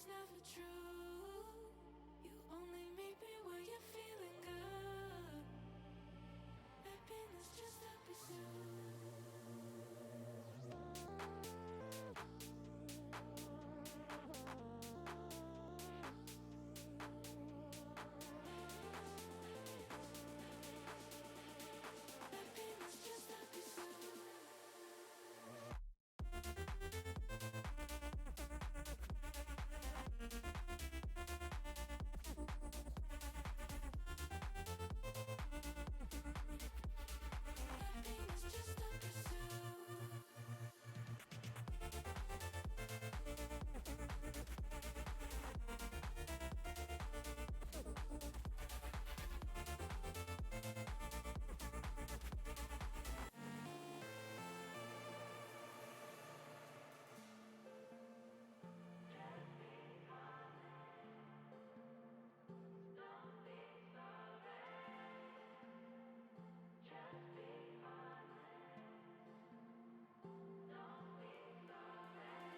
it's never true. You only meet me where you're feeling good. Happiness just a pursuit. Happiness just a pursuit. Happiness just a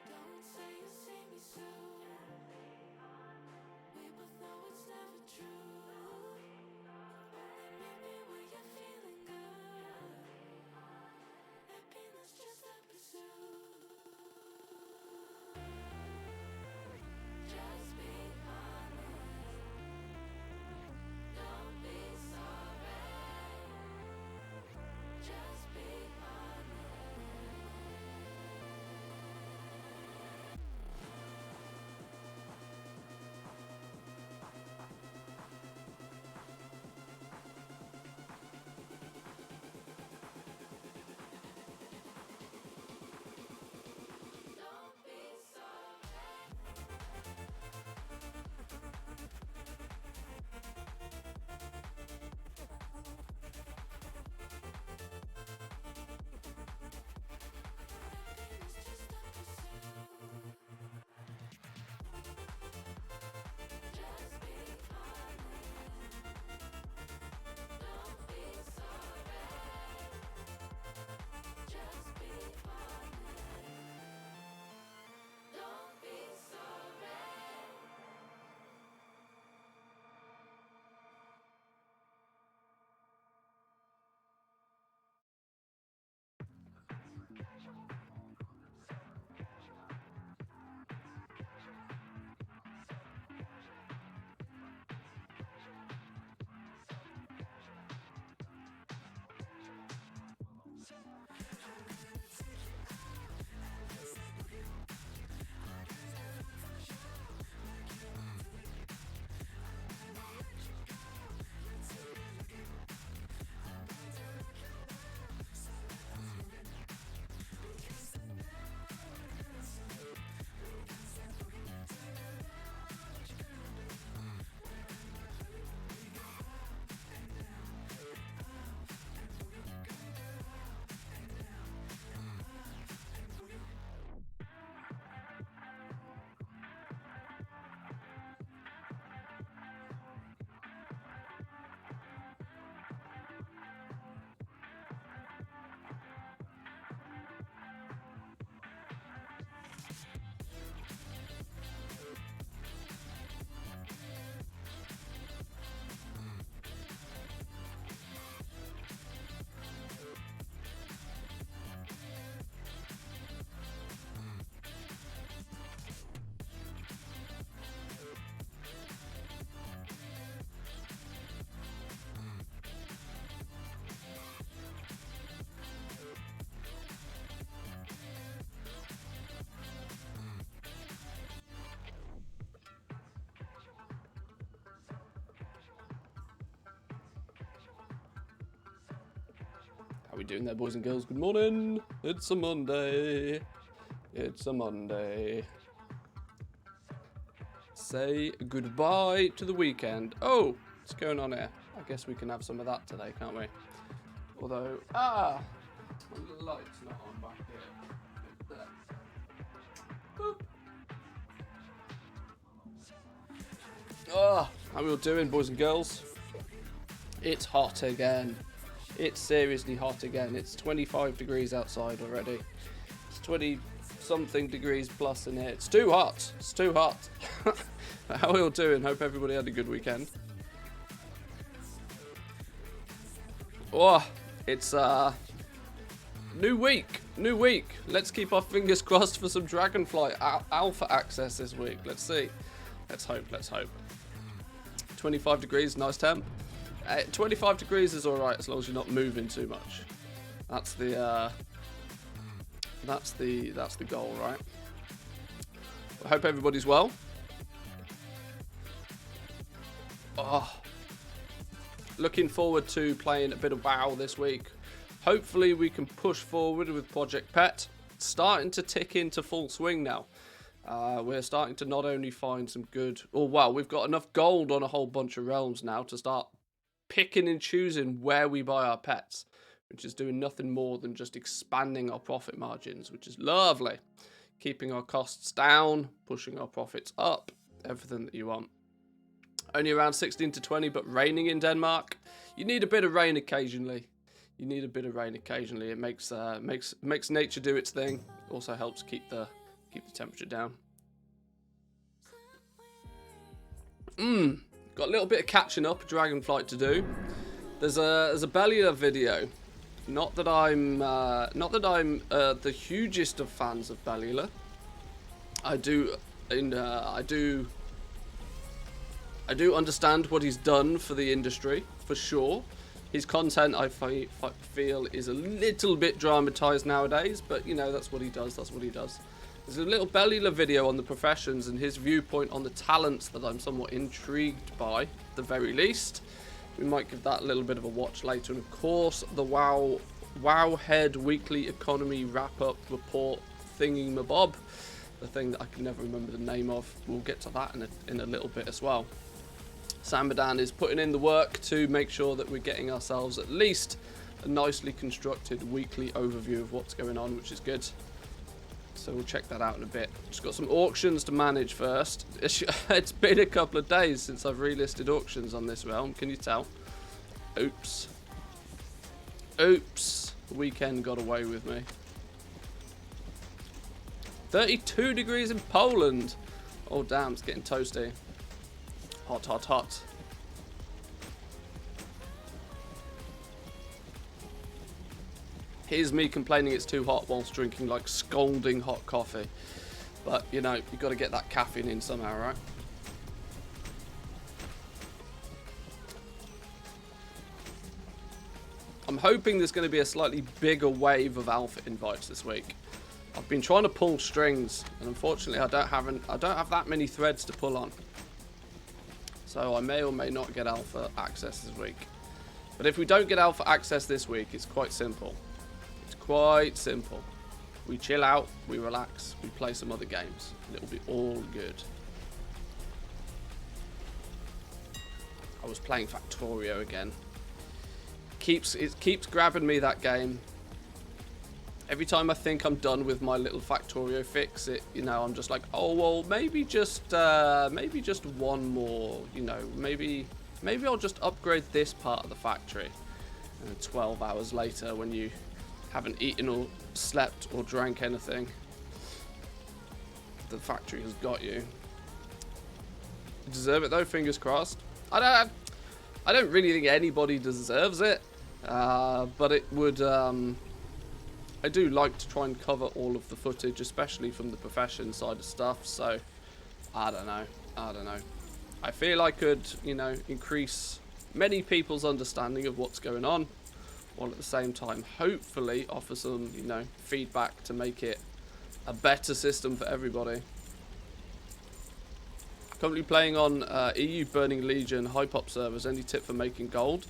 Don't say you see me soon. We both know it's never true. Only meet me where you're feeling good. Happiness just a pursuit. Just be honest. Don't be sorry. Just be honest. Don't be sorry. Happiness just a pursuit. Just be honest. Don't be sorry. Just be honest. Don't be sorry. How we doing there, boys and girls? Good morning. It's a Monday. It's a Monday. Say goodbye to the weekend. Oh, what's going on here? I guess we can have some of that today, can't we? Although, my light's not on back here. There. Boop. Oh, how we all doing, boys and girls? It's hot again. It's seriously hot again. It's 25 degrees outside already. It's 26 something degrees plus in here. It's too hot. It's too hot. How are we all doing? Hope everybody had a good weekend. Oh, it's new week. Let's keep our fingers crossed for some Dragonflight alpha access this week. Let's see. Let's hope. 25 degrees, nice temp. 25 degrees is all right as long as you're not moving too much. That's the goal, right? I hope everybody's well. Oh, looking forward to playing a bit of WoW this week. Hopefully we can push forward with Project Pet. It's starting to tick into full swing now. We're starting to not only find some good... Oh, wow, we've got enough gold on a whole bunch of realms now to start picking and choosing where we buy our pets, which is doing nothing more than just expanding our profit margins, which is lovely. Keeping our costs down, pushing our profits up, everything that you want. Only around 16 to 20, but raining in Denmark. You need a bit of rain occasionally. It makes nature do its thing. Also helps keep the temperature down. Got a little bit of catching up, Dragonflight to do. There's a Bellular video. Not that I'm the hugest of fans of Bellular. I do understand what he's done for the industry, for sure. His content, I feel, is a little bit dramatized nowadays, but, you know, that's what he does. There's a little Bellular video on the professions and his viewpoint on the talents that I'm somewhat intrigued by, at the very least. We might give that a little bit of a watch later. And, of course, the Wowhead Weekly Economy Wrap-Up Report thingy-mabob. The thing that I can never remember the name of. We'll get to that in a little bit as well. Samadan is putting in the work to make sure that we're getting ourselves at least a nicely constructed weekly overview of what's going on, which is good. So we'll check that out in a bit. Just got some auctions to manage first. It's been a couple of days since I've relisted auctions on this realm. Can you tell? Oops. The weekend got away with me. 32 degrees in Poland. Oh, damn, it's getting toasty. Hot. Here's me complaining it's too hot whilst drinking like scalding hot coffee. But, you know, you've got to get that caffeine in somehow, right? I'm hoping there's going to be a slightly bigger wave of alpha invites this week. I've been trying to pull strings, and unfortunately I don't have that many threads to pull on. So I may or may not get alpha access this week. But if we don't get alpha access this week, it's quite simple. We chill out, we relax, we play some other games, and it'll be all good. I was playing Factorio again. It keeps grabbing me, that game. Every time I think I'm done with my little Factorio fix, I'm just like, oh well, maybe just one more, maybe I'll just upgrade this part of the factory. And 12 hours later, when you haven't eaten or slept or drank anything, the factory has got you. You deserve it though, fingers crossed. I don't really think anybody deserves it, but it would. I do like to try and cover all of the footage, especially from the profession side of stuff. So I don't know. I feel I could, increase many people's understanding of what's going on, while at the same time hopefully offer some, feedback to make it a better system for everybody. Currently playing on EU Burning Legion Hypop servers. Any tip for making gold?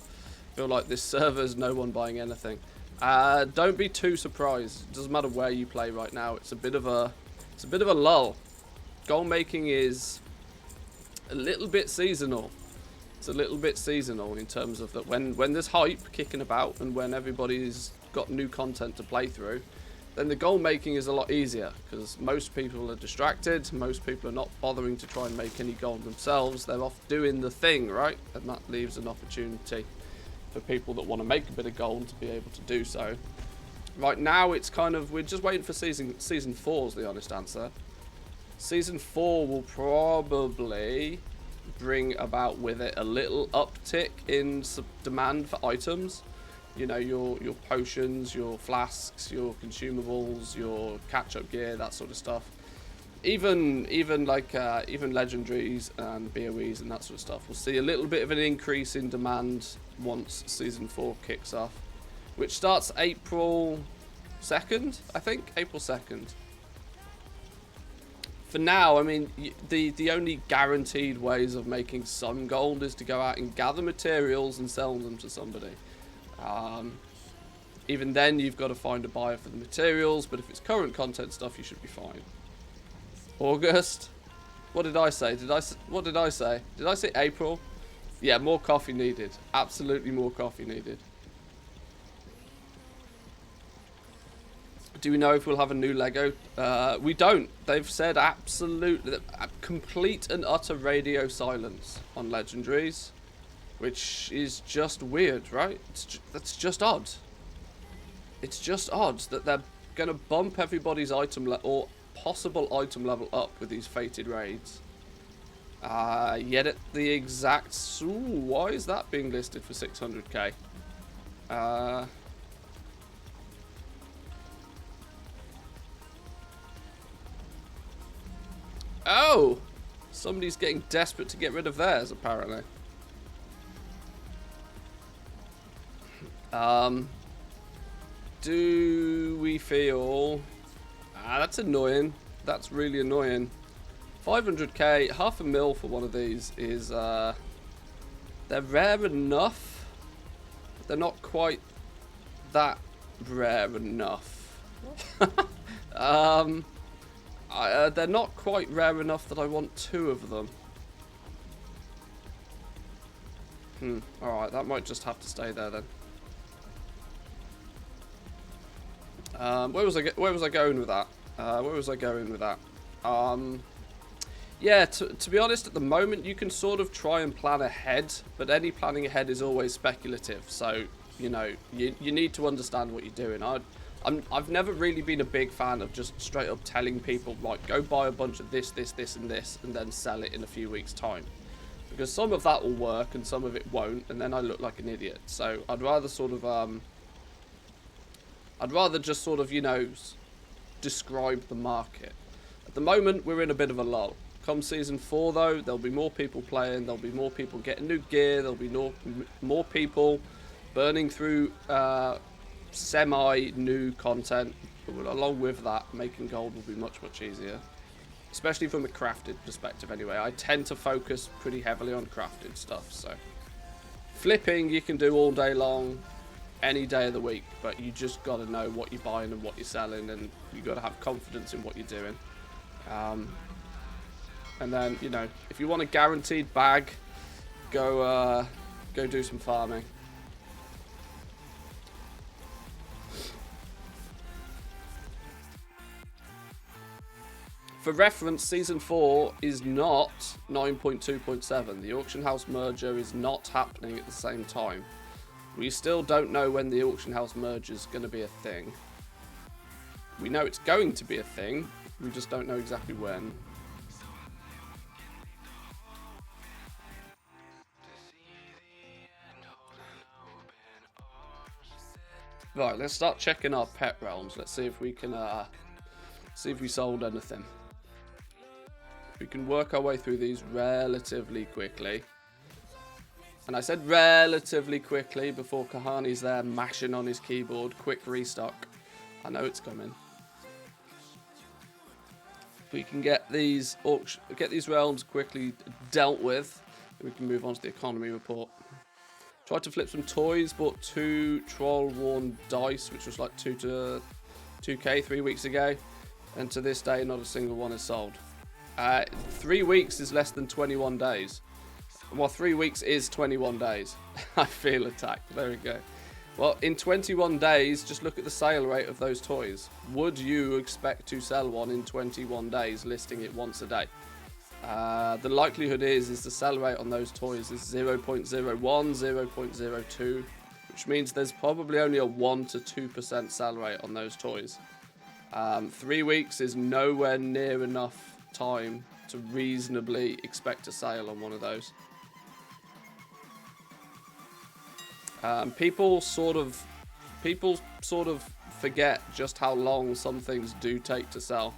Feel like this server's no one buying anything. Don't be too surprised. It doesn't matter where you play right now. It's a bit of a lull. Gold making is a little bit seasonal. It's a little bit seasonal in terms of that when there's hype kicking about and when everybody's got new content to play through, then the gold making is a lot easier because most people are distracted. Most people are not bothering to try and make any gold themselves. They're off doing the thing, right? And that leaves an opportunity for people that want to make a bit of gold to be able to do so. Right now, it's kind of, we're just waiting for season 4 is the honest answer. Season 4 will probably bring about with it a little uptick in demand for items. You know, your potions, your flasks, your consumables, your catch-up gear, that sort of stuff. Even legendaries and BOEs and that sort of stuff. We'll see a little bit of an increase in demand once Season 4 kicks off, which starts April 2nd, I think? April 2nd. For now, I mean, the only guaranteed ways of making some gold is to go out and gather materials and sell them to somebody. Even then, you've got to find a buyer for the materials, but if it's current content stuff, you should be fine. August? What did I say? What did I say? Did I say April? Yeah, more coffee needed. Absolutely more coffee needed. Do we know if we'll have a new Lego? We don't. They've said absolutely complete and utter radio silence on legendaries, which is just weird, right? That's just odd. It's just odd that they're going to bump everybody's item level or possible item level up with these fated raids. Yet at the exact... Ooh, why is that being listed for 600k? Oh! Somebody's getting desperate to get rid of theirs, apparently. Do we feel... that's annoying. That's really annoying. 500k, half a mil for one of these is... they're rare enough. They're not quite that rare enough. They're not quite rare enough that I want 2 of them. Alright, that might just have to stay there then. Where was I going with that? Yeah, to be honest, at the moment you can sort of try and plan ahead, but any planning ahead is always speculative. So, you know, you need to understand what you're doing. I've never really been a big fan of just straight up telling people, right, go buy a bunch of this, this, this, and this, and then sell it in a few weeks' time. Because some of that will work and some of it won't, and then I look like an idiot. So I'd rather sort of, just sort of, you know, describe the market. At the moment, we're in a bit of a lull. Come Season 4, though, there'll be more people playing, there'll be more people getting new gear, there'll be more people burning through semi-new content. But along with that, making gold will be much, much easier. Especially from a crafted perspective, anyway. I tend to focus pretty heavily on crafted stuff, so... Flipping, you can do all day long, any day of the week, but you just got to know what you're buying and what you're selling, and you got to have confidence in what you're doing. And then, you know, if you want a guaranteed bag, go do some farming. For reference, Season 4 is not 9.2.7. The auction house merger is not happening at the same time. We still don't know when the auction house merger is going to be a thing. We know it's going to be a thing, we just don't know exactly when. Right, let's start checking our pet realms. Let's see if we can see if we sold anything. We can work our way through these relatively quickly. And I said relatively quickly before Kahani's there mashing on his keyboard. Quick restock. I know it's coming. We can get these realms quickly dealt with, we can move on to the economy report. Tried to flip some toys, bought 2 troll-worn dice, which was like 2k 3 weeks ago. And to this day, not a single one is sold. 3 weeks is less than 21 days. Well, 3 weeks is 21 days. I feel attacked. There we go. Well, in 21 days, just look at the sale rate of those toys. Would you expect to sell one in 21 days, listing it once a day? The likelihood is the sell rate on those toys is 0.01, 0.02, which means there's probably only a 1 to 2% sell rate on those toys. 3 weeks is nowhere near enough time to reasonably expect a sale on one of those. People sort of forget just how long some things do take to sell.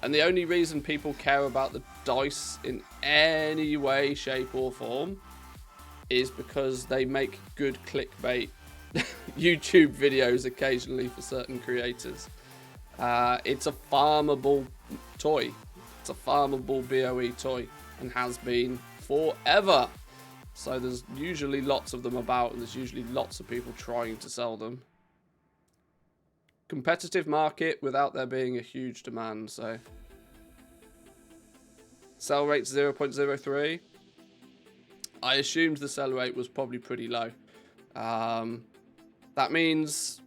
And the only reason people care about the dice in any way, shape or form is because they make good clickbait YouTube videos occasionally for certain creators. It's a farmable toy. It's a farmable BOE toy and has been forever. So there's usually lots of them about and there's usually lots of people trying to sell them. Competitive market without there being a huge demand, so. Sell rate 0.03. I assumed the sell rate was probably pretty low. That means,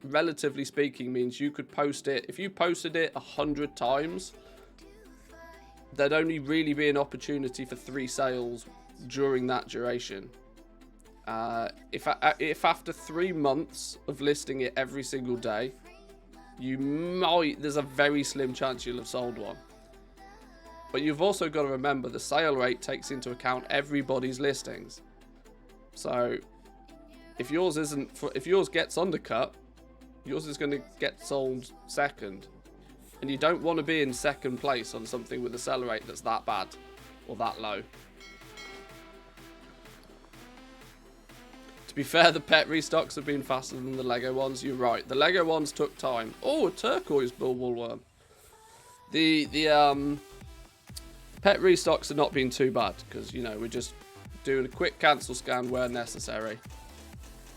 relatively speaking, means you could post it. If you posted it 100 times, there'd only really be an opportunity for 3 sales during that duration. If after 3 months of listing it every single day, there's a very slim chance you'll have sold one. But you've also got to remember the sale rate takes into account everybody's listings. So if yours gets undercut, yours is going to get sold second. And you don't want to be in second place on something with a sell rate that's that bad or that low. To be fair, the pet restocks have been faster than the Lego ones. You're right. The Lego ones took time. Oh, a turquoise bulbul worm. The pet restocks have not been too bad because, you know, we're just doing a quick cancel scan where necessary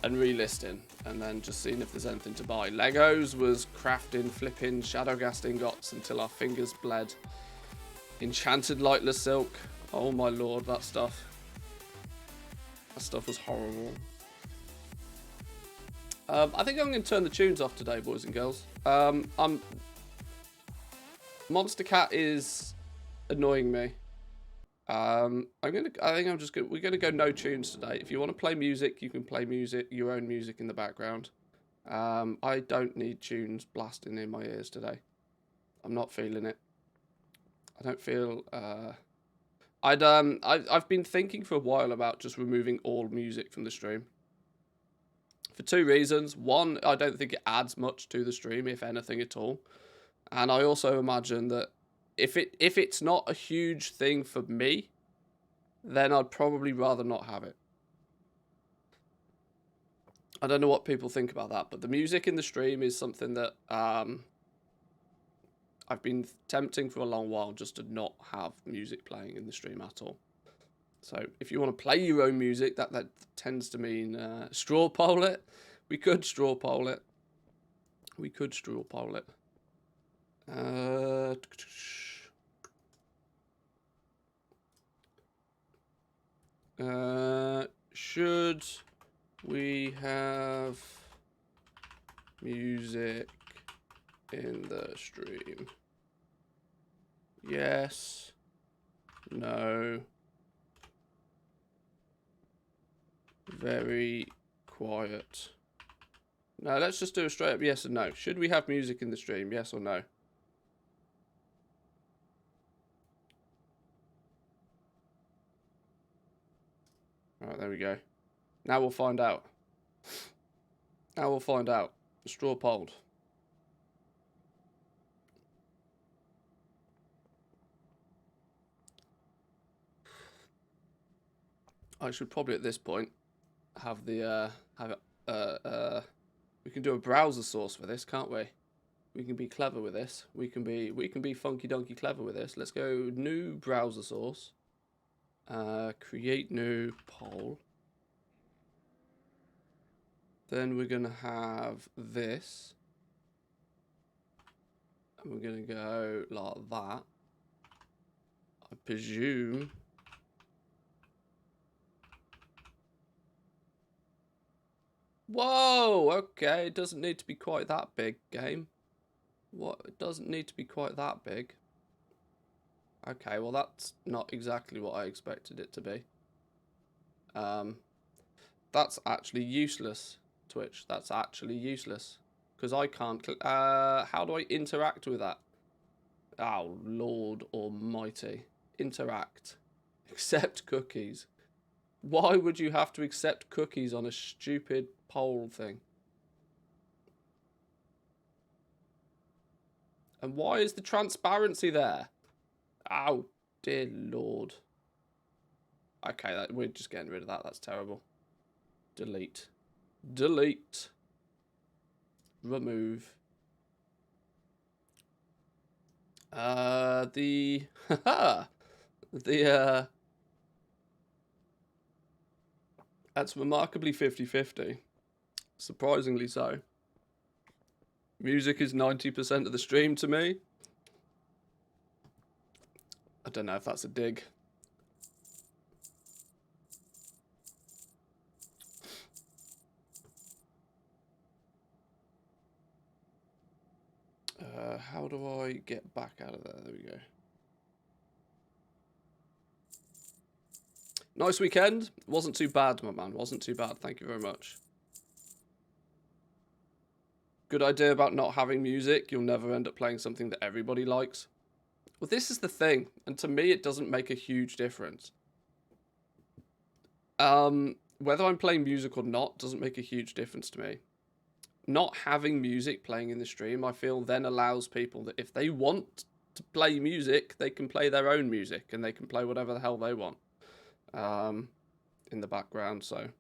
and relisting and then just seeing if there's anything to buy. Legos was crafting, flipping, shadowghast ingots until our fingers bled. Enchanted lightless silk. Oh my lord, that stuff. That stuff was horrible. I think I'm going to turn the tunes off today, boys and girls. Monster Cat is annoying me. We're gonna go no tunes today. If you want to play music, you can play music, your own music in the background. I don't need tunes blasting in my ears today. I'm not feeling it. I don't feel. I've been thinking for a while about just removing all music from the stream. For 2 reasons. One, I don't think it adds much to the stream, if anything at all. And I also imagine that if it's not a huge thing for me, then I'd probably rather not have it. I don't know what people think about that, but the music in the stream is something that I've been tempting for a long while just to not have music playing in the stream at all. So if you want to play your own music, that tends to mean straw poll it. We could straw poll it. We could straw poll it. Should we have music in the stream? Yes. No. Very quiet. No, let's just do a straight up yes or no. Should we have music in the stream? Yes or no? Alright, there we go. Now we'll find out. Now we'll find out. Straw polled. I should probably at this point have the we can do a browser source for this, can't we? We can be clever with this. We can be funky donkey clever with this. Let's go new browser source. Create new poll. Then we're gonna have this. And we're gonna go like that. I presume. Whoa, okay, it doesn't need to be quite that big, game. What? It doesn't need to be quite that big. Okay, well that's not exactly what I expected it to be. That's actually useless, Twitch. That's actually useless. Because I can't... how do I interact with that? Oh, Lord almighty. Interact. Accept cookies. Why would you have to accept cookies on a stupid poll thing? And why is the transparency there? Oh, dear Lord. Okay, we're just getting rid of that. That's terrible. Delete. Delete. Remove. The that's remarkably 50-50. Surprisingly so. Music is 90% of the stream to me. I don't know if that's a dig. How do I get back out of there? There we go. Nice weekend. Wasn't too bad, my man. Wasn't too bad. Thank you very much. Good idea about not having music. You'll never end up playing something that everybody likes. Well, this is the thing. And to me, it doesn't make a huge difference. Whether I'm playing music or not doesn't make a huge difference to me. Not having music playing in the stream, I feel, then allows people that if they want to play music, they can play their own music and they can play whatever the hell they want in the background. So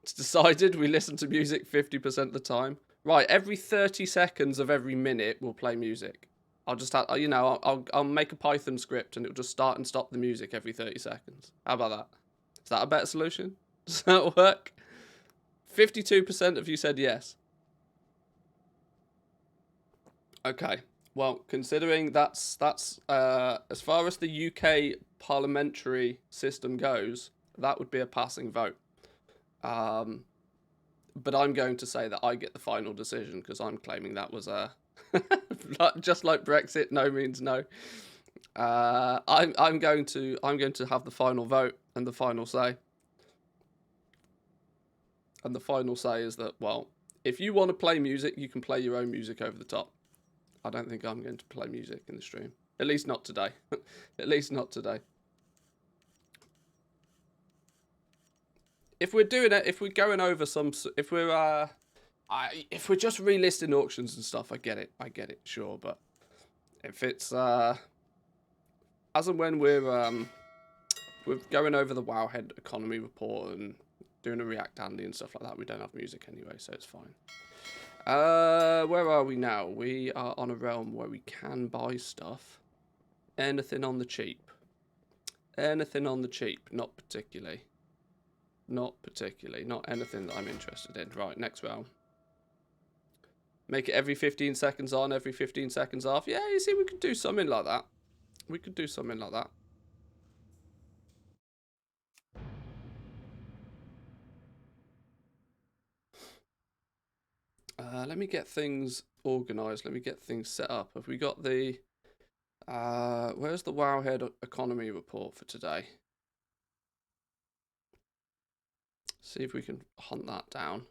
it's decided we listen to music 50% of the time. Right, every 30 seconds of every minute we'll play music. I'll just have, you know, I'll make a Python script and it'll just start and stop the music every 30 seconds. How about that? Is that a better solution? Does that work? 52% of you said yes. Okay. Well, considering that's as far as the UK parliamentary system goes, that would be a passing vote. But I'm going to say that I get the final decision because I'm claiming that was a just like Brexit, no means no. I'm going to have the final vote and the final say. And the final say is that, well, if you want to play music, you can play your own music over the top. I don't think I'm going to play music in the stream. At least not today. At least not today. If we're doing it, if we're going over some, if we're just relisting auctions and stuff, I get it, sure. But if it's as and when we're going over the Wowhead economy report and doing a React Andy and stuff like that, we don't have music anyway, so it's fine. Where are we now? We are on a realm where we can buy stuff. Anything on the cheap. Anything on the cheap, not particularly. Not particularly. Not anything that I'm interested in. Right, next round. Make it every 15 seconds on, every 15 seconds off. Yeah, you see, we could do something like that. We could do something like that. Let me get things organised. Let me get things set up. Have we got the... where's the Wowhead economy report for today? See if we can hunt that down.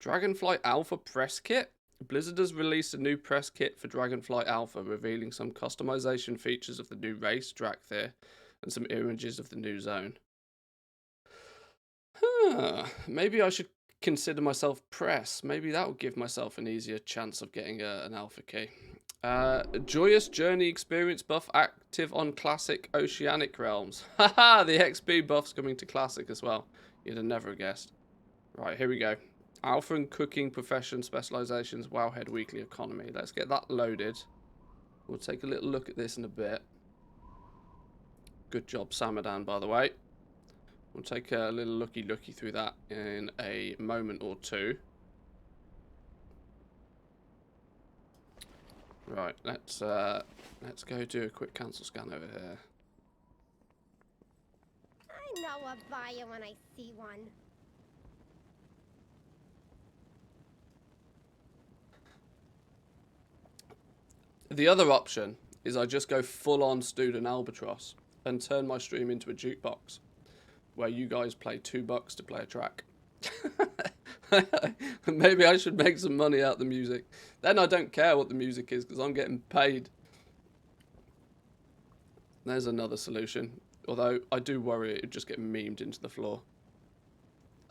Dragonflight Alpha press kit. Blizzard has released a new press kit for Dragonflight Alpha, revealing some customization features of the new race, Drakthir, and some images of the new zone. Maybe I should consider myself press. Maybe that would give myself an easier chance of getting an alpha key. Joyous Journey experience buff active on classic oceanic realms. Haha, the XP buff's coming to classic as well. You'd have never guessed. Right, here we go. Alpha and cooking profession specializations, Wowhead weekly economy. Let's get that loaded. We'll take a little look at this in a bit. Good job, Samadan, by the way. We'll take a little looky through that in a moment or two. Right, let's go do a quick cancel scan over here. I know a buyer when I see one. The other option is I just go full on student albatross. and turn my stream into a jukebox where you guys play $2 to play a track. Maybe I should make some money out of the music. Then I don't care what the music is because I'm getting paid. There's another solution. Although I do worry it would just get memed into the floor.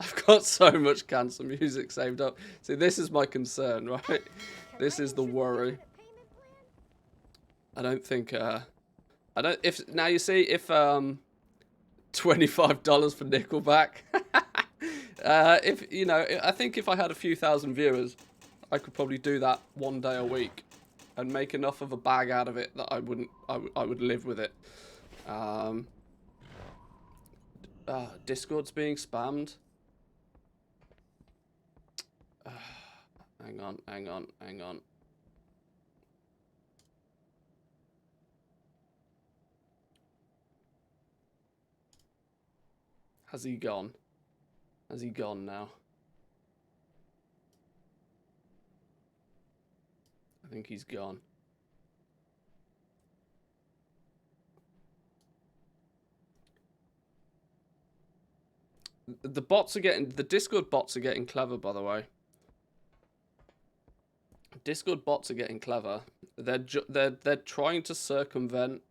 I've got so much cancer music saved up. See, this is my concern, right? This is the worry. I don't think, I don't, if, now you see, if, $25 for Nickelback, if, you know, I think if I had a few thousand viewers, I could probably do that one day a week and make enough of a bag out of it that I would live with it. Discord's being spammed. Hang on. Has he gone? Has he gone now? I think he's gone. The Discord bots are getting clever, by the way. Discord bots are getting clever. They're trying to circumvent.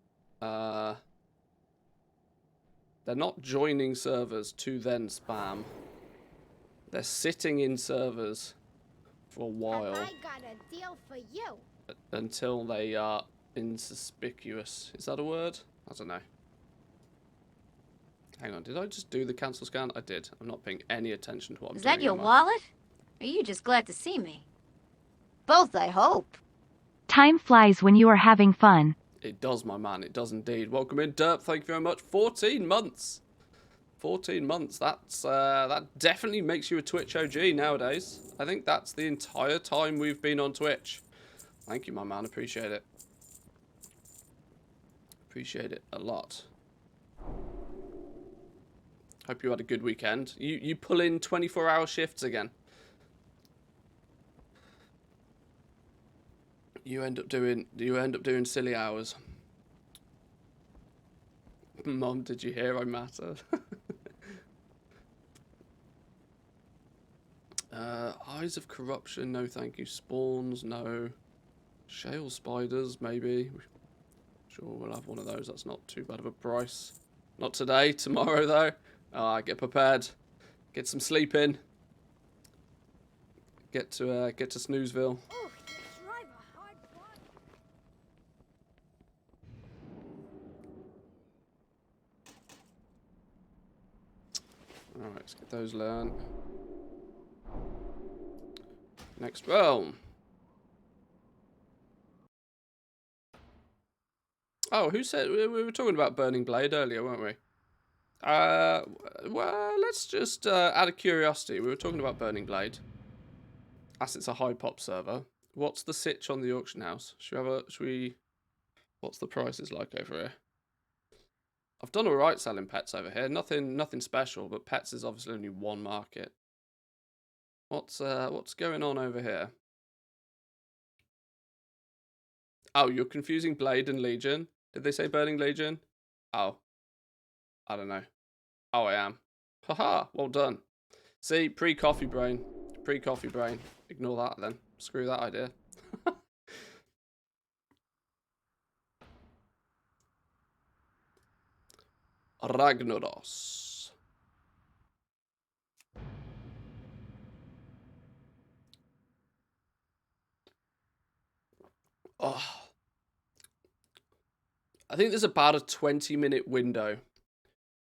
They're not joining servers to then spam. They're sitting in servers for a while. I got a deal for you. Until they are inconspicuous. Is that a word? I don't know. Hang on, did I just do the cancel scan? I did. I'm not paying any attention to what I'm doing. Is that your wallet? Or are you just glad to see me? Both, I hope. Time flies when you are having fun. It does, my man. It does indeed. Welcome in, Derp. Thank you very much. 14 months. 14 months. That definitely makes you a Twitch OG nowadays. I think that's the entire time we've been on Twitch. Thank you, my man. Appreciate it. Appreciate it a lot. Hope you had a good weekend. You pull in 24-hour shifts again. You end up doing silly hours. Mom, did you hear I matter? Eyes of Corruption, no thank you. Spawns, no. Shale Spiders, maybe. Sure, we'll have one of those. That's not too bad of a price. Not today, tomorrow though. Get prepared. Get some sleep in. Get to Snoozeville. Oh, you drive a hard bargain. Alright, let's get those learned. Next realm. Oh, who said we were talking about Burning Blade earlier, weren't we? Well, let's just out of curiosity, we were talking about Burning Blade. As it's a high pop server, what's the sitch on the auction house? What's the prices like over here? I've done alright selling pets over here. Nothing special, but pets is obviously only one market. What's going on over here? Oh, you're confusing Blade and Legion. Did they say Burning Legion? Oh. I don't know. Oh, I am. Haha, well done. See, pre-coffee brain. Pre-coffee brain. Ignore that then. Screw that idea. Ragnaros. Oh. I think there's about a 20-minute window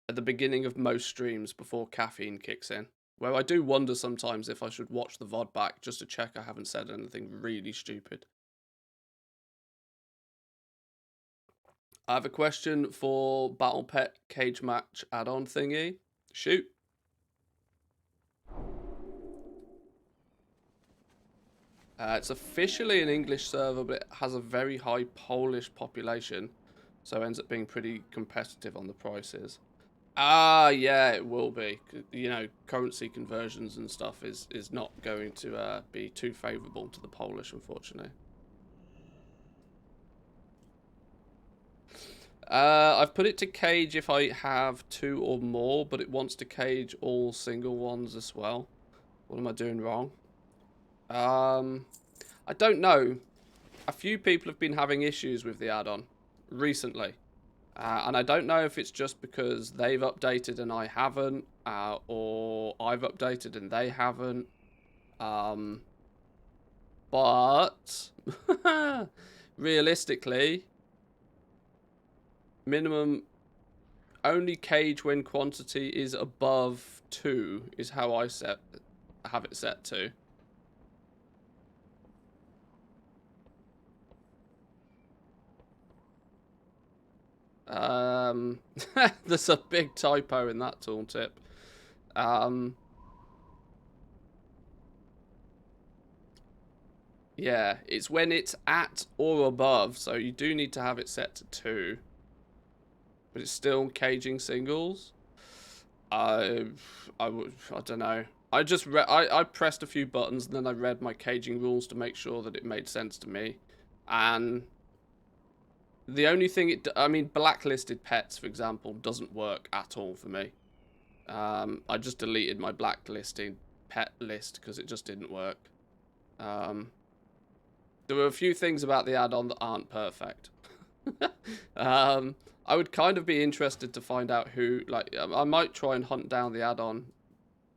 at the beginning of most streams before caffeine kicks in, where I do wonder sometimes if I should watch the VOD back just to check I haven't said anything really stupid. I have a question for Battle Pet Cage Match add-on thingy. Shoot. It's officially an English server, but it has a very high Polish population, so it ends up being pretty competitive on the prices. Yeah, it will be. You know, currency conversions and stuff is not going to be too favourable to the Polish, unfortunately. I've put it to cage if I have 2 or more, but it wants to cage all single ones as well. What am I doing wrong? I don't know. A few people have been having issues with the add-on recently. And I don't know if it's just because they've updated and I haven't, or I've updated and they haven't. But realistically, minimum only cage when quantity is above 2 is how I have it set to. There's a big typo in that tooltip. Yeah, it's when it's at or above, so you do need to have it set to 2. But it's still caging singles. I don't know. I pressed a few buttons and then I read my caging rules to make sure that it made sense to me. And the only thing I mean, blacklisted pets, for example, doesn't work at all for me. I just deleted my blacklisted pet list because it just didn't work. There were a few things about the add-on that aren't perfect. I would kind of be interested to find out who, like, I might try and hunt down the add-on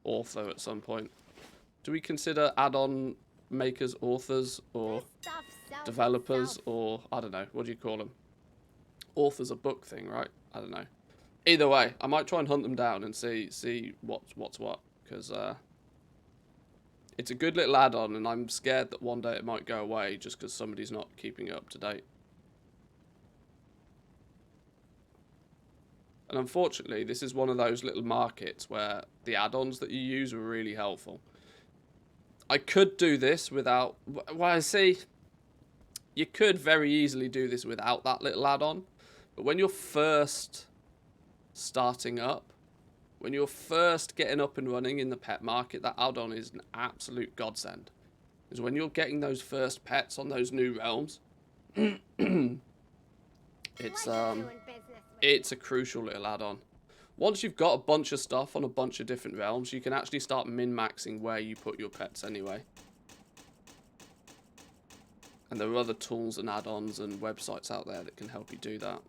author at some point. Do we consider add-on makers authors or developers or, I don't know, what do you call them? Author's a book thing, right? I don't know. Either way, I might try and hunt them down and see what's what, because it's a good little add-on and I'm scared that one day it might go away just because somebody's not keeping it up to date. And unfortunately, this is one of those little markets where the add-ons that you use are really helpful. I could do this without... Well, I see, you could very easily do this without that little add-on. But when you're first starting up, when you're first getting up and running in the pet market, that add-on is an absolute godsend. Because when you're getting those first pets on those new realms, it's a crucial little add-on. Once you've got a bunch of stuff on a bunch of different realms, you can actually start min-maxing where you put your pets anyway. And there are other tools and add-ons and websites out there that can help you do that.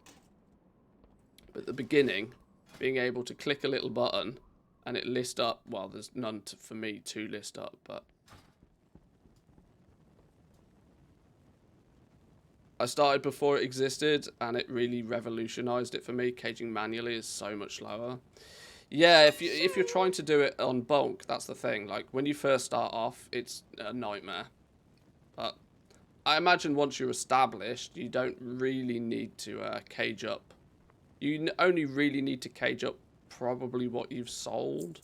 But at the beginning, being able to click a little button and it lists up, well, there's none for me to list up, but I started before it existed, and it really revolutionized it for me. Caging manually is so much slower. Yeah, if you're trying to do it on bulk, that's the thing. Like, when you first start off, it's a nightmare. But I imagine once you're established, you don't really need to cage up. You only really need to cage up probably what you've sold.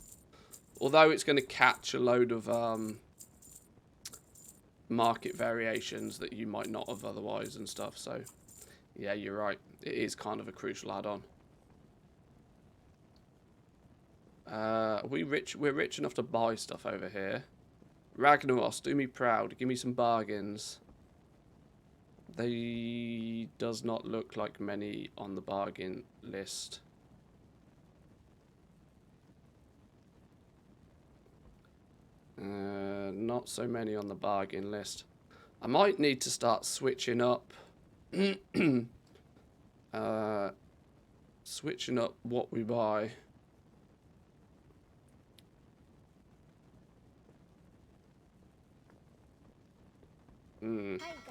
Although it's going to catch a load of... market variations that you might not have otherwise and stuff. So yeah, you're right, it is kind of a crucial add-on. We're rich enough to buy stuff over here. Ragnaros, do me proud, give me some bargains. They does not look like many on the bargain list. Not so many on the bargain list. I might need to start switching up switching up what we buy.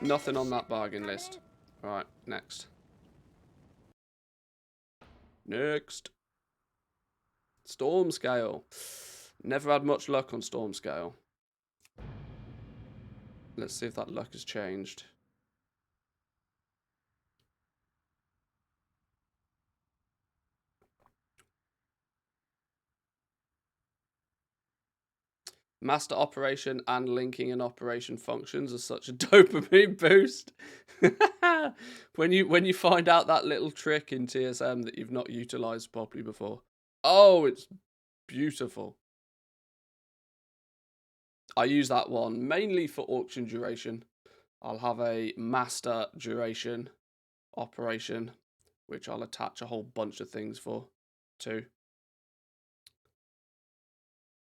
Nothing on that bargain list. Alright, next. Next. Storm scale. Never had much luck on storm scale. Let's see if that luck has changed. Master operation and linking and operation functions are such a dopamine boost. when you find out that little trick in TSM that you've not utilized properly before. Oh, it's beautiful. I use that one mainly for auction duration. I'll have a master duration operation which I'll attach a whole bunch of things for, too.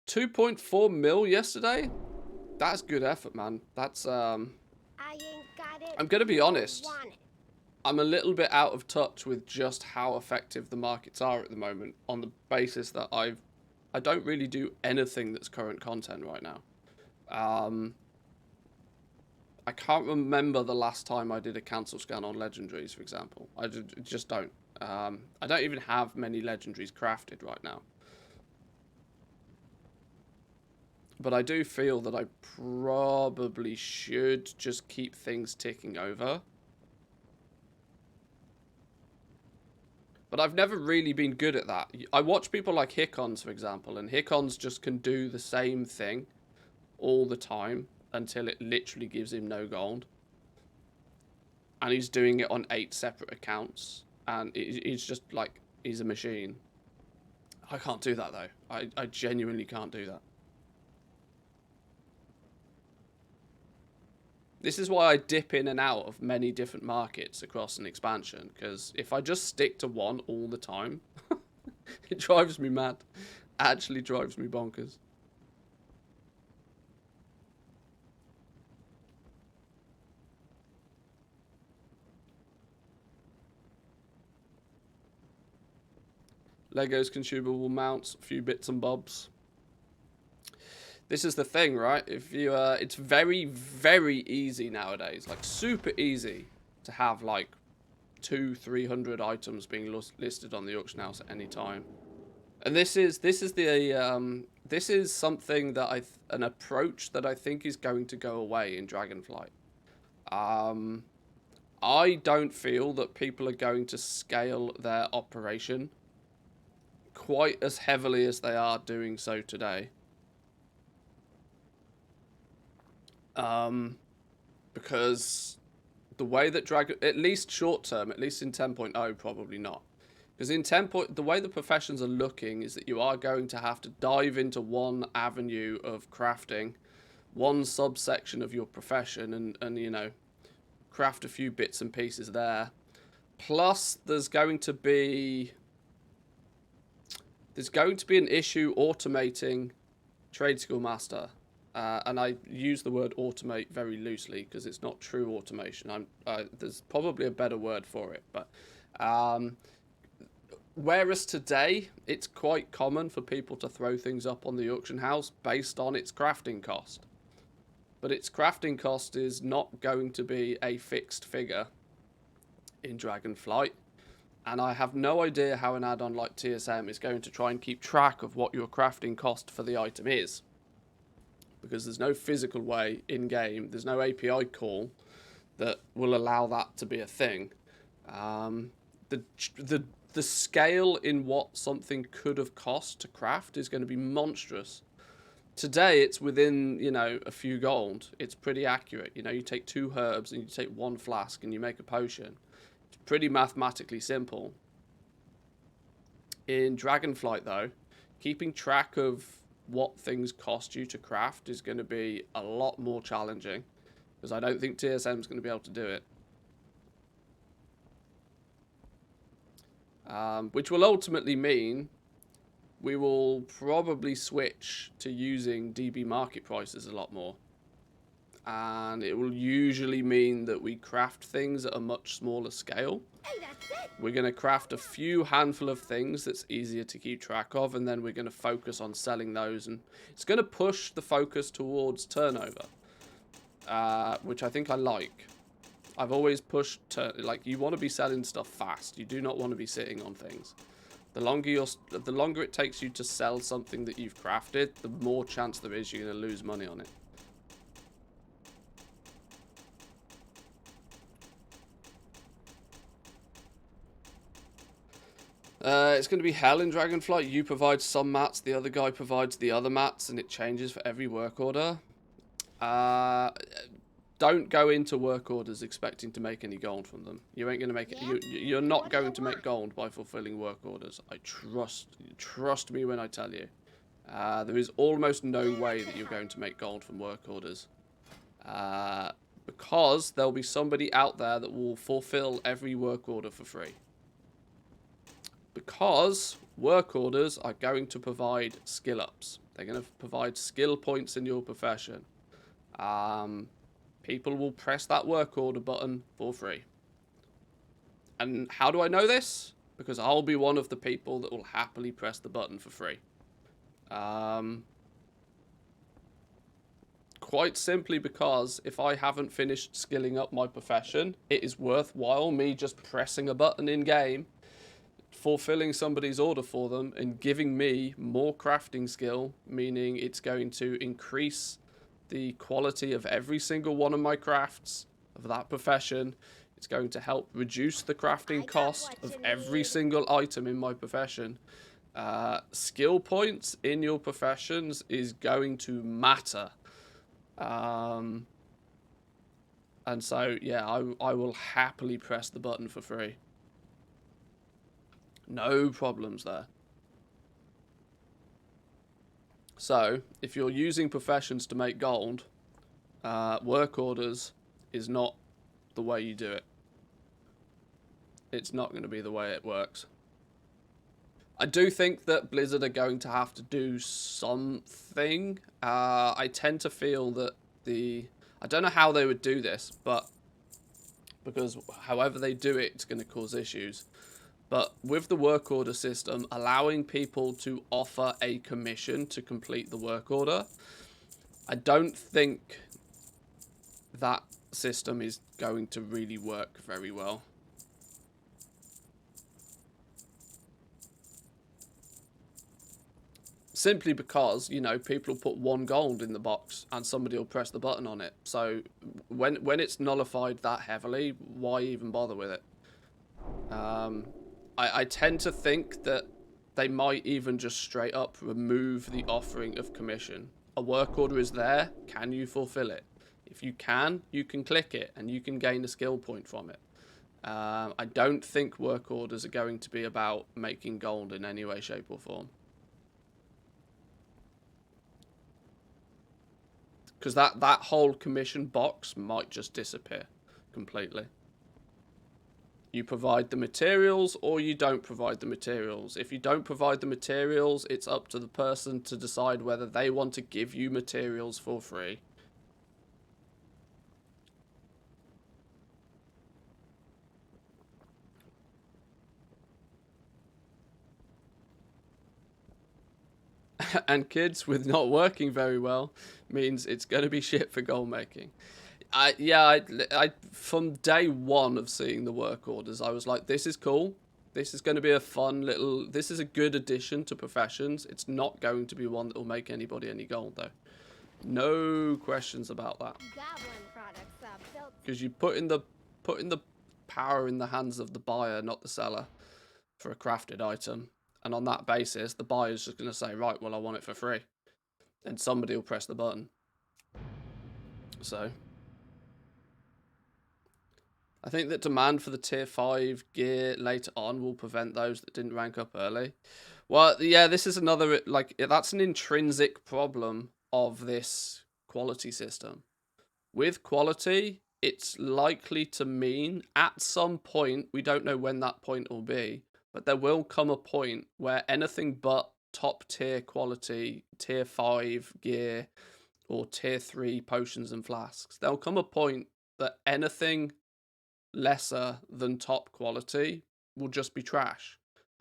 2.4 mil yesterday? That's good effort, man. That's, I ain't got it. I'm gonna be You don't honest. want it. I'm a little bit out of touch with just how effective the markets are at the moment, on the basis that I don't really do anything that's current content right now. I can't remember the last time I did a cancel scan on legendaries, for example. I just don't. I don't even have many legendaries crafted right now. But I do feel that I probably should just keep things ticking over. But I've never really been good at that. I watch people like Hickons, for example, and Hickons just can do the same thing all the time until it literally gives him no gold. And he's doing it on 8 separate accounts. And he's just like, he's a machine. I can't do that, though. I genuinely can't do that. This is why I dip in and out of many different markets across an expansion, because if I just stick to one all the time, it drives me mad. Actually drives me bonkers. Legos consumable mounts, a few bits and bobs. This is the thing, right? If you, it's very, very easy nowadays, like super easy to have like 200-300 items being listed on the auction house at any time. And this is something that an approach that I think is going to go away in Dragonflight. I don't feel that people are going to scale their operation quite as heavily as they are doing so today. Because the way that at least short term, at least in 10.0, probably not. Because in 10. The way the professions are looking is that you are going to have to dive into one avenue of crafting, one subsection of your profession, and you know, craft a few bits and pieces there. Plus, there's going to be an issue automating Trade School Master. And I use the word automate very loosely because it's not true automation. There's probably a better word for it. But whereas today, it's quite common for people to throw things up on the auction house based on its crafting cost. But its crafting cost is not going to be a fixed figure in Dragonflight. And I have no idea how an add-on like TSM is going to try and keep track of what your crafting cost for the item is. Because there's no physical way in-game, there's no API call that will allow that to be a thing. The scale in what something could have cost to craft is going to be monstrous. Today, it's within, you know, a few gold. It's pretty accurate. You know, you take 2 herbs and you take 1 flask and you make a potion. It's pretty mathematically simple. In Dragonflight, though, keeping track of what things cost you to craft is going to be a lot more challenging, because I don't think TSM is going to be able to do it. Which will ultimately mean we will probably switch to using DB market prices a lot more. And it will usually mean that we craft things at a much smaller scale. Hey, that's it. We're going to craft a few handful of things that's easier to keep track of, and then we're going to focus on selling those. And it's going to push the focus towards turnover, which I think I like. I've always pushed, like, you want to be selling stuff fast. You do not want to be sitting on things. The longer it takes you to sell something that you've crafted, the more chance there is you're going to lose money on it. It's going to be hell in Dragonflight. You provide some mats, the other guy provides the other mats, and it changes for every work order. Don't go into work orders expecting to make any gold from them. You ain't going to make it. You're not going to make gold by fulfilling work orders. I trust me when I tell you. There is almost no way that you're going to make gold from work orders. Because there'll be somebody out there that will fulfill every work order for free. Because work orders are going to provide skill ups. They're going to provide skill points in your profession. People will press that work order button for free. And how do I know this? Because I'll be one of the people that will happily press the button for free. Quite simply because if I haven't finished skilling up my profession, it is worthwhile me just pressing a button in game, fulfilling somebody's order for them, and giving me more crafting skill, meaning it's going to increase the quality of every single one of my crafts of that profession. It's going to help reduce the crafting cost of every single item in my profession. Skill points in your professions is going to matter. And so, yeah, I will happily press the button for free. No problems there. So, if you're using professions to make gold, work orders is not the way you do it. It's not going to be the way it works. I do think that Blizzard are going to have to do something. I tend to feel that I don't know how they would do this, but because however they do it, it's going to cause issues. But with the work order system, allowing people to offer a commission to complete the work order, I don't think that system is going to really work very well. Simply because, you know, people will put 1 gold in the box and somebody will press the button on it. So when it's nullified that heavily, why even bother with it? I tend to think that they might even just straight up remove the offering of commission. A work order is there. Can you fulfill it? If you can click it and you can gain a skill point from it. I don't think work orders are going to be about making gold in any way, shape or form. Because that whole commission box might just disappear completely. You provide the materials or you don't provide the materials. If you don't provide the materials, it's up to the person to decide whether they want to give you materials for free. And kids, with not working very well, means it's going to be shit for gold making. I from day one of seeing the work orders, I was like, this is cool. This is going to be a fun little... This is a good addition to professions. It's not going to be one that will make anybody any gold, though. No questions about that. Because you putting the power in the hands of the buyer, not the seller, for a crafted item. And on that basis, the buyer's just going to say, right, well, I want it for free. And somebody will press the button. So... I think that demand for the tier 5 gear later on will prevent those that didn't rank up early. Well, yeah, this is another, like, that's an intrinsic problem of this quality system. With quality, it's likely to mean at some point, we don't know when that point will be, but there will come a point where anything but top tier quality, tier 5 gear, or tier 3 potions and flasks, there'll come a point that anything lesser than top quality will just be trash.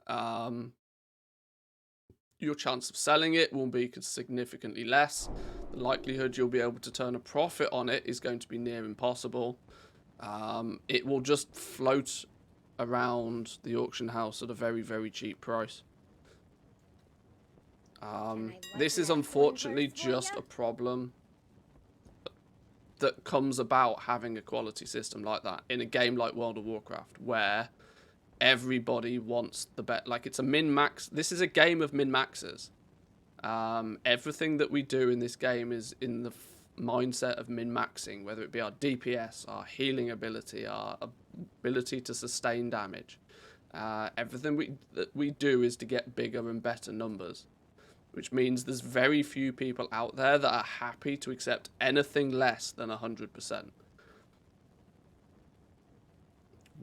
Your chance of selling it will be significantly less. The likelihood you'll be able to turn a profit on it is going to be near impossible. It will just float around the auction house at a very, very cheap price. This is unfortunately just a problem that comes about having a quality system like that in a game like World of Warcraft, where everybody wants the bet. Like, it's a min-max. This is a game of min-maxers. Everything that we do in this game is in the mindset of min-maxing, whether it be our DPS, our healing ability, our ability to sustain damage. Everything that we do is to get bigger and better numbers, which means there's very few people out there that are happy to accept anything less than 100%.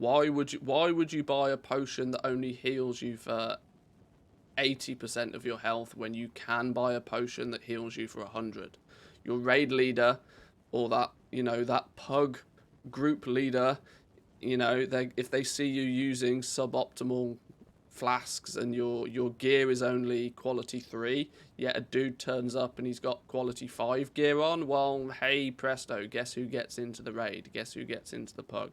Why would you buy a potion that only heals you for 80% of your health when you can buy a potion that heals you for 100? Your raid leader, or that, you know, that pug group leader, you know, if they see you using suboptimal flasks and your gear is only quality 3, yet a dude turns up and he's got quality 5 gear on, well, hey presto, guess who gets into the raid? Guess who gets into the pug?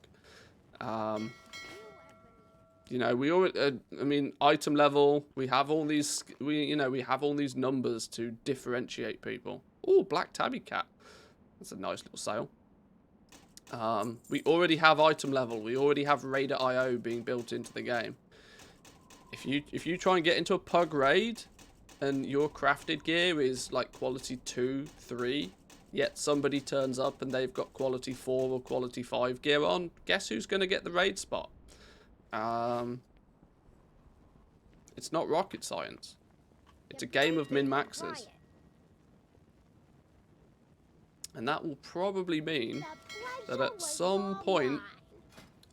You know, we all, I mean, item level, we have all these, we have all these numbers to differentiate people. Oh, black tabby cat. That's a nice little sale. We already have item level. We already have Raider IO being built into the game. If you try and get into a pug raid and your crafted gear is like quality 2, 3, yet somebody turns up and they've got quality 4 or quality 5 gear on, guess who's going to get the raid spot? It's not rocket science. It's a game of min-maxes. And that will probably mean that at some point,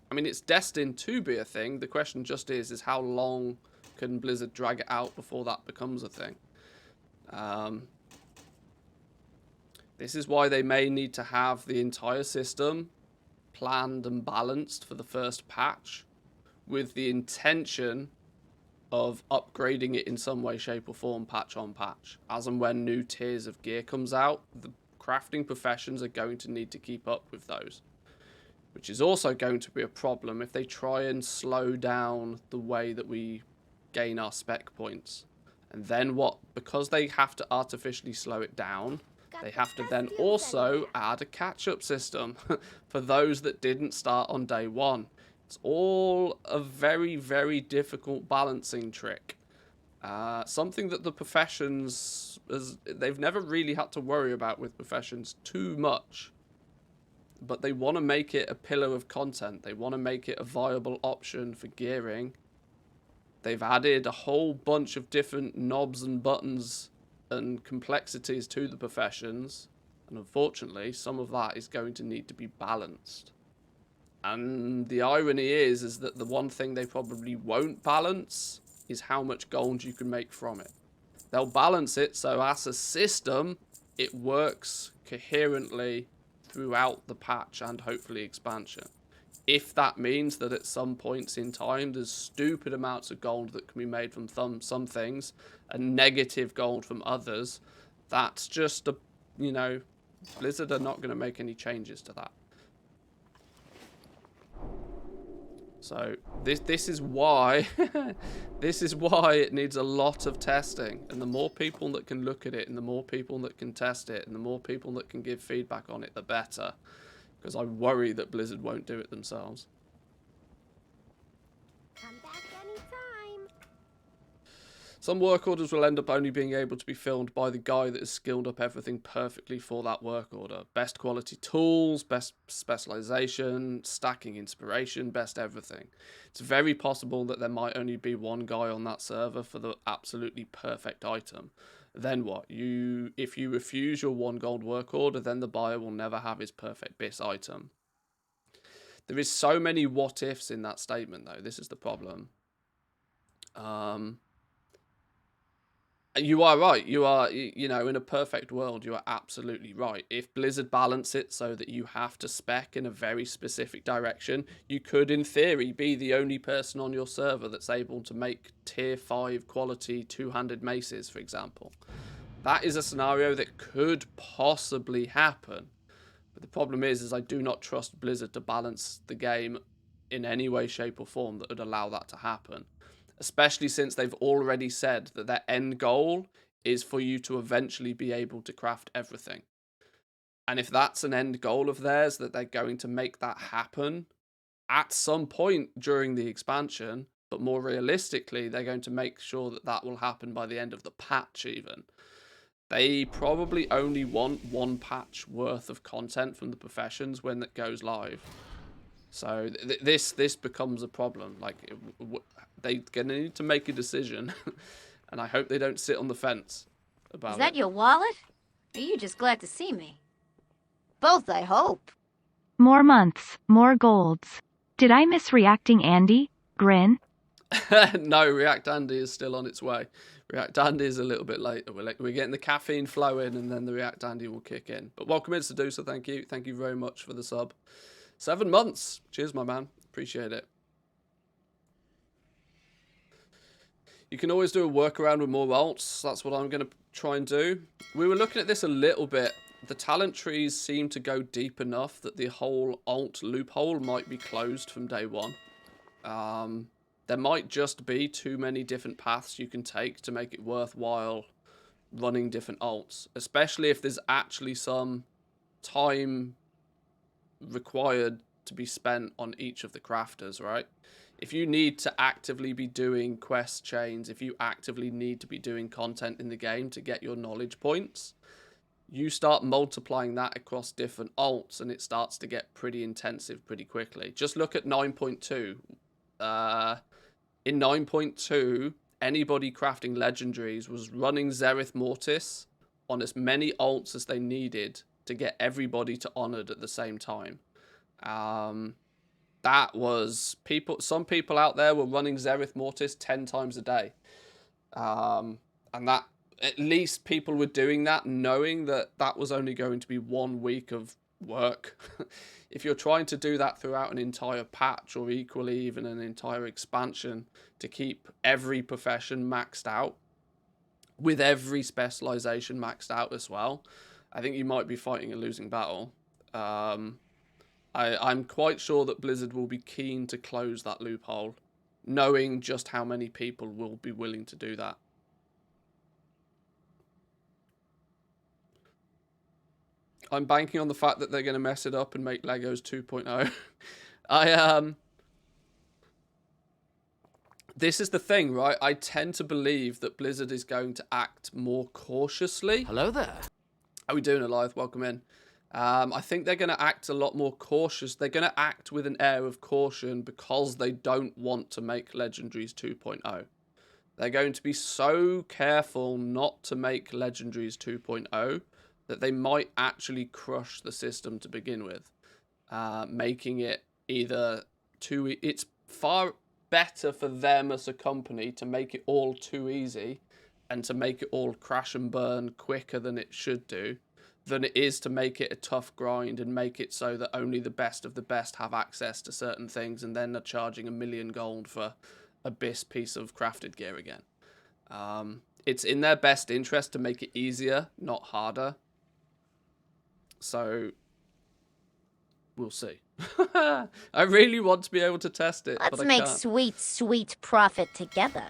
I mean, it's destined to be a thing. The question just is how long can Blizzard drag it out before that becomes a thing? This is why they may need to have the entire system planned and balanced for the first patch, with the intention of upgrading it in some way, shape or form, patch on patch. As and when new tiers of gear comes out, the crafting professions are going to need to keep up with those. Which is also going to be a problem if they try and slow down the way that we gain our spec points. And then what? Because they have to artificially slow it down, they have to then also add a catch-up system for those that didn't start on day one. It's all a very, very difficult balancing trick. Something that the professions, they've never really had to worry about with professions too much. But they want to make it a pillar of content. They want to make it a viable option for gearing. They've added a whole bunch of different knobs and buttons and complexities to the professions. And unfortunately, some of that is going to need to be balanced. And the irony is that the one thing they probably won't balance is how much gold you can make from it. They'll balance it so as a system, it works coherently throughout the patch and hopefully expansion. If that means that at some points in time there's stupid amounts of gold that can be made from some things and negative gold from others, that's just a, you know, Blizzard are not going to make any changes to that. So this is why this is why it needs a lot of testing, and the more people that can look at it and the more people that can test it and the more people that can give feedback on it, the better, because I worry that Blizzard won't do it themselves. Come back anytime. Some work orders will end up only being able to be filled by the guy that has skilled up everything perfectly for that work order. Best quality tools, best specialization, stacking inspiration, best everything. It's very possible that there might only be one guy on that server for the absolutely perfect item. Then what? If you refuse your 1 gold work order, then the buyer will never have his perfect BIS item. There is so many what ifs in that statement though. This is the problem. You are right. You are, you know, in a perfect world, you are absolutely right. If Blizzard balance it so that you have to spec in a very specific direction, you could, in theory, be the only person on your server that's able to make tier 5 quality two-handed maces, for example. That is a scenario that could possibly happen. But the problem is I do not trust Blizzard to balance the game in any way, shape, or form that would allow that to happen. Especially since they've already said that their end goal is for you to eventually be able to craft everything. And if that's an end goal of theirs, that they're going to make that happen at some point during the expansion, but more realistically, they're going to make sure that that will happen by the end of the patch even. They probably only want 1 patch worth of content from the professions when it goes live. So this becomes a problem. Like, they're going to need to make a decision, and I hope they don't sit on the fence about it. Is that your wallet? Or are you just glad to see me? Both, I hope. More months, more golds. Did I miss reacting Andy? Grin. No, React Andy is still on its way. React Andy is a little bit later. We're getting the caffeine flow in, and then the React Andy will kick in. But welcome in, Seducer. Thank you. Thank you very much for the sub. 7 months. Cheers, my man. Appreciate it. You can always do a workaround with more alts. That's what I'm going to try and do. We were looking at this a little bit. The talent trees seem to go deep enough that the whole alt loophole might be closed from day one. There might just be too many different paths you can take to make it worthwhile running different alts, especially if there's actually some time required to be spent on each of the crafters, right? If you need to actively be doing quest chains, if you actively need to be doing content in the game to get your knowledge points, you start multiplying that across different alts and it starts to get pretty intensive pretty quickly. Just look at 9.2. In 9.2, anybody crafting legendaries was running Zereth Mortis on as many alts as they needed to get everybody to Honored at the same time. That was some people out there were running Zereth Mortis 10 times a day. And that, at least people were doing that knowing that that was only going to be 1 week of work. If you're trying to do that throughout an entire patch or equally even an entire expansion to keep every profession maxed out with every specialization maxed out as well, I think you might be fighting a losing battle. I'm quite sure that Blizzard will be keen to close that loophole, knowing just how many people will be willing to do that. I'm banking on the fact that they're going to mess it up and make Legos 2.0. This is the thing, right? I tend to believe that Blizzard is going to act more cautiously. Hello there. How are we doing, Alive? Welcome in. I think they're going to act a lot more cautious. They're going to act with an air of caution because they don't want to make Legendaries 2.0. They're going to be so careful not to make Legendaries 2.0 that they might actually crush the system to begin with, making it either too... It's far better for them as a company to make it all too easy and to make it all crash and burn quicker than it should do, than it is to make it a tough grind and make it so that only the best of the best have access to certain things, and then they're charging 1 million gold for a piece of crafted gear again. It's in their best interest to make it easier, not harder. So, we'll see. I really want to be able to test it, Let's but I make can't. sweet, sweet profit together.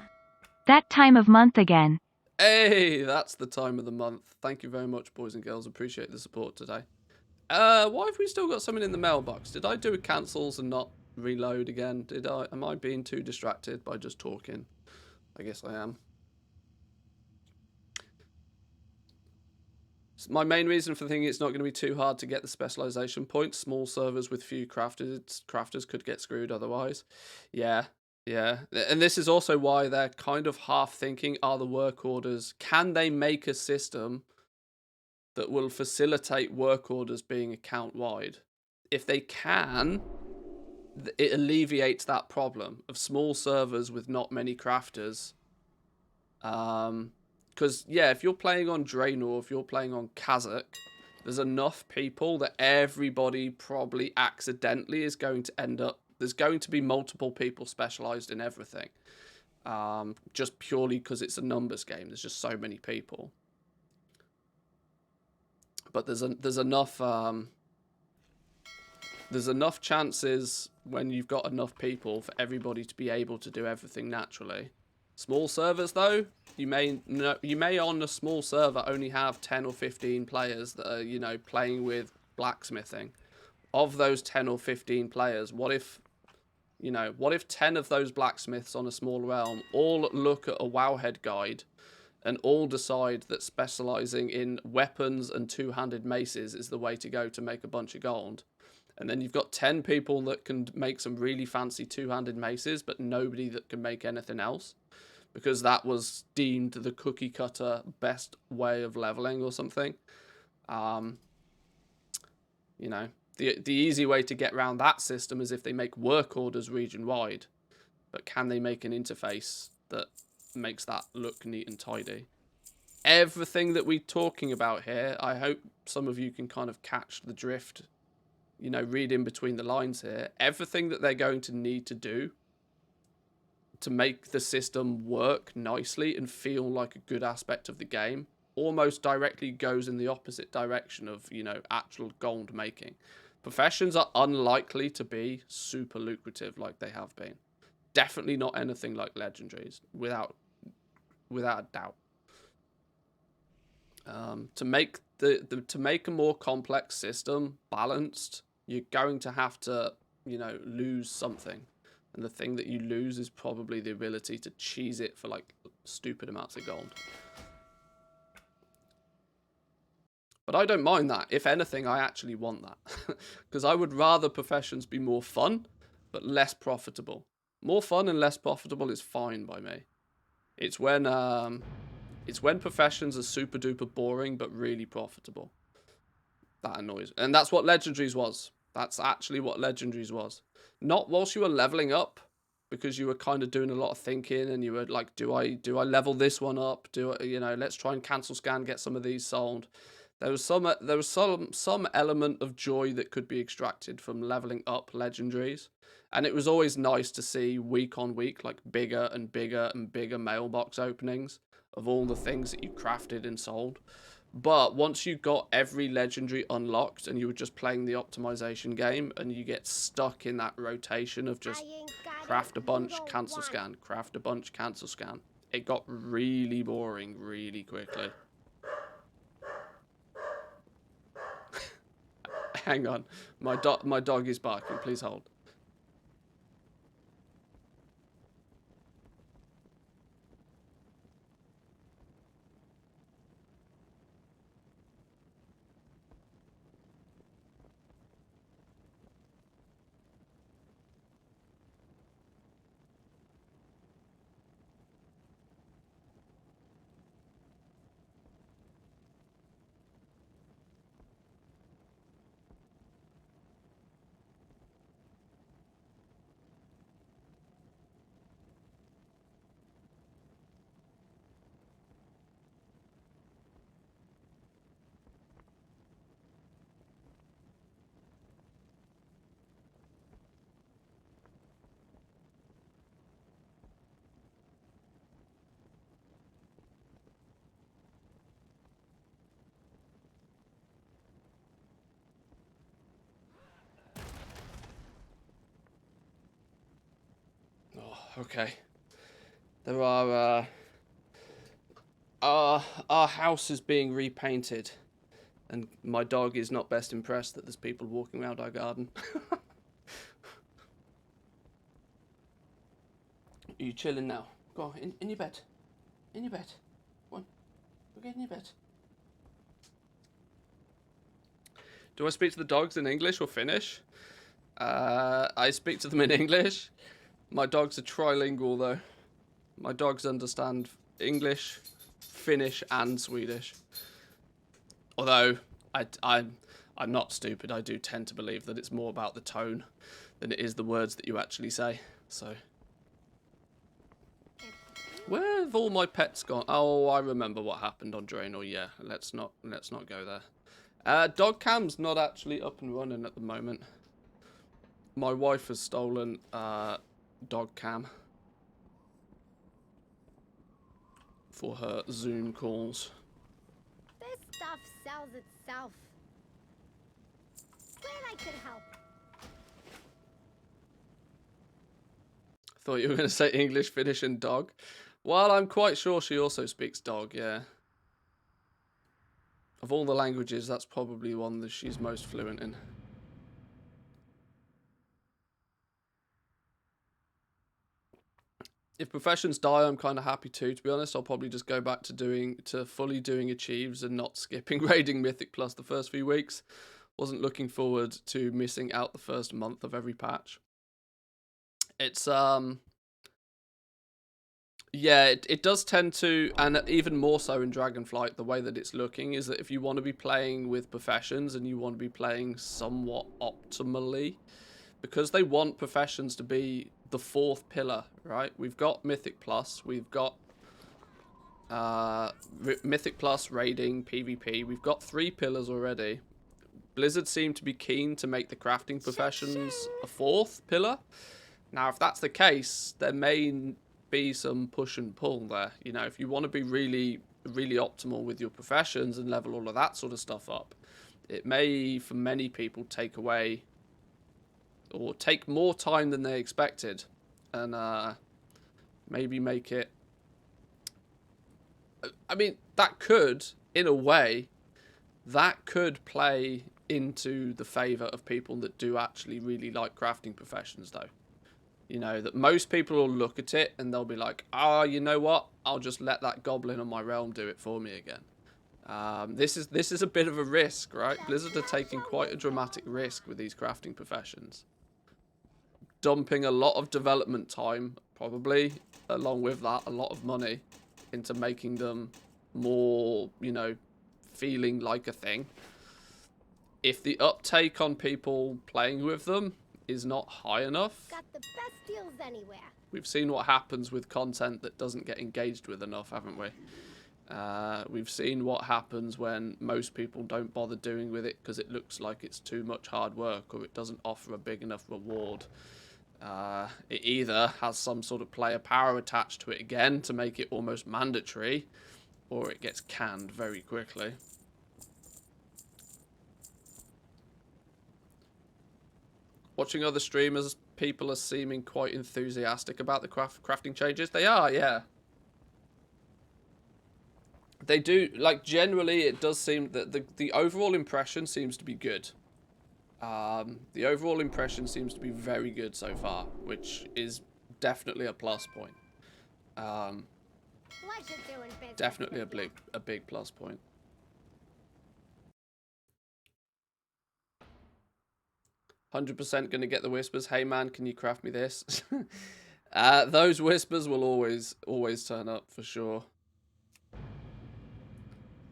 That time of month again. Hey, that's the time of the month. Thank you very much, boys and girls. Appreciate the support today. Why have we still got something in the mailbox? Did I do cancels and not reload again? Am I being too distracted by just talking? I guess I am. My main reason for thinking it's not going to be too hard to get the specialization points. Small servers with few crafters could get screwed otherwise. Yeah. And this is also why they're kind of half thinking, are the work orders, can they make a system that will facilitate work orders being account-wide? If they can, it alleviates that problem of small servers with not many crafters. Because, yeah, if you're playing on Draenor, if you're playing on Kazakh, there's enough people that everybody probably accidentally is going to end up... There's going to be multiple people specialized in everything. Just purely because it's a numbers game. There's just so many people. But there's enough... there's enough chances when you've got enough people for everybody to be able to do everything naturally. Small servers, though, you may on a small server only have 10 or 15 players that are, you know, playing with blacksmithing. Of those 10 or 15 players, what if 10 of those blacksmiths on a small realm all look at a Wowhead guide and all decide that specializing in weapons and two-handed maces is the way to go to make a bunch of gold? And then you've got 10 people that can make some really fancy two-handed maces, but nobody that can make anything else, because that was deemed the cookie cutter best way of leveling or something. You know, The easy way to get around that system is if they make work orders region-wide. But can they make an interface that makes that look neat and tidy? Everything that we're talking about here, I hope some of you can kind of catch the drift, you know, read in between the lines here. Everything that they're going to need to do to make the system work nicely and feel like a good aspect of the game almost directly goes in the opposite direction of, you know, actual gold making. Professions are unlikely to be super lucrative like they have been. Definitely not anything like legendaries, without a doubt. To make to make a more complex system balanced, you're going to have to, you know, lose something. And the thing that you lose is probably the ability to cheese it for like stupid amounts of gold. But I don't mind that. If anything, I actually want that. Because I would rather professions be more fun, but less profitable. More fun and less profitable is fine by me. It's when professions are super duper boring, but really profitable. That annoys. And that's what Legendaries was. That's actually what Legendaries was. Not whilst you were leveling up, because you were kind of doing a lot of thinking and you were like, do I level this one up? Do I, you know, let's try and cancel scan, get some of these sold. There was some element of joy that could be extracted from leveling up legendaries, and it was always nice to see week on week like bigger and bigger and bigger mailbox openings of all the things that you crafted and sold. But once you got every legendary unlocked and you were just playing the optimization game and you get stuck in that rotation of just craft a bunch, cancel scan, craft a bunch, cancel scan, it got really boring really quickly. Hang on, my dog is barking. Please hold. Okay. There are, our house is being repainted, and my dog is not best impressed that there's people walking around our garden. Are you chilling now? Go on, in your bed. In your bed. Go on. Go get in your bed. Do I speak to the dogs in English or Finnish? I speak to them in English. My dogs are trilingual, though. My dogs understand English, Finnish, and Swedish. Although, I'm not stupid. I do tend to believe that it's more about the tone than it is the words that you actually say. So, where have all my pets gone? Oh, I remember what happened on Draenor. Yeah, let's not go there. Dog cam's not actually up and running at the moment. My wife has stolen dog cam for her Zoom calls. This stuff sells itself. Glad I could help. Thought you were going to say English, Finnish, and dog. Well, I'm quite sure she also speaks dog, yeah. Of all the languages, that's probably one that she's most fluent in. If professions die, I'm kind of happy too, to be honest. I'll probably just go back to fully doing achieves and not skipping raiding Mythic Plus the first few weeks. Wasn't looking forward to missing out the first month of every patch. It's Yeah, it does tend to, and even more so in Dragonflight, the way that it's looking is that if you want to be playing with professions and you want to be playing somewhat optimally, because they want professions to be the fourth pillar, right? We've got Mythic Plus, we've got Mythic Plus, raiding, PvP. We've got 3 pillars already. Blizzard seem to be keen to make the crafting professions a 4th pillar. Now, if that's the case, there may be some push and pull there. You know, if you want to be really, really optimal with your professions and level all of that sort of stuff up, it may, for many people, take away or take more time than they expected, and maybe make it. I mean, that could, in a way, that could play into the favour of people that do actually really like crafting professions, though. You know, that most people will look at it and they'll be like, oh, you know what? I'll just let that goblin on my realm do it for me again. This is a bit of a risk, right? Blizzard are taking quite a dramatic risk with these crafting professions. Dumping a lot of development time, probably, along with that, a lot of money, into making them more, you know, feeling like a thing. If the uptake on people playing with them is not high enough, Got the best deals anywhere. we've seen what happens with content that doesn't get engaged with enough, haven't we? We've seen what happens when most people don't bother doing with it because it looks like it's too much hard work or it doesn't offer a big enough reward. It either has some sort of player power attached to it again to make it almost mandatory, or it gets canned very quickly. Watching other streamers, people are seeming quite enthusiastic about the crafting changes. They are, yeah. They do, like, generally it does seem that the overall impression seems to be good. The overall impression seems to be very good so far, which is definitely a plus point. Pleasure doing business Definitely with ya. a big plus point. 100% going to get the whispers. Hey man, can you craft me this? Those whispers will always turn up for sure.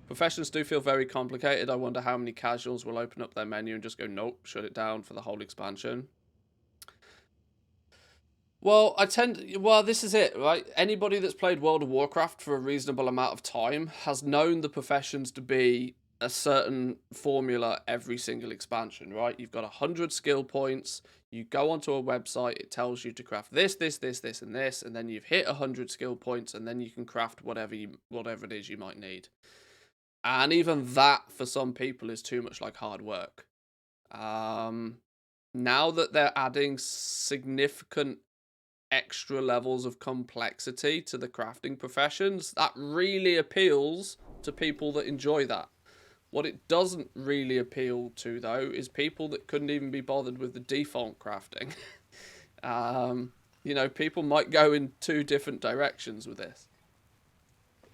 Professions do feel very complicated. I wonder how many casuals will open up their menu and just go, nope, shut it down for the whole expansion. Well, this is it, right? Anybody that's played World of Warcraft for a reasonable amount of time has known the professions to be a certain formula every single expansion, right? You've got 100 skill points. You go onto a website, it tells you to craft this, this, this, this, and this, and then you've hit 100 skill points, and then you can craft whatever it is you might need. And even that, for some people, is too much like hard work. Now that they're adding significant extra levels of complexity to the crafting professions, that really appeals to people that enjoy that. What it doesn't really appeal to, though, is people that couldn't even be bothered with the default crafting. You know, people might go in 2 different directions with this.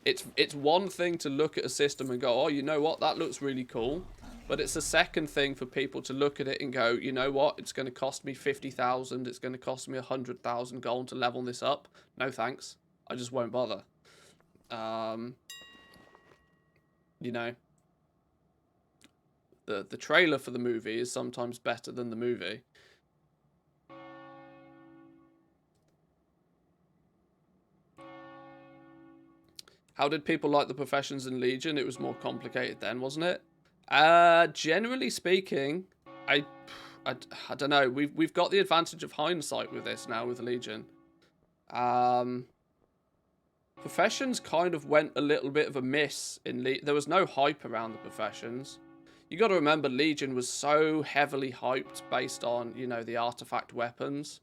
It's one thing to look at a system and go, oh, you know what, that looks really cool. But it's a second thing for people to look at it and go, you know what, it's going to cost me 50,000, it's going to cost me 100,000 gold to level this up. No thanks, I just won't bother. You know, the trailer for the movie is sometimes better than the movie. How did people like the professions in Legion? It was more complicated then, wasn't it? Generally speaking, I don't know. We've got the advantage of hindsight with this now with Legion. Professions kind of went a little bit of a miss in there was no hype around the professions. You got to remember, Legion was so heavily hyped based on, you know, the artifact weapons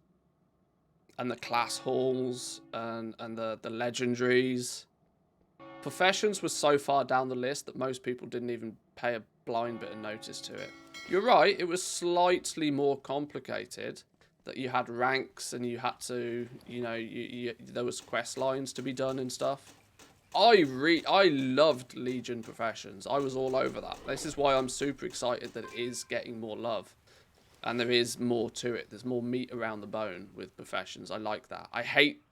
and the class halls and the legendaries. Professions was so far down the list that most people didn't even pay a blind bit of notice to it. You're right, it was slightly more complicated, that you had ranks and you had to, you know, there was quest lines to be done and stuff. I loved Legion professions. I was all over that. This is why I'm super excited that it is getting more love. And there is more to it. There's more meat around the bone with professions. I like that. I hate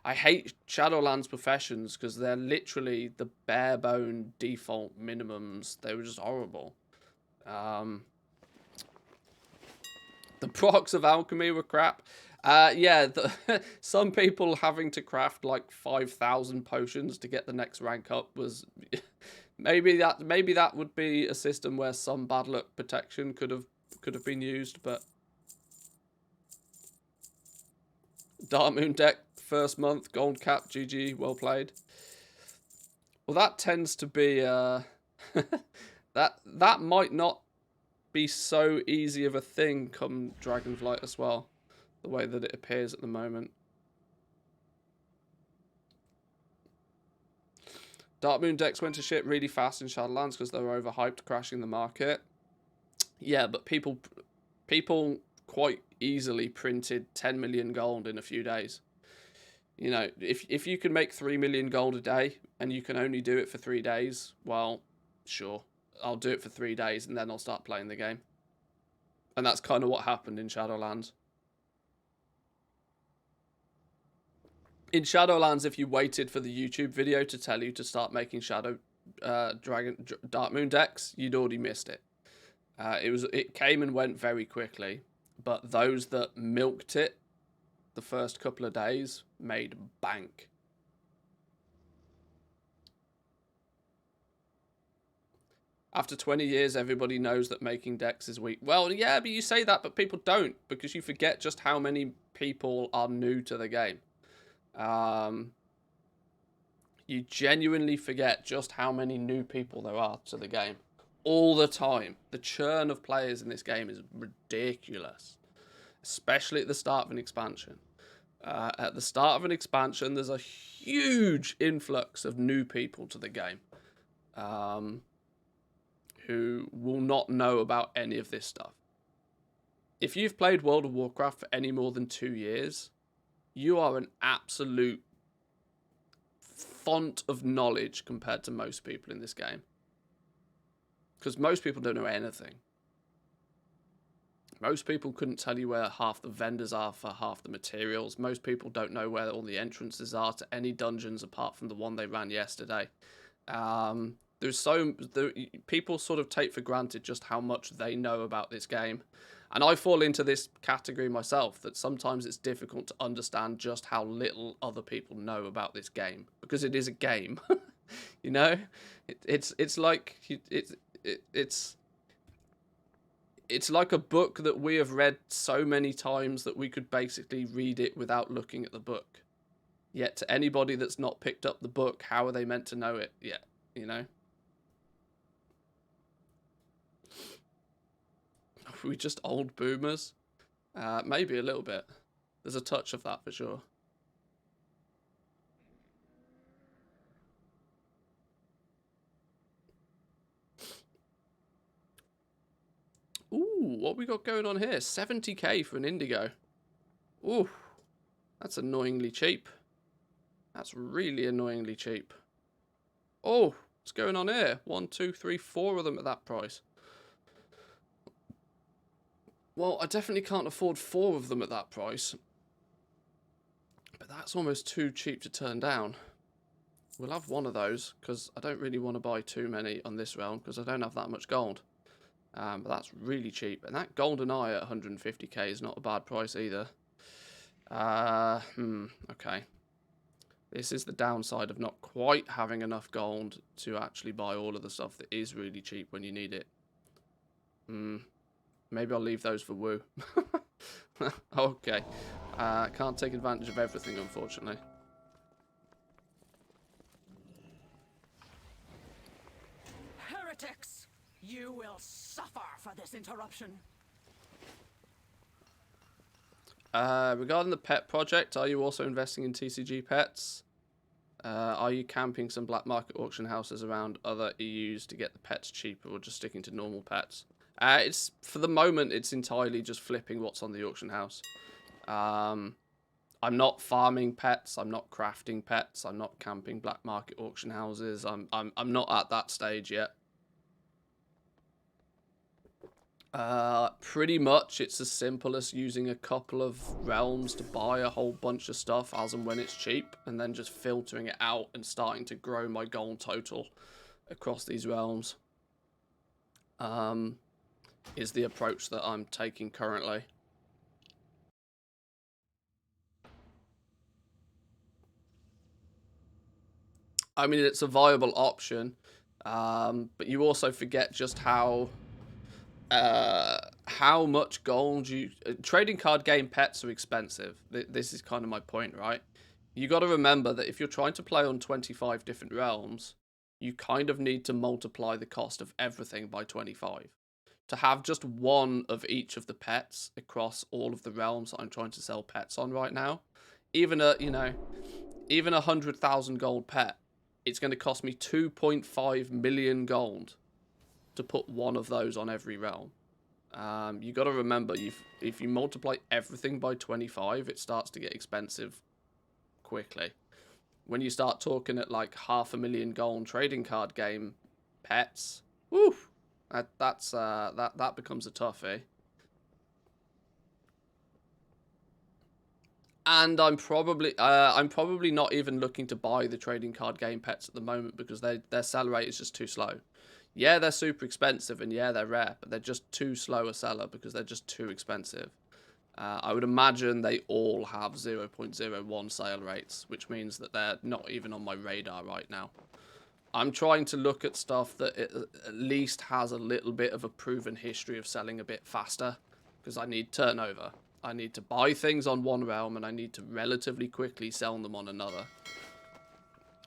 I hate Shadowlands professions because they're literally the bare bone default minimums. They were just horrible. The procs of alchemy were crap. Yeah, some people having to craft like 5,000 potions to get the next rank up was maybe that would be a system where some bad luck protection could have been used, but Dark Moon deck first month gold cap GG, well played. Well, that tends to be that might not be so easy of a thing come Dragonflight as well, the way that it appears at the moment. Dark Moon decks went to shit really fast in Shadowlands because they were overhyped, crashing the market. Yeah, but people quite easily printed 10 million gold in a few days. You know, if you can make 3 million gold a day and you can only do it for 3 days, well, sure, I'll do it for 3 days and then I'll start playing the game. And that's kind of what happened in Shadowlands. In Shadowlands, if you waited for the YouTube video to tell you to start making Dark Moon decks, you'd already missed it. It came and went very quickly, but those that milked it the first couple of days made bank. After 20 years, everybody knows that making decks is weak. Well, yeah, but you say that, but people don't, because you forget just how many people are new to the game. You genuinely forget just how many new people there are to the game. All the time. The churn of players in this game is ridiculous. Especially at the start of an expansion. At the start of an expansion, there's a huge influx of new people to the game. Who will not know about any of this stuff. If you've played World of Warcraft for any more than 2 years, you are an absolute font of knowledge compared to most people in this game. Because most people don't know anything. Most people couldn't tell you where half the vendors are for half the materials. Most people don't know where all the entrances are to any dungeons apart from the one they ran yesterday. People sort of take for granted just how much they know about this game. And I fall into this category myself, that sometimes it's difficult to understand just how little other people know about this game. Because it is a game. You know? It's like a book that we have read so many times that we could basically read it without looking at the book. Yet to anybody that's not picked up the book, how are they meant to know it yet? You know? Are we just old boomers? Maybe a little bit. There's a touch of that for sure. Ooh, what we got going on here? 70k for an indigo. Ooh, that's annoyingly cheap. That's really annoyingly cheap. Oh, what's going on here? 1, 2, 3, 4 of them at that price. Well, I definitely can't afford 4 of them at that price. But that's almost too cheap to turn down. We'll have 1 of those, because I don't really want to buy too many on this round, because I don't have that much gold. But that's really cheap. And that golden eye at 150k is not a bad price either. Okay. This is the downside of not quite having enough gold to actually buy all of the stuff that is really cheap when you need it. Maybe I'll leave those for Woo. Okay. Can't take advantage of everything, unfortunately. Heretics! You will suffer for this interruption. Regarding the pet project, are you also investing in TCG pets? Are you camping some black market auction houses around other EUs to get the pets cheaper, or just sticking to normal pets? It's for the moment, it's entirely just flipping what's on the auction house. I'm not farming pets. I'm not crafting pets. I'm not camping black market auction houses. I'm not at that stage yet. Pretty much it's as simple as using a couple of realms to buy a whole bunch of stuff as and when it's cheap, and then just filtering it out and starting to grow my gold total across these realms. Is the approach that I'm taking currently. I mean, it's a viable option, but you also forget just how much gold you... trading card game pets are expensive. This is kind of my point, right? You got to remember that if you're trying to play on 25 different realms, you kind of need to multiply the cost of everything by 25. To have just one of each of the pets across all of the realms I'm trying to sell pets on right now, even a 100,000 gold pet, it's going to cost me 2.5 million gold to put one of those on every realm. You got to remember, if you multiply everything by 25, it starts to get expensive quickly. When you start talking at like 500,000 gold trading card game pets, woo, that becomes a toughie. And I'm probably not even looking to buy the trading card game pets at the moment because their sell rate is just too slow. Yeah, they're super expensive, and yeah, they're rare, but they're just too slow a seller because they're just too expensive. I would imagine they all have 0.01 sale rates, which means that they're not even on my radar right now. I'm trying to look at stuff that at least has a little bit of a proven history of selling a bit faster, because I need turnover. I need to buy things on one realm, and I need to relatively quickly sell them on another.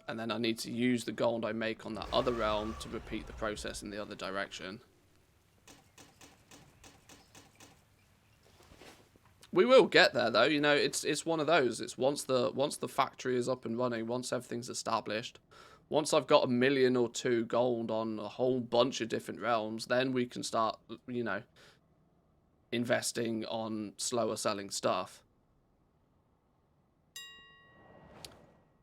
And then I need to use the gold I make on that other realm to repeat the process in the other direction. We will get there, though. You know, it's one of those. It's once the factory is up and running, once everything's established, once I've got 1 million or 2 gold on a whole bunch of different realms, then we can start, you know, investing on slower selling stuff.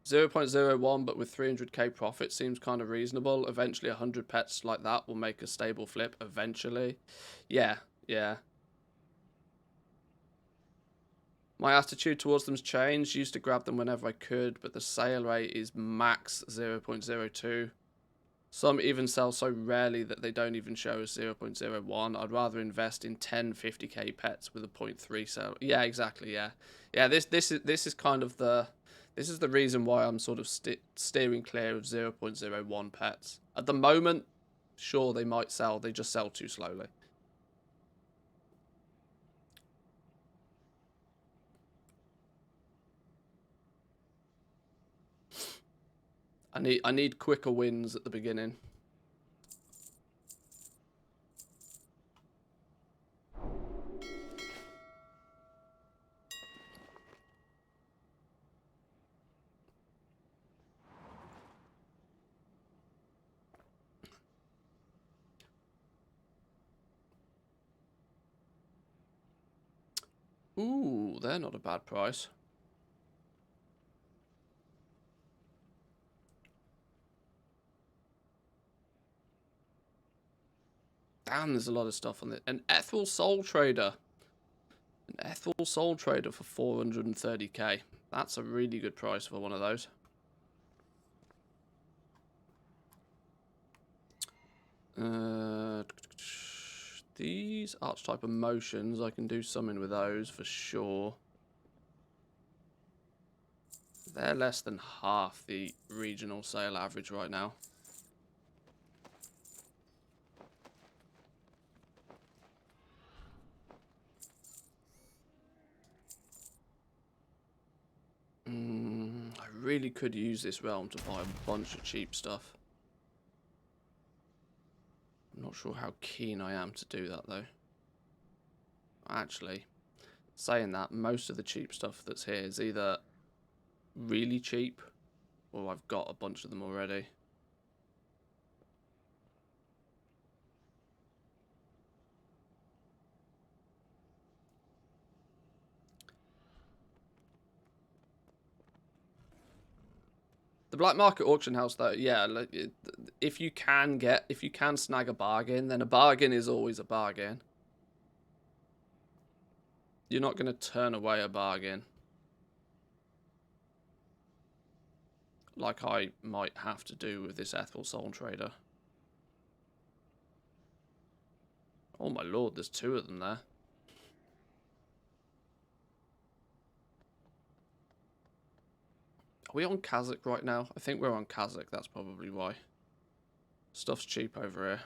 0.01, but with 300k profit seems kind of reasonable. Eventually 100 pets like that will make a stable flip eventually. Yeah. My attitude towards them's changed. Used to grab them whenever I could, but the sale rate is max 0.02. Some even sell so rarely that they don't even show as 0.01. I'd rather invest in 10 50k pets with a 0.3 sale. Yeah, exactly. Yeah. This is kind of the reason why I'm sort of steering clear of 0.01 pets at the moment. Sure, they might sell. They just sell too slowly. I need quicker wins at the beginning. Ooh, they're not a bad price. Damn, there's a lot of stuff on it. An Ethel Soul Trader. An Ethel Soul Trader for 430k. That's a really good price for one of those. These archetype emotions, I can do something with those for sure. They're less than half the regional sale average right now. I really could use this realm to buy a bunch of cheap stuff. I'm not sure how keen I am to do that, though. Actually, saying that, most of the cheap stuff that's here is either really cheap, or I've got a bunch of them already. The black market auction house, though, yeah, if you can snag a bargain, then a bargain is always a bargain. You're not going to turn away a bargain. Like I might have to do with this Ethel Soul Trader. Oh my lord, there's 2 of them there. Are we on Kazakh right now? I think we're on Kazakh, that's probably why. Stuff's cheap over here.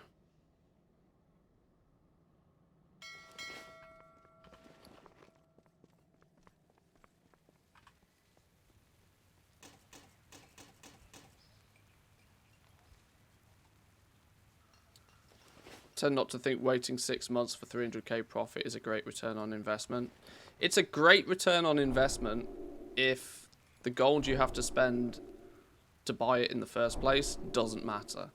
Tend not to think waiting 6 months for 300k profit is a great return on investment. It's a great return on investment if the gold you have to spend to buy it in the first place doesn't matter.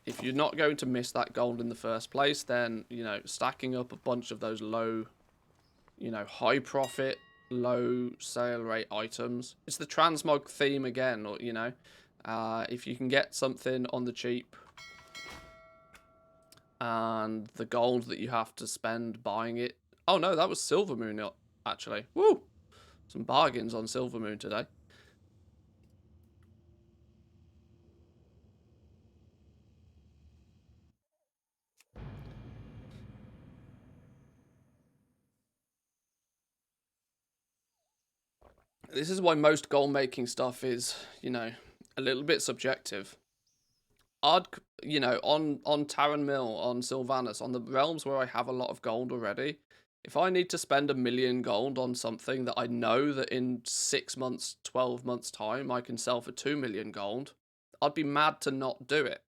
If you're not going to miss that gold in the first place, then, you know, stacking up a bunch of those low, you know, high profit, low sale rate items. It's the transmog theme again, or, you know, if you can get something on the cheap and the gold that you have to spend buying it. Oh no, that was Silvermoon actually. Woo! Some bargains on Silvermoon today. This is why most gold making stuff is, you know, a little bit subjective. You know, on Taran Mill, on Sylvanas, on the realms where I have a lot of gold already, if I need to spend 1 million gold on something that I know that in 6 months, 12 months time, I can sell for 2 million gold, I'd be mad to not do it.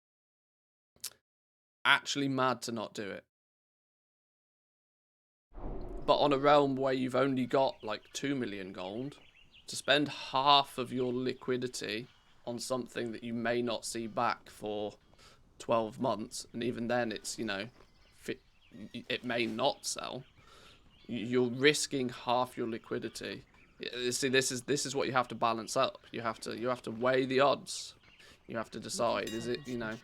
Actually mad to not do it. But on a realm where you've only got like 2 million gold, to spend half of your liquidity on something that you may not see back for 12 months, and even then it's, you know, it may not sell, you're risking half your liquidity. See, this is what you have to balance up. You have to weigh the odds. You have to decide, is it, you know,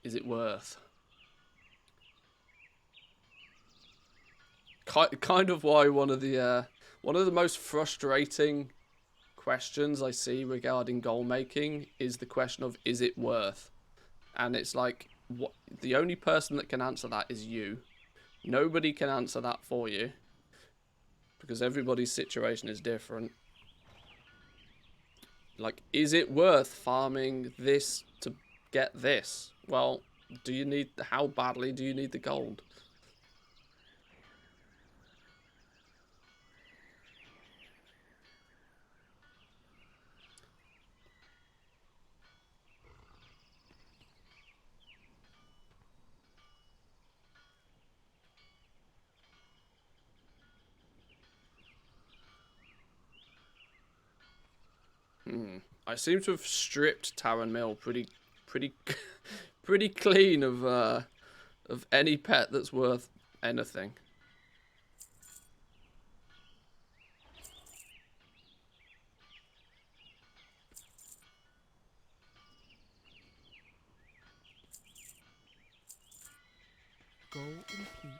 is it worth? Kind of why one of the most frustrating questions I see regarding gold making is the question of, is it worth? And it's like, what, the only person that can answer that is you. Nobody can answer that for you, because everybody's situation is different. Like, is it worth farming this to get this? Well, how badly do you need the gold? I seem to have stripped Taran Mill pretty clean of any pet that's worth anything. Go in peace.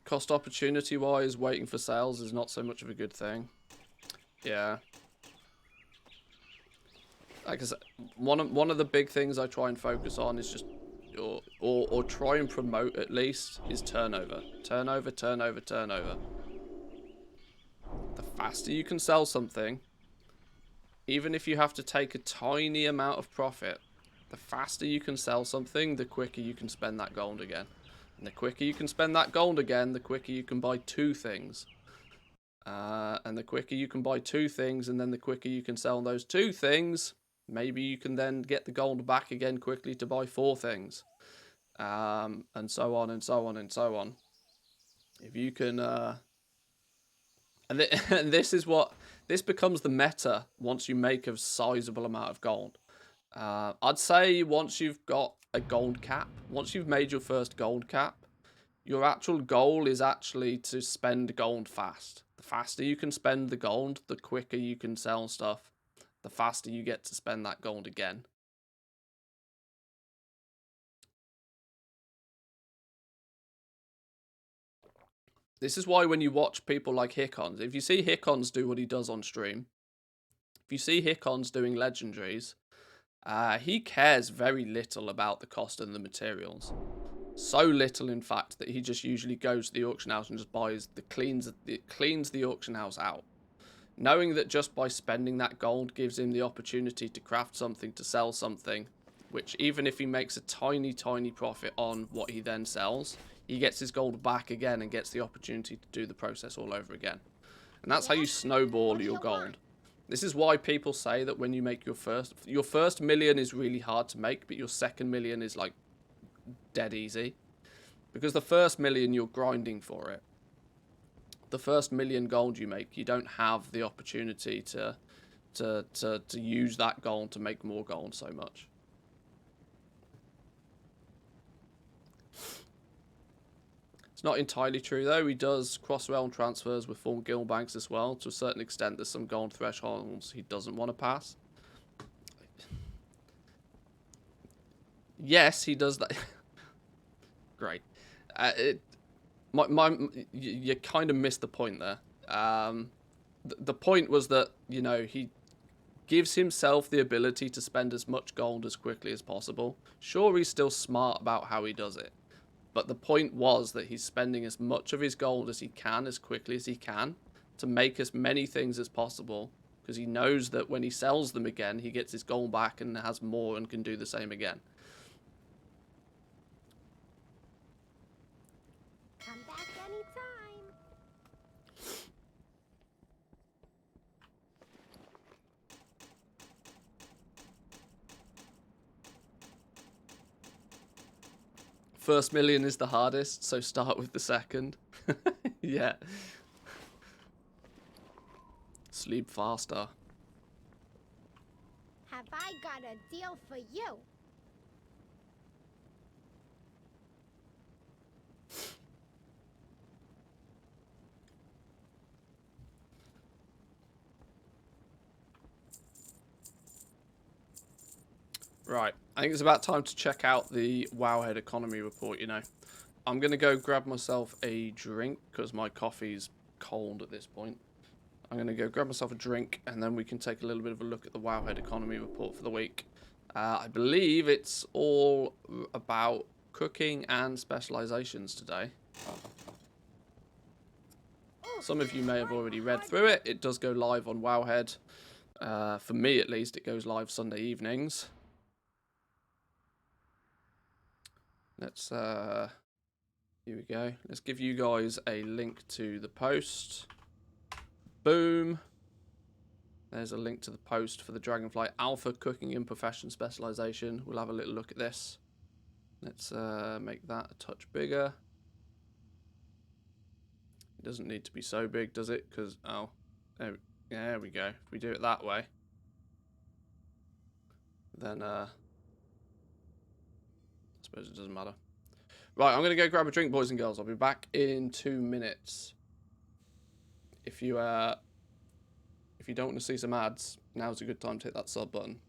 Cost opportunity wise, waiting for sales is not so much of a good thing. Yeah. Like I said, one of the big things I try and focus on is just, or try and promote at least, is turnover. Turnover. The faster you can sell something, even if you have to take a tiny amount of profit, the faster you can sell something, the quicker you can spend that gold again. And the quicker you can spend that gold again, the quicker you can buy 2 things. And the quicker you can buy 2 things, and then the quicker you can sell those 2 things, maybe you can then get the gold back again quickly to buy 4 things. And so on and so on and so on. If you can... And this becomes the meta once you make a sizable amount of gold. I'd say once you've got a gold cap, once you've made your first gold cap, your actual goal is actually to spend gold fast. The faster you can spend the gold, the quicker you can sell stuff. The faster you get to spend that gold again. This is why when you watch people like Hickons, if you see Hickons do what he does on stream, if you see Hickons doing legendaries, he cares very little about the cost and the materials. So little, in fact, that he just usually goes to the auction house and just buys cleans the auction house out. Knowing that just by spending that gold gives him the opportunity to craft something, to sell something, which even if he makes a tiny, tiny profit on what he then sells, he gets his gold back again and gets the opportunity to do the process all over again. And that's how you snowball your gold. This is why people say that when you make your first million is really hard to make, but your second million is like dead easy. Because the first million you're grinding for it. The first million gold you make, you don't have the opportunity to use that gold to make more gold so much. It's not entirely true though. He does cross-realm transfers with full guild banks as well. To a certain extent, there's some gold thresholds he doesn't want to pass. Yes, he does that. Great. You kind of missed the point there. The point was that, you know, he gives himself the ability to spend as much gold as quickly as possible. Sure, he's still smart about how he does it. But the point was that he's spending as much of his gold as he can, as quickly as he can, to make as many things as possible. Because he knows that when he sells them again, he gets his gold back and has more and can do the same again. Come back anytime. First million is the hardest, so start with the second. Yeah. Sleep faster. Have I got a deal for you? Right, I think it's about time to check out the Wowhead economy report, you know. I'm going to go grab myself a drink, because my coffee's cold at this point. I'm going to go grab myself a drink, and then we can take a little bit of a look at the Wowhead economy report for the week. I believe it's all about cooking and specializations today. Some of you may have already read through it. It does go live on Wowhead. For me, at least, it goes live Sunday evenings. Let's, here we go. Let's give you guys a link to the post. Boom. There's a link to the post for the Dragonflight Alpha Cooking in Profession Specialization. We'll have a little look at this. Let's make that a touch bigger. It doesn't need to be so big, does it? Because, oh, there we go. If we do it that way, then I suppose it doesn't matter. Right, I'm going to go grab a drink, boys and girls. I'll be back in 2 minutes. If you don't want to see some ads, now's a good time to hit that sub button.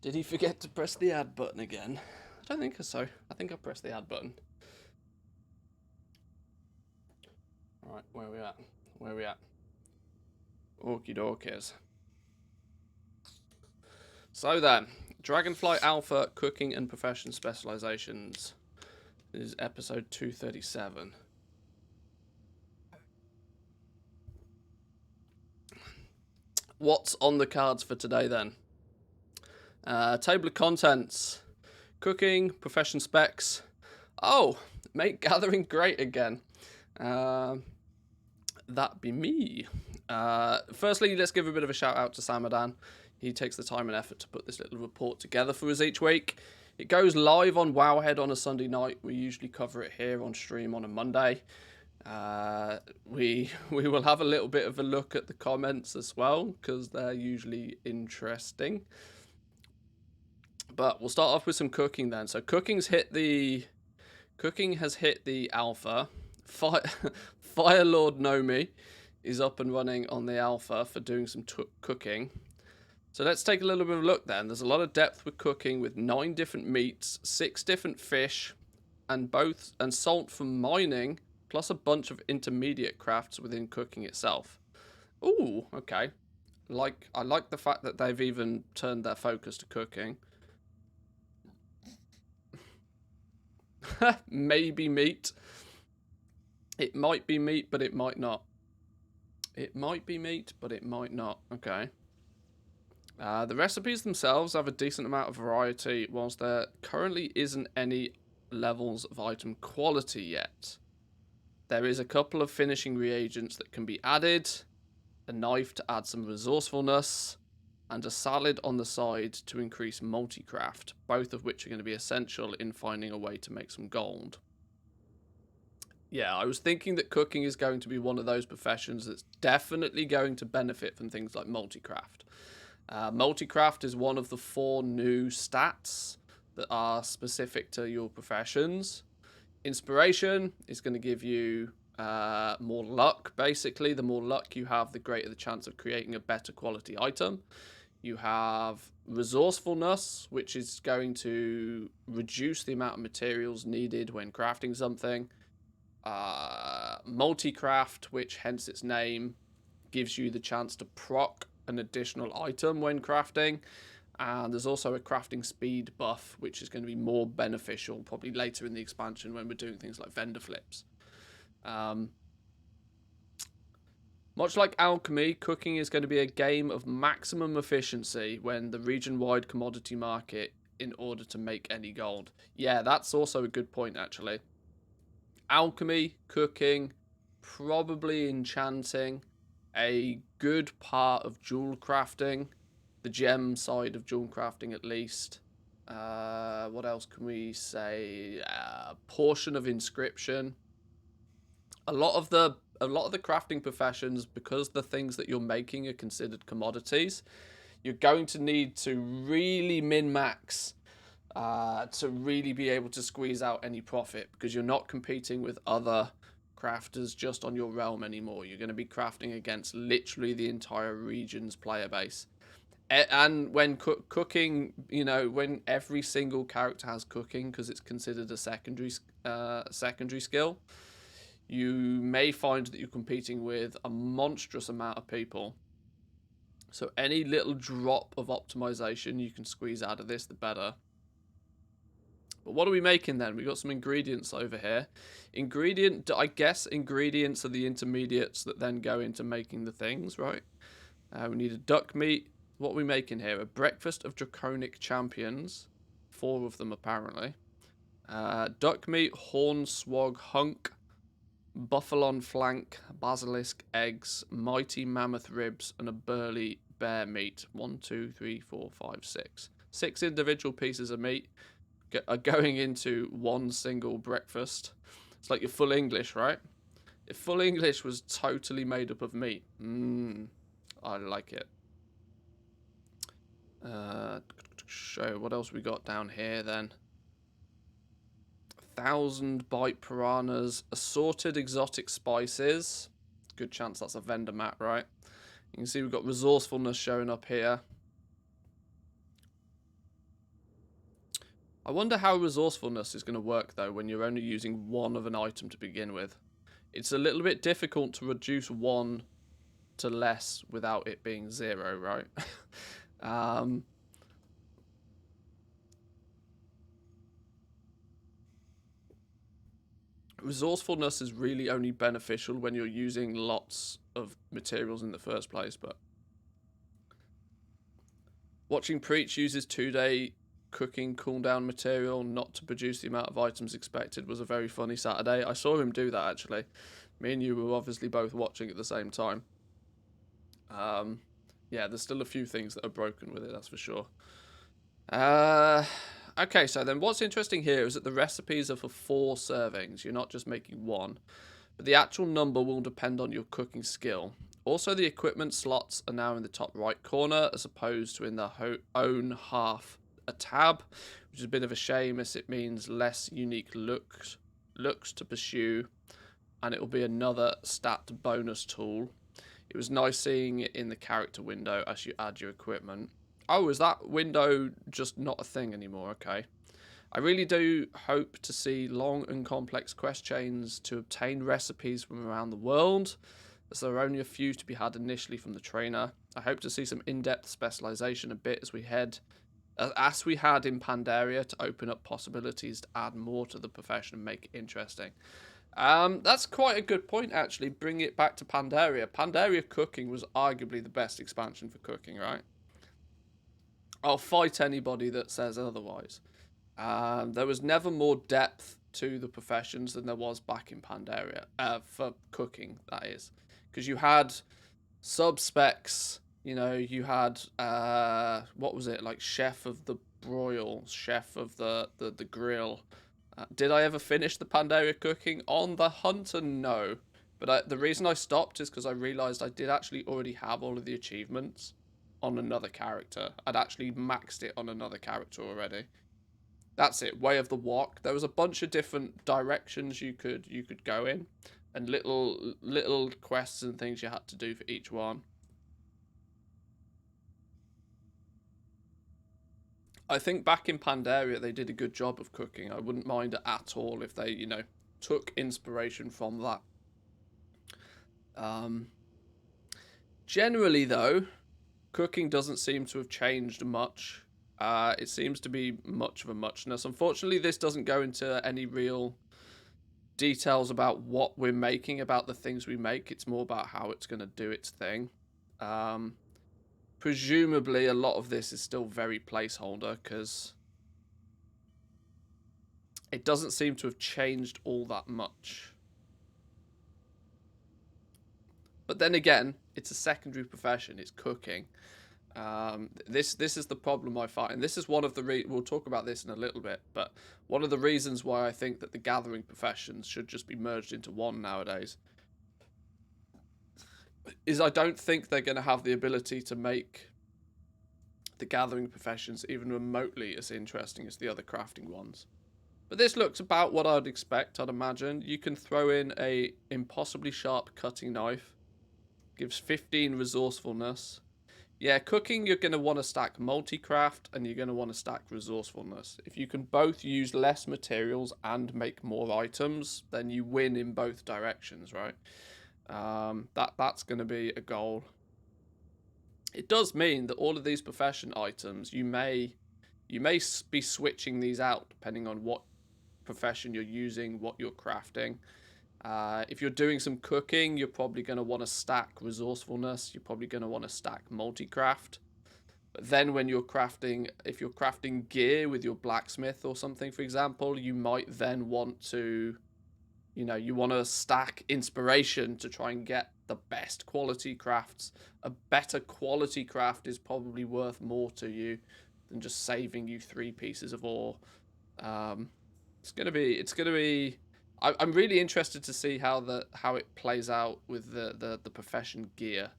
Did he forget to press the add button again? I don't think so. I think I pressed the add button. Right, where are we at? Where are we at? Okie dokies. So then, Dragonflight Alpha Cooking and Profession Specializations. This is episode 237. What's on the cards for today then? Table of contents. Cooking, profession specs. Oh, make gathering great again. That be me. Firstly, let's give a bit of a shout out to Samadan. He takes the time and effort to put this little report together for us each week. It goes live on Wowhead on a Sunday night. We usually cover it here on stream on a Monday. We will have a little bit of a look at the comments as well, because they're usually interesting. But we'll start off with some cooking then. So cooking has hit the alpha. Fire Lord Nomi is up and running on the alpha for doing some cooking. So let's take a little bit of a look then. There's a lot of depth with cooking, with 9 different meats, 6 different fish, and salt from mining, plus a bunch of intermediate crafts within cooking itself. Ooh, okay. I like the fact that they've even turned their focus to cooking. Maybe meat. It might be meat, but it might not. It might be meat, but it might not. Okay. The recipes themselves have a decent amount of variety, whilst there currently isn't any levels of item quality yet. There is a couple of finishing reagents that can be added, a knife to add some resourcefulness, and a salad on the side to increase multi-craft, both of which are going to be essential in finding a way to make some gold. Yeah, I was thinking that cooking is going to be one of those professions that's definitely going to benefit from things like multi-craft. Multi-craft is one of the 4 new stats that are specific to your professions. Inspiration is going to give you more luck, basically. The more luck you have, the greater the chance of creating a better quality item. You have resourcefulness, which is going to reduce the amount of materials needed when crafting something. Multi-craft, which hence its name, gives you the chance to proc an additional item when crafting. And there's also a crafting speed buff, which is going to be more beneficial probably later in the expansion when we're doing things like vendor flips. Much like alchemy, cooking is going to be a game of maximum efficiency when the region-wide commodity market in order to make any gold. Yeah, that's also a good point, actually. Alchemy, cooking, probably enchanting, a good part of jewel crafting, the gem side of jewel crafting at least. What else can we say? Portion of inscription. A lot of the crafting professions, because the things that you're making are considered commodities, you're going to need to really min-max to really be able to squeeze out any profit, because you're not competing with other crafters just on your realm anymore. You're going to be crafting against literally the entire region's player base. And when cooking, you know, when every single character has cooking because it's considered a secondary skill, you may find that you're competing with a monstrous amount of people. So any little drop of optimization you can squeeze out of this, the better. But what are we making then? We've got some ingredients over here. I guess ingredients are the intermediates that then go into making the things, right? We need a duck meat. What are we making here? A breakfast of draconic champions. 4 of them, apparently. Duck meat, hornswog hunk, buffalon flank, basilisk eggs, mighty mammoth ribs, and a burly bear meat. 1, 2, 3, 4, 5, 6. 6 individual pieces of meat are going into one single breakfast. It's like your full English, right? If full English was totally made up of meat. I like it. Show what else we got down here then. 1,000 bite piranhas, assorted exotic spices. Good chance that's a vendor mat, right? You can see we've got resourcefulness showing up here. I wonder how resourcefulness is going to work, though, when you're only using one of an item to begin with. It's a little bit difficult to reduce one to less without it being 0, right? Resourcefulness is really only beneficial when you're using lots of materials in the first place, but... Watching Preach uses 2-day cooking cooldown material not to produce the amount of items expected was a very funny Saturday. I saw him do that, actually. Me and you were obviously both watching at the same time. Yeah, there's still a few things that are broken with it, that's for sure. Okay, so then what's interesting here is that the recipes are for 4 servings. You're not just making 1. But the actual number will depend on your cooking skill. Also, the equipment slots are now in the top right corner as opposed to in the own half a tab, which is a bit of a shame as it means less unique looks to pursue, and it will be another stat bonus tool. It was nice seeing it in the character window as you add your equipment. Oh, is that window just not a thing anymore? Okay. I really do hope to see long and complex quest chains to obtain recipes from around the world, as there are only a few to be had initially from the trainer. I hope to see some in-depth specialization a bit as we had in Pandaria to open up possibilities to add more to the profession and make it interesting. That's quite a good point, actually. Bring it back to Pandaria. Pandaria cooking was arguably the best expansion for cooking, right? I'll fight anybody that says otherwise. There was never more depth to the professions than there was back in Pandaria, for cooking, that is. Because you had sub-specs, you know, you had, what was it, like chef of the broil, chef of the grill. Did I ever finish the Pandaria cooking? On the Hunter, no. But the reason I stopped is because I realised I did actually already have all of the achievements on another character. I'd actually maxed it on another character already. That's it, Way of the Wok. There was a bunch of different directions you could go in, and little quests and things you had to do for each one. I think back in Pandaria they did a good job of cooking. I wouldn't mind it at all if they, you know, took inspiration from that. Generally though, cooking doesn't seem to have changed much. It seems to be much of a muchness. Unfortunately, this doesn't go into any real details about what we're making, about the things we make. It's more about how it's going to do its thing. Presumably, a lot of this is still very placeholder, because it doesn't seem to have changed all that much. But then again, it's a secondary profession. It's cooking. This is the problem I find. And this is one of the we'll talk about this in a little bit, but one of the reasons why I think that the gathering professions should just be merged into one nowadays is I don't think they're going to have the ability to make the gathering professions even remotely as interesting as the other crafting ones. But this looks about what I'd expect, I'd imagine. You can throw in a impossibly sharp cutting knife. Gives 15 resourcefulness. Yeah, cooking, you're going to want to stack multi-craft and you're going to want to stack resourcefulness. If you can both use less materials and make more items, then you win in both directions, right? That's going to be a goal. It does mean that all of these profession items, you may be switching these out depending on what profession you're using, what you're crafting. If you're doing some cooking, you're probably going to want to stack resourcefulness. You're probably going to want to stack multi-craft. But then when you're crafting, if you're crafting gear with your blacksmith or something, for example, you might then want to, you know, you want to stack inspiration to try and get the best quality crafts. A better quality craft is probably worth more to you than just saving you 3 pieces of ore. It's gonna be. I'm really interested to see how it plays out with the profession gear.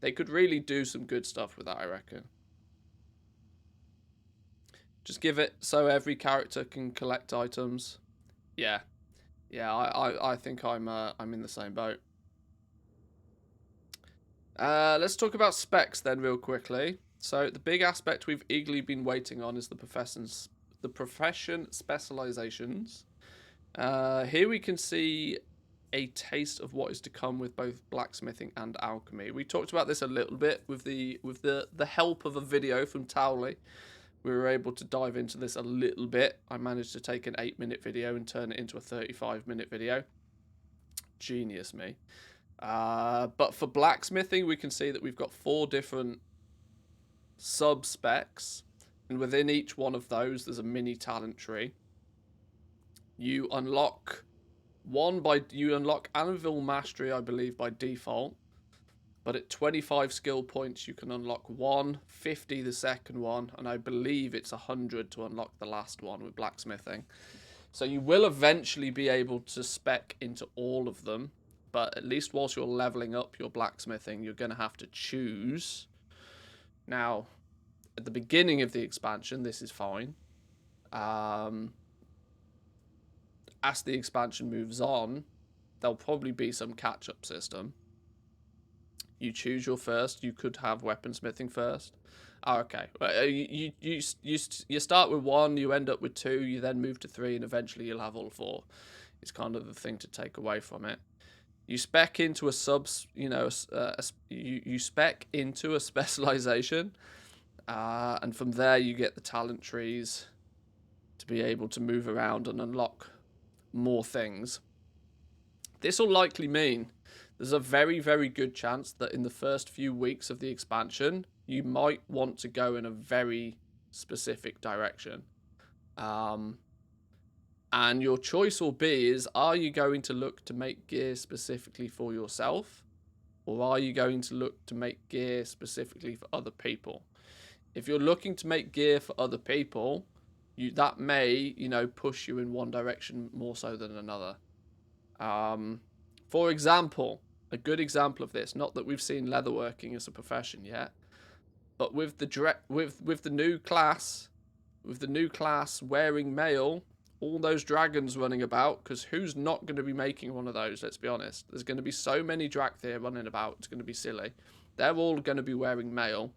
They could really do some good stuff with that, I reckon. Just give it so every character can collect items. Yeah, I think I'm in the same boat. Let's talk about specs then real quickly. So the big aspect we've eagerly been waiting on is the the profession specializations. Here we can see a taste of what is to come with both blacksmithing and alchemy. We talked about this a little bit with the help of a video from Towley. We were able to dive into this a little bit. I managed to take an 8-minute video and turn it into a 35-minute video. Genius me. But for blacksmithing, we can see that we've got 4 different sub-specs, and within each one of those, there's a mini talent tree. You unlock Anvil Mastery, I believe, by default. But at 25 skill points, you can unlock 1, 50 the second one, and I believe it's 100 to unlock the last one with blacksmithing. So you will eventually be able to spec into all of them, but at least whilst you're leveling up your blacksmithing, you're going to have to choose. Now, at the beginning of the expansion, this is fine. As the expansion moves on, there'll probably be some catch-up system. You choose your first. You could have weaponsmithing first. Oh, okay. You start with 1, you end up with 2, you then move to 3, and eventually you'll have all 4. It's kind of the thing to take away from it. You spec into a you spec into a specialization, and from there you get the talent trees to be able to move around and unlock more things. This will likely mean there's a very, very good chance that in the first few weeks of the expansion, you might want to go in a very specific direction. And your choice will be are you going to look to make gear specifically for yourself? Or are you going to look to make gear specifically for other people? If you're looking to make gear for other people, that may, push you in one direction more so than another. For example, a good example of this, not that we've seen leatherworking as a profession yet, but with the new class wearing mail, all those dragons running about, because who's not going to be making one of those, let's be honest. There's going to be so many Drakthir running about, it's going to be silly. They're all going to be wearing mail.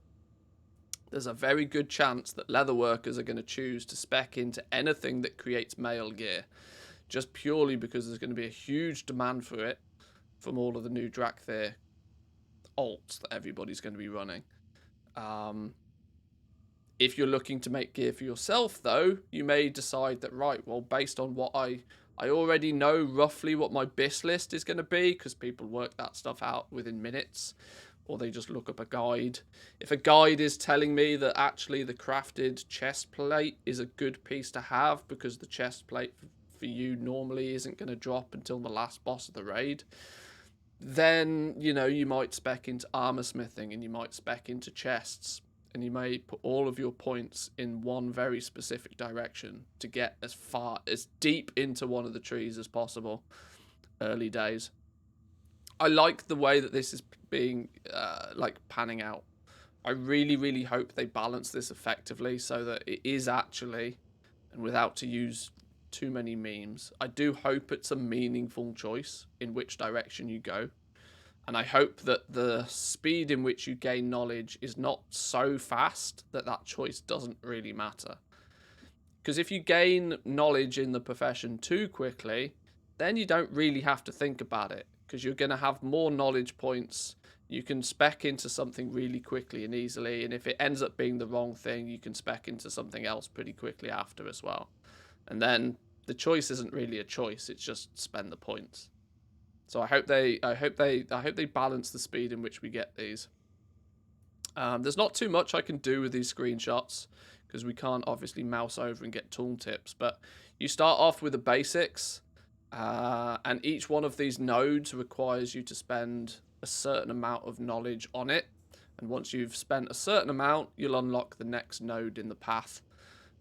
There's a very good chance that leatherworkers are going to choose to spec into anything that creates mail gear, just purely because there's going to be a huge demand for it from all of the new Drakthir alts that everybody's going to be running. If you're looking to make gear for yourself, though, you may decide that, right, well, based on what I already know roughly what my BIS list is going to be, because people work that stuff out within minutes, or they just look up a guide. If a guide is telling me that actually the crafted chest plate is a good piece to have because the chest plate for you normally isn't going to drop until the last boss of the raid, then, you might spec into armor smithing and you might spec into chests, and you may put all of your points in one very specific direction to get as deep into one of the trees as possible early days. I like the way that this is being panning out. I really, really hope they balance this effectively so that it is actually, and without to use too many memes, I do hope it's a meaningful choice in which direction you go. And I hope that the speed in which you gain knowledge is not so fast that that choice doesn't really matter. Because if you gain knowledge in the profession too quickly, then you don't really have to think about it, because you're going to have more knowledge points. You can spec into something really quickly and easily, and if it ends up being the wrong thing, you can spec into something else pretty quickly after as well. And then the choice isn't really a choice, it's just spend the points. So I hope they balance the speed in which we get these. There's not too much I can do with these screenshots because we can't obviously mouse over and get tooltips, but you start off with the basics, and each one of these nodes requires you to spend a certain amount of knowledge on it, and once you've spent a certain amount, you'll unlock the next node in the path,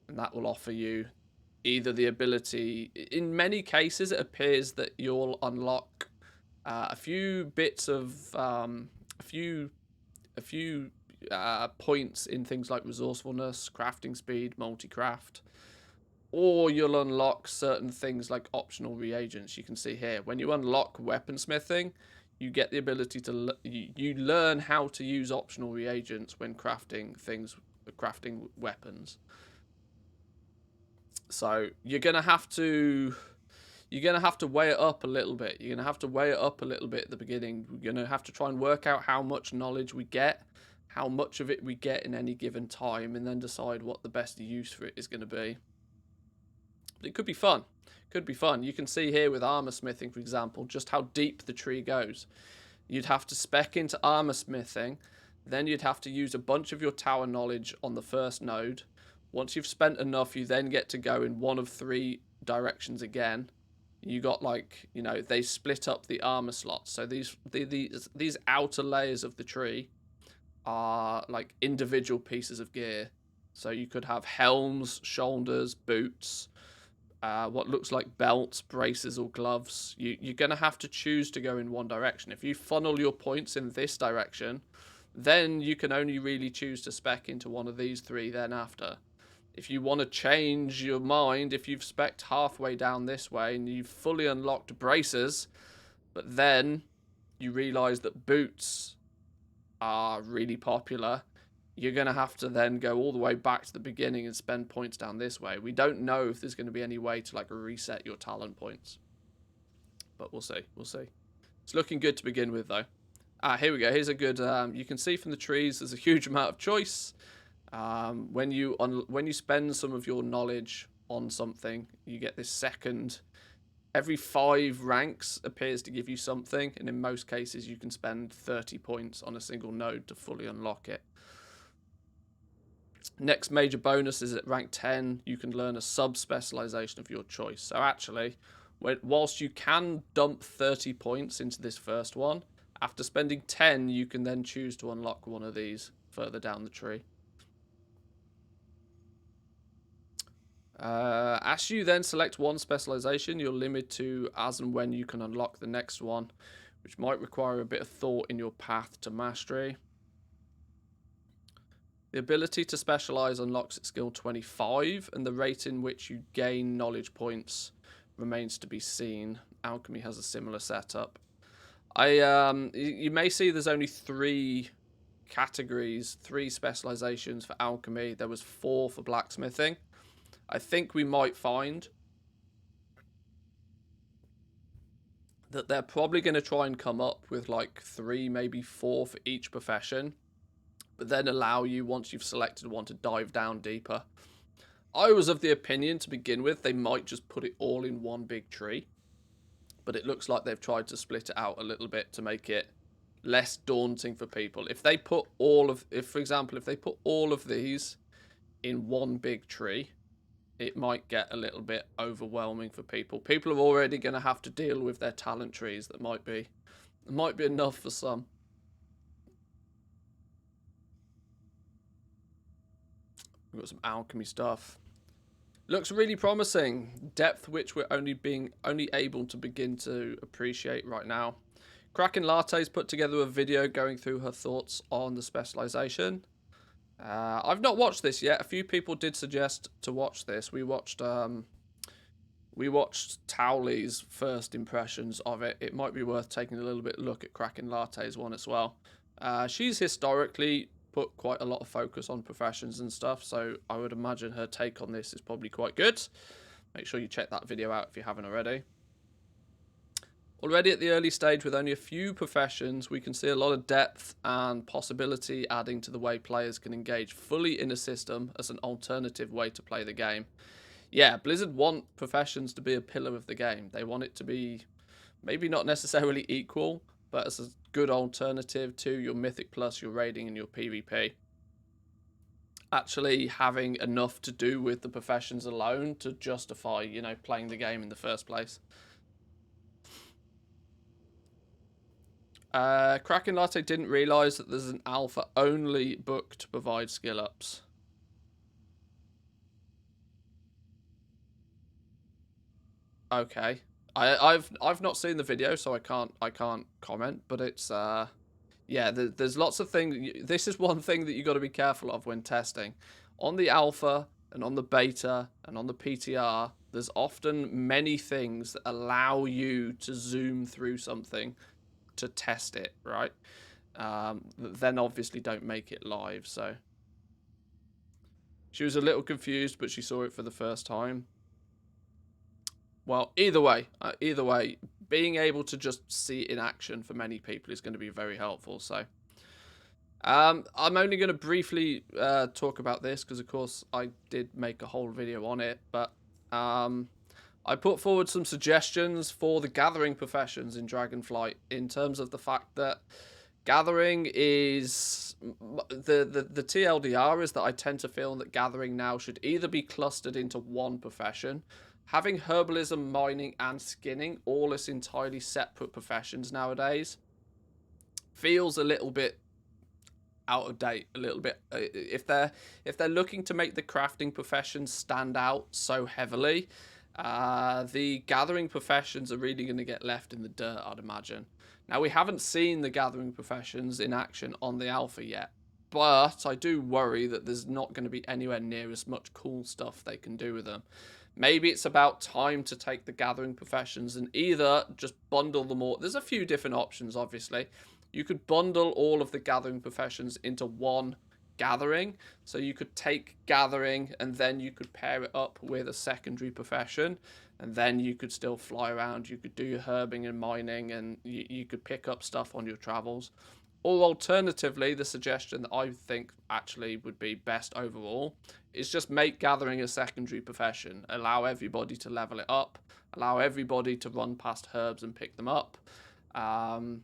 and that will offer you either the ability, in many cases it appears that you'll unlock a few bits of points in things like resourcefulness, crafting speed, multi-craft, or you'll unlock certain things like optional reagents. You can see here, when you unlock weaponsmithing, you get the ability to you learn how to use optional reagents when crafting weapons. So you're gonna have to weigh it up a little bit. You're gonna have to weigh it up a little bit at the beginning. We're gonna have to try and work out how much knowledge we get, how much of it we get in any given time, and then decide what the best use for it is going to be. But it could be fun. Could be fun. You can see here with armor smithing, for example, just how deep the tree goes. You'd have to spec into armor smithing, then you'd have to use a bunch of your tower knowledge on the first node. Once you've spent enough, you then get to go in one of 3 directions again. You got, like, you know, they split up the armor slots. So these outer layers of the tree are like individual pieces of gear. So you could have helms, shoulders, boots, what looks like belts, braces, or gloves. You're going to have to choose to go in one direction. If you funnel your points in this direction, then you can only really choose to spec into one of these 3 then after. If you want to change your mind, if you've specced halfway down this way and you've fully unlocked braces, but then you realise that boots are really popular, you're going to have to then go all the way back to the beginning and spend points down this way. We don't know if there's going to be any way to like reset your talent points, but we'll see. It's looking good to begin with, though. Here we go. Here's a good you can see from the trees there's a huge amount of choice. When you spend some of your knowledge on something, you get this second. Every 5 ranks appears to give you something, and in most cases you can spend 30 points on a single node to fully unlock it. Next major bonus is at rank 10, you can learn a sub-specialization of your choice. So actually, whilst you can dump 30 points into this first one, after spending 10, you can then choose to unlock one of these further down the tree. As you then select one specialization, you're limited to as and when you can unlock the next one, which might require a bit of thought in your path to mastery. The ability to specialize unlocks at skill 25, and the rate in which you gain knowledge points remains to be seen. Alchemy has a similar setup. You may see there's only 3 categories, 3 specializations for alchemy. There was 4 for blacksmithing. I think we might find that they're probably going to try and come up with like 3, maybe 4 for each profession, but then allow you, once you've selected one, to dive down deeper. I was of the opinion to begin with they might just put it all in one big tree, but it looks like they've tried to split it out a little bit to make it less daunting for people. If they put for example, if they put all of these in one big tree, it might get a little bit overwhelming for people. People are already going to have to deal with their talent trees. That might be enough for some. We've got some alchemy stuff. Looks really promising. Depth which we're only able to begin to appreciate right now. Kraken Latte's put together a video going through her thoughts on the specialization. I've not watched this yet. A few people did suggest to watch this. We watched Towley's first impressions of it. It might be worth taking a little bit look at Kraken Latte's one as well. She's historically put quite a lot of focus on professions and stuff, so I would imagine her take on this is probably quite good. Make sure you check that video out if you haven't already. Already at the early stage with only a few professions, we can see a lot of depth and possibility adding to the way players can engage fully in a system as an alternative way to play the game. Yeah, Blizzard want professions to be a pillar of the game. They want it to be maybe not necessarily equal, but as a good alternative to your Mythic Plus, your raiding, and your PvP. Actually having enough to do with the professions alone to justify, you know, playing the game in the first place. Kraken Latte didn't realise that there's an alpha-only book to provide skill ups. Okay, I've not seen the video, so I can't comment. But it's yeah, there's lots of things. This is one thing that you got to be careful of when testing. On the alpha and on the beta and on the PTR, there's often many things that allow you to zoom through something to test it, right? Then obviously don't make it live. So she was a little confused, but she saw it for the first time. well, either way, being able to just see it in action for many people is going to be very helpful. So, I'm only going to briefly talk about this because, of course, I did make a whole video on it. But I put forward some suggestions for the gathering professions in Dragonflight in terms of the fact that gathering is the TLDR is that I tend to feel that gathering now should either be clustered into one profession. Having herbalism, mining, and skinning all as entirely separate professions nowadays feels a little bit out of date. A little bit if they're looking to make the crafting professions stand out so heavily, the gathering professions are really going to get left in the dirt, I'd imagine. Now, we haven't seen the gathering professions in action on the alpha yet, but I do worry that there's not going to be anywhere near as much cool stuff they can do with them. Maybe it's about time to take the gathering professions and either just bundle them all. There's a few different options, obviously. You could bundle all of the gathering professions into one gathering. So you could take gathering and then you could pair it up with a secondary profession. And then you could still fly around. You could do your herbing and mining and you could pick up stuff on your travels. Or alternatively, the suggestion that I think actually would be best overall is just make gathering a secondary profession. Allow everybody to level it up. Allow everybody to run past herbs and pick them up. There's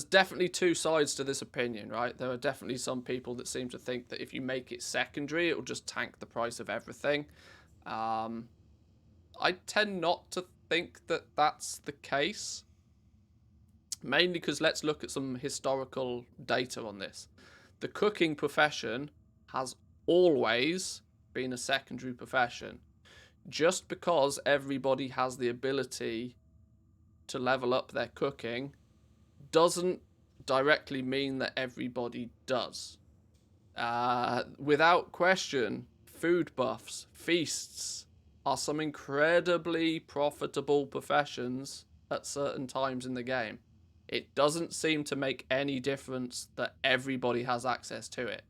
definitely two sides to this opinion, right? There are definitely some people that seem to think that if you make it secondary, it will just tank the price of everything. I tend not to think that that's the case. Mainly because let's look at some historical data on this. The cooking profession has always been a secondary profession. Just because everybody has the ability to level up their cooking doesn't directly mean that everybody does. Without question, food buffs, feasts are some incredibly profitable professions at certain times in the game. It doesn't seem to make any difference that everybody has access to it.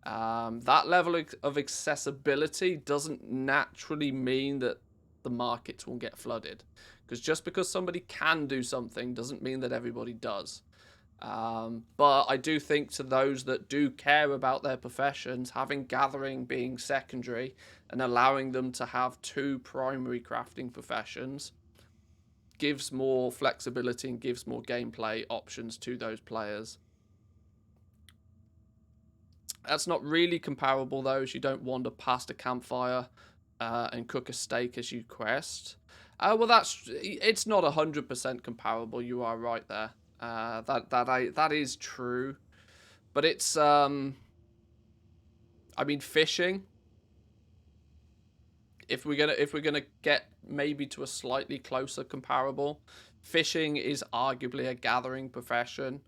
That level of accessibility doesn't naturally mean that the markets will get flooded. Because just because somebody can do something doesn't mean that everybody does. But I do think to those that do care about their professions, having gathering being secondary and allowing them to have two primary crafting professions gives more flexibility and gives more gameplay options to those players. That's not really comparable though, as you don't wander past a campfire and cook a steak as you quest. Well, it's not 100% comparable. You are right there. That is true, but it's I mean, fishing. If we're gonna get maybe to a slightly closer comparable, fishing is arguably a gathering profession.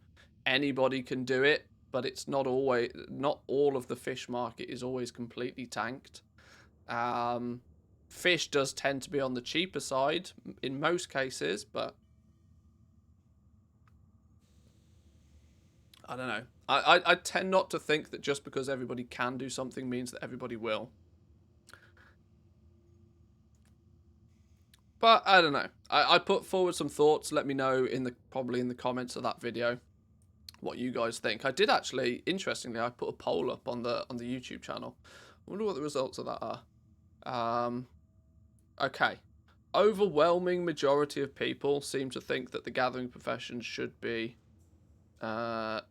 Anybody can do it, but it's not all of the fish market is always completely tanked. Fish does tend to be on the cheaper side in most cases, but I don't know. I tend not to think that just because everybody can do something means that everybody will. But I don't know. I put forward some thoughts. Let me know probably in the comments of that video what you guys think. I did actually, interestingly, I put a poll up on the YouTube channel. I wonder what the results of that are. Okay. Overwhelming majority of people seem to think that the gathering profession should be a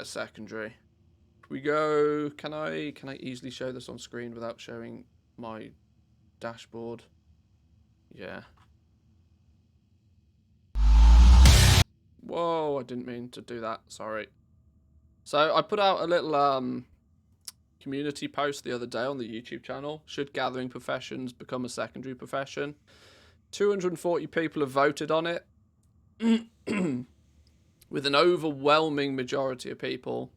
secondary. We go. Can I easily show this on screen without showing my dashboard? Yeah. Whoa, I didn't mean to do that. Sorry. So I put out a little community post the other day on the YouTube channel. Should gathering professions become a secondary profession? 240 people have voted on it. With an overwhelming majority of people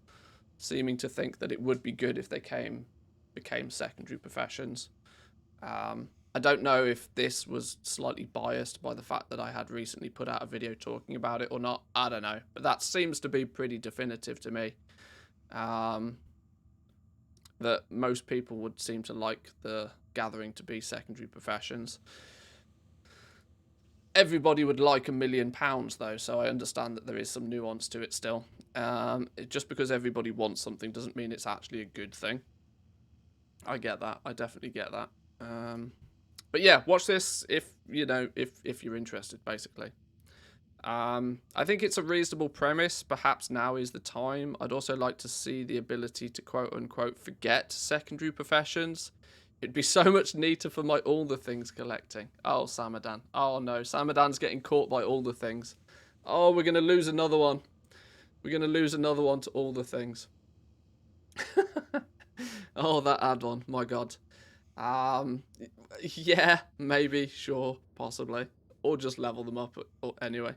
seeming to think that it would be good if they became secondary professions. I don't know if this was slightly biased by the fact that I had recently put out a video talking about it or not. I don't know. But that seems to be pretty definitive to me. that most people would seem to like the gathering to be secondary professions. Everybody would like £1 million, though, so I understand that there is some nuance to it still. Just because everybody wants something doesn't mean it's actually a good thing. I get that. I definitely get that. But yeah, watch this if you're interested, basically. I think it's a reasonable premise. Perhaps now is the time. I'd also like to see the ability to quote-unquote forget secondary professions. It'd be so much neater for my all the things collecting. Oh, Samadan. Oh, no. Samadan's getting caught by all the things. Oh, we're going to lose another one. We're going to lose another one to all the things. Oh, that add-on. My God. Yeah, maybe, sure, possibly. Or just level them up anyway.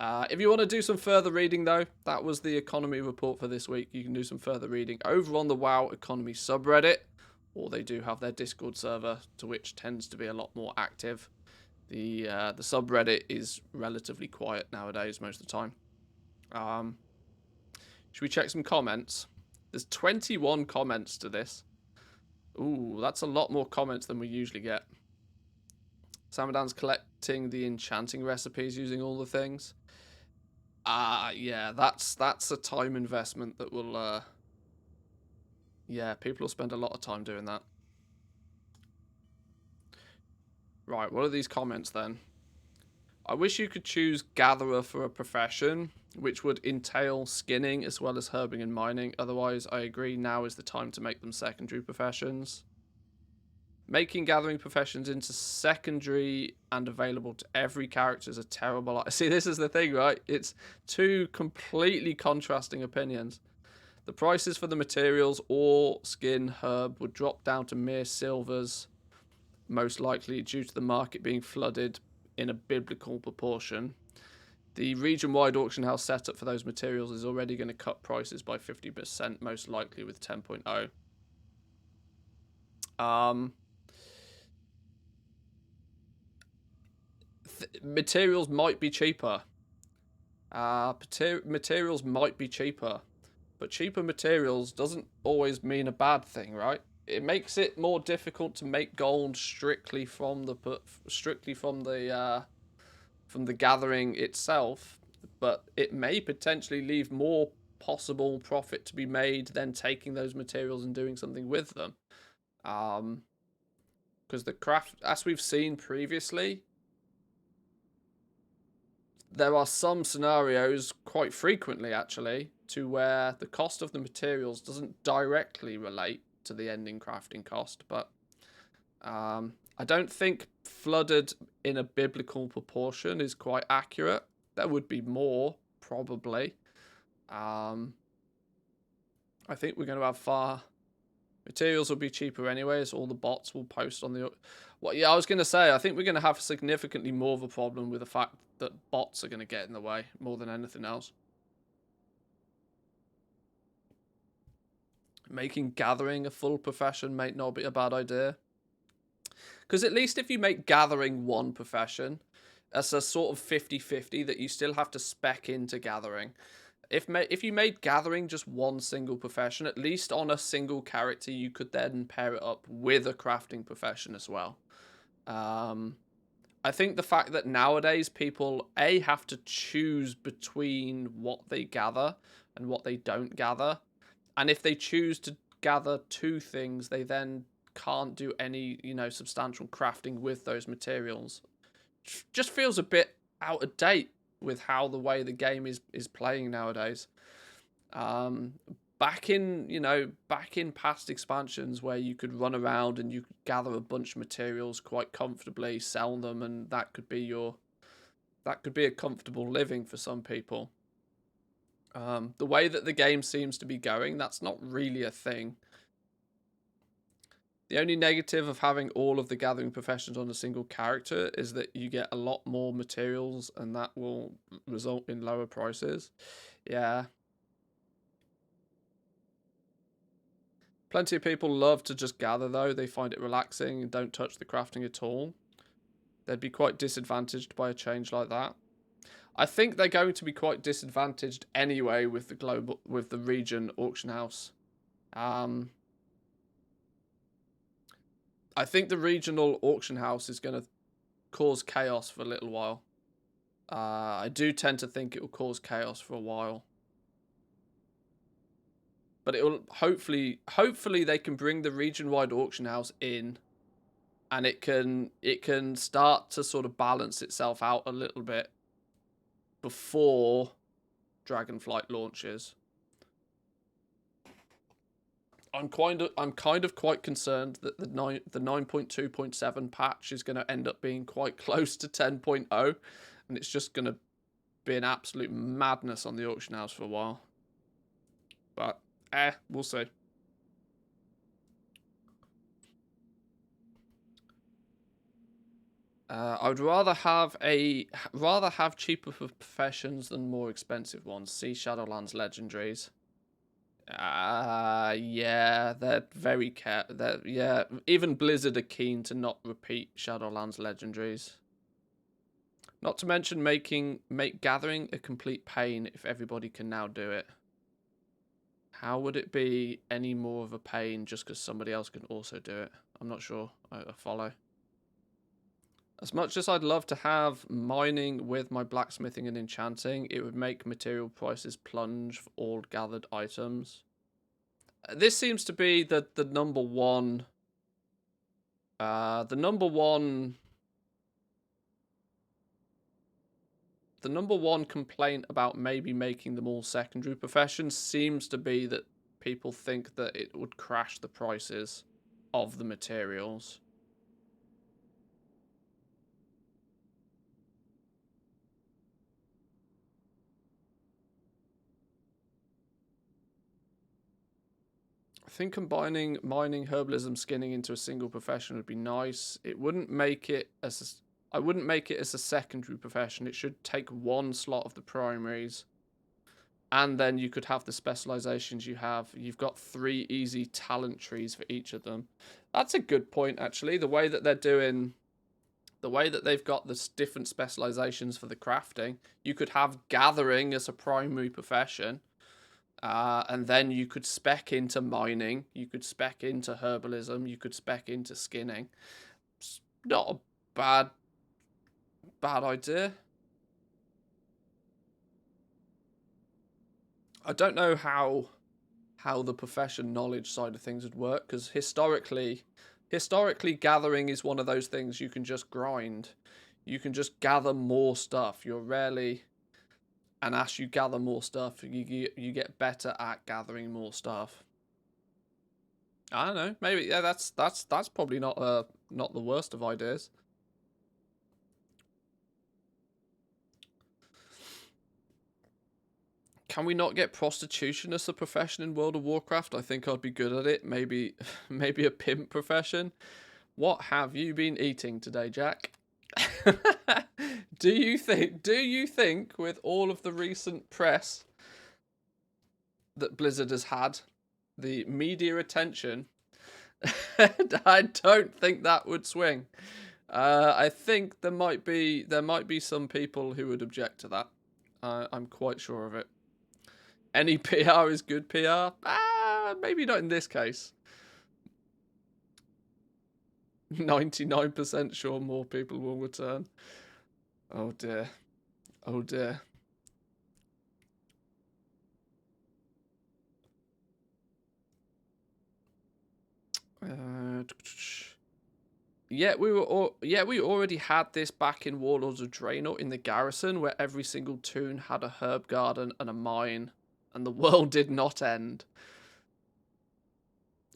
If you want to do some further reading, though, that was the economy report for this week. You can do some further reading over on the WoW economy subreddit. Or they do have their Discord server, to which tends to be a lot more active. The subreddit is relatively quiet nowadays most of the time. Should we check some comments? There's 21 comments to this. Ooh, that's a lot more comments than we usually get. Samadan's collecting the enchanting recipes using all the things. Yeah, that's a time investment that will... Yeah, people will spend a lot of time doing that. Right, what are these comments then? I wish you could choose gatherer for a profession, which would entail skinning as well as herbing and mining. Otherwise, I agree now is the time to make them secondary professions. Making gathering professions into secondary and available to every character is a terrible... See, this is the thing, right? It's two completely contrasting opinions. The prices for the materials, ore, skin, herb, would drop down to mere silvers, most likely due to the market being flooded in a biblical proportion. The region-wide auction house setup for those materials is already going to cut prices by 50%, most likely with 10.0. Materials might be cheaper. Materials might be cheaper. But cheaper materials doesn't always mean a bad thing, right? It makes it more difficult to make gold strictly from the gathering itself, but it may potentially leave more possible profit to be made than taking those materials and doing something with them. Because the craft, as we've seen previously, there are some scenarios, quite frequently actually, to where the cost of the materials doesn't directly relate to the ending crafting cost, but I don't think flooded in a biblical proportion is quite accurate. There would be more, probably. I think we're going to have far... Materials will be cheaper anyway, as all the bots will post on the... Well, yeah, I was going to say, I think we're going to have significantly more of a problem with the fact that bots are going to get in the way more than anything else. Making gathering a full profession might not be a bad idea. Because at least if you make gathering one profession, that's a sort of 50-50 that you still have to spec into gathering. If you made gathering just one single profession, at least on a single character, you could then pair it up with a crafting profession as well. I think the fact that nowadays people, A, have to choose between what they gather and what they don't gather. And if they choose to gather two things, they then can't do any, substantial crafting with those materials. Just feels a bit out of date with how the way the game is playing nowadays. Back in past expansions where you could run around and you could gather a bunch of materials quite comfortably, sell them, and that could be a comfortable living for some people. The way that the game seems to be going, that's not really a thing. The only negative of having all of the gathering professions on a single character is that you get a lot more materials and that will result in lower prices. Yeah. Plenty of people love to just gather though. They find it relaxing and don't touch the crafting at all. They'd be quite disadvantaged by a change like that. I think they're going to be quite disadvantaged anyway with the region auction house. I think the regional auction house is going to cause chaos for a little while. I do tend to think it will cause chaos for a while. But it will hopefully they can bring the region-wide auction house in, and it can start to sort of balance itself out a little bit before Dragonflight launches. I'm kind of quite concerned that the 9.2.7 patch is going to end up being quite close to 10.0, and it's just going to be an absolute madness on the auction house for a while. But we'll see. I would rather have cheaper professions than more expensive ones. See Shadowlands legendaries. Yeah, they're very yeah, even Blizzard are keen to not repeat Shadowlands legendaries. Not to mention make gathering a complete pain if everybody can now do it. How would it be any more of a pain just because somebody else can also do it? I'm not sure. I follow. As much as I'd love to have mining with my blacksmithing and enchanting, it would make material prices plunge for all gathered items. This seems to be the number one complaint about maybe making them all secondary professions seems to be that people think that it would crash the prices of the materials. I think combining mining, herbalism, skinning into a single profession would be nice. It wouldn't make it as I wouldn't make it as a secondary profession. It should take one slot of the primaries, and then you could have the specializations you have. You've got 3 easy talent trees for each of them. That's a good point, actually. The way that they've got the different specializations for the crafting, you could have gathering as a primary profession. And then you could spec into mining, you could spec into herbalism, you could spec into skinning. It's not a bad idea. I don't know how the profession knowledge side of things would work, because historically gathering is one of those things you can just grind. You can just gather more stuff. You're rarely... And as you gather more stuff, you get better at gathering more stuff. I don't know. Maybe yeah. That's probably not the worst of ideas. Can we not get prostitution as a profession in World of Warcraft? I think I'd be good at it. Maybe a pimp profession. What have you been eating today, Jack? Do you think with all of the recent press that Blizzard has had, the media attention, I don't think that would swing. I think there might be some people who would object to that. I'm quite sure of it. Any PR is good PR? Maybe not in this case. 99% sure more people will return. Oh dear. Oh dear. Yeah, we already had this back in Warlords of Draenor in the garrison, where every single toon had a herb garden and a mine, and the world did not end.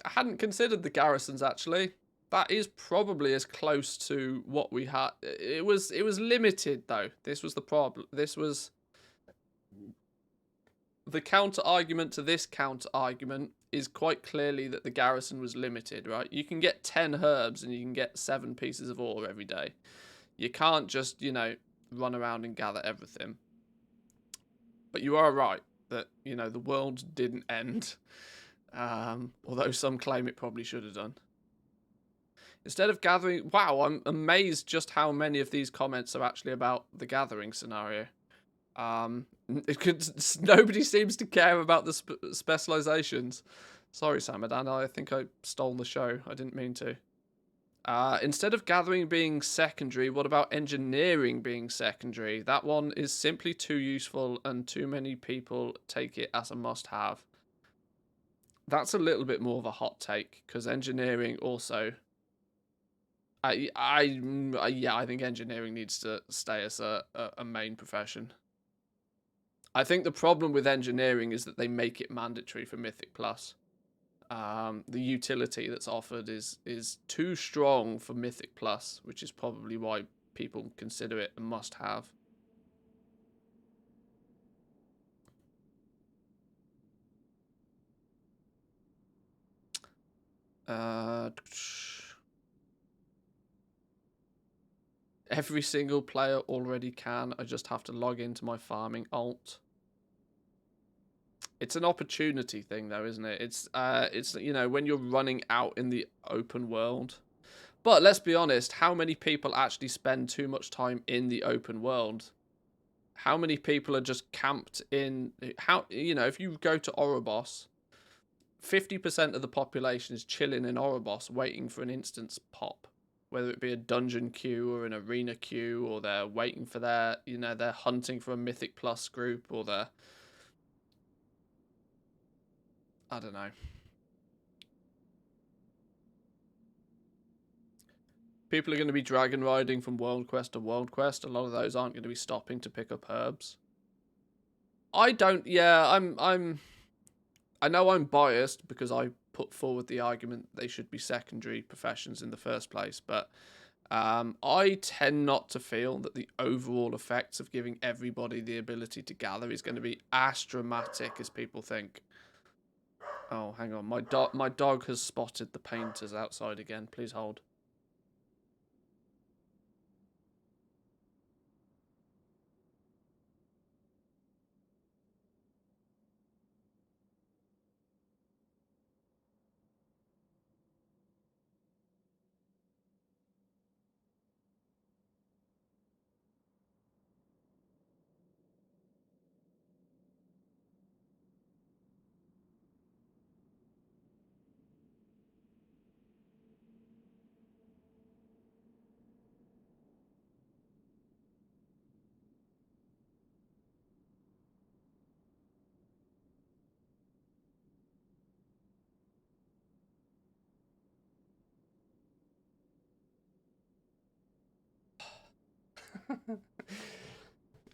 I hadn't considered the garrisons, actually. That is probably as close to what we had. It was limited, though. This was the problem. This was the counter-argument to this counter-argument is quite clearly that the garrison was limited, right? You can get 10 herbs and you can get 7 pieces of ore every day. You can't just, run around and gather everything. But you are right that, the world didn't end. Although some claim it probably should have done. Instead of gathering... Wow, I'm amazed just how many of these comments are actually about the gathering scenario. Nobody seems to care about the specializations. Sorry, Samadan, I think I stole the show. I didn't mean to. Instead of gathering being secondary, what about engineering being secondary? That one is simply too useful and too many people take it as a must-have. That's a little bit more of a hot take, because engineering also... yeah, I think engineering needs to stay as a main profession. I think the problem with engineering is that they make it mandatory for Mythic Plus. The utility that's offered is too strong for Mythic Plus, which is probably why people consider it a must-have. Every single player already can. I just have to log into my farming alt. It's an opportunity thing, though, isn't it? It's you know, when you're running out in the open world. But let's be honest, how many people actually spend too much time in the open world? How many people are just camped in... How, you know, if you go to Oribos, 50% of the population is chilling in Oribos waiting for an instance pop. Whether it be a dungeon queue or an arena queue, or they're waiting for their, you know, they're hunting for a Mythic Plus group, or they're... I don't know. People are going to be dragon riding from World Quest to World Quest. A lot of those aren't going to be stopping to pick up herbs. I don't... Yeah, I know I'm biased because I put forward the argument that they should be secondary professions in the first place, but I tend not to feel that the overall effects of giving everybody the ability to gather is going to be as dramatic as people think. Oh, hang on. My dog has spotted the painters outside again. Please hold.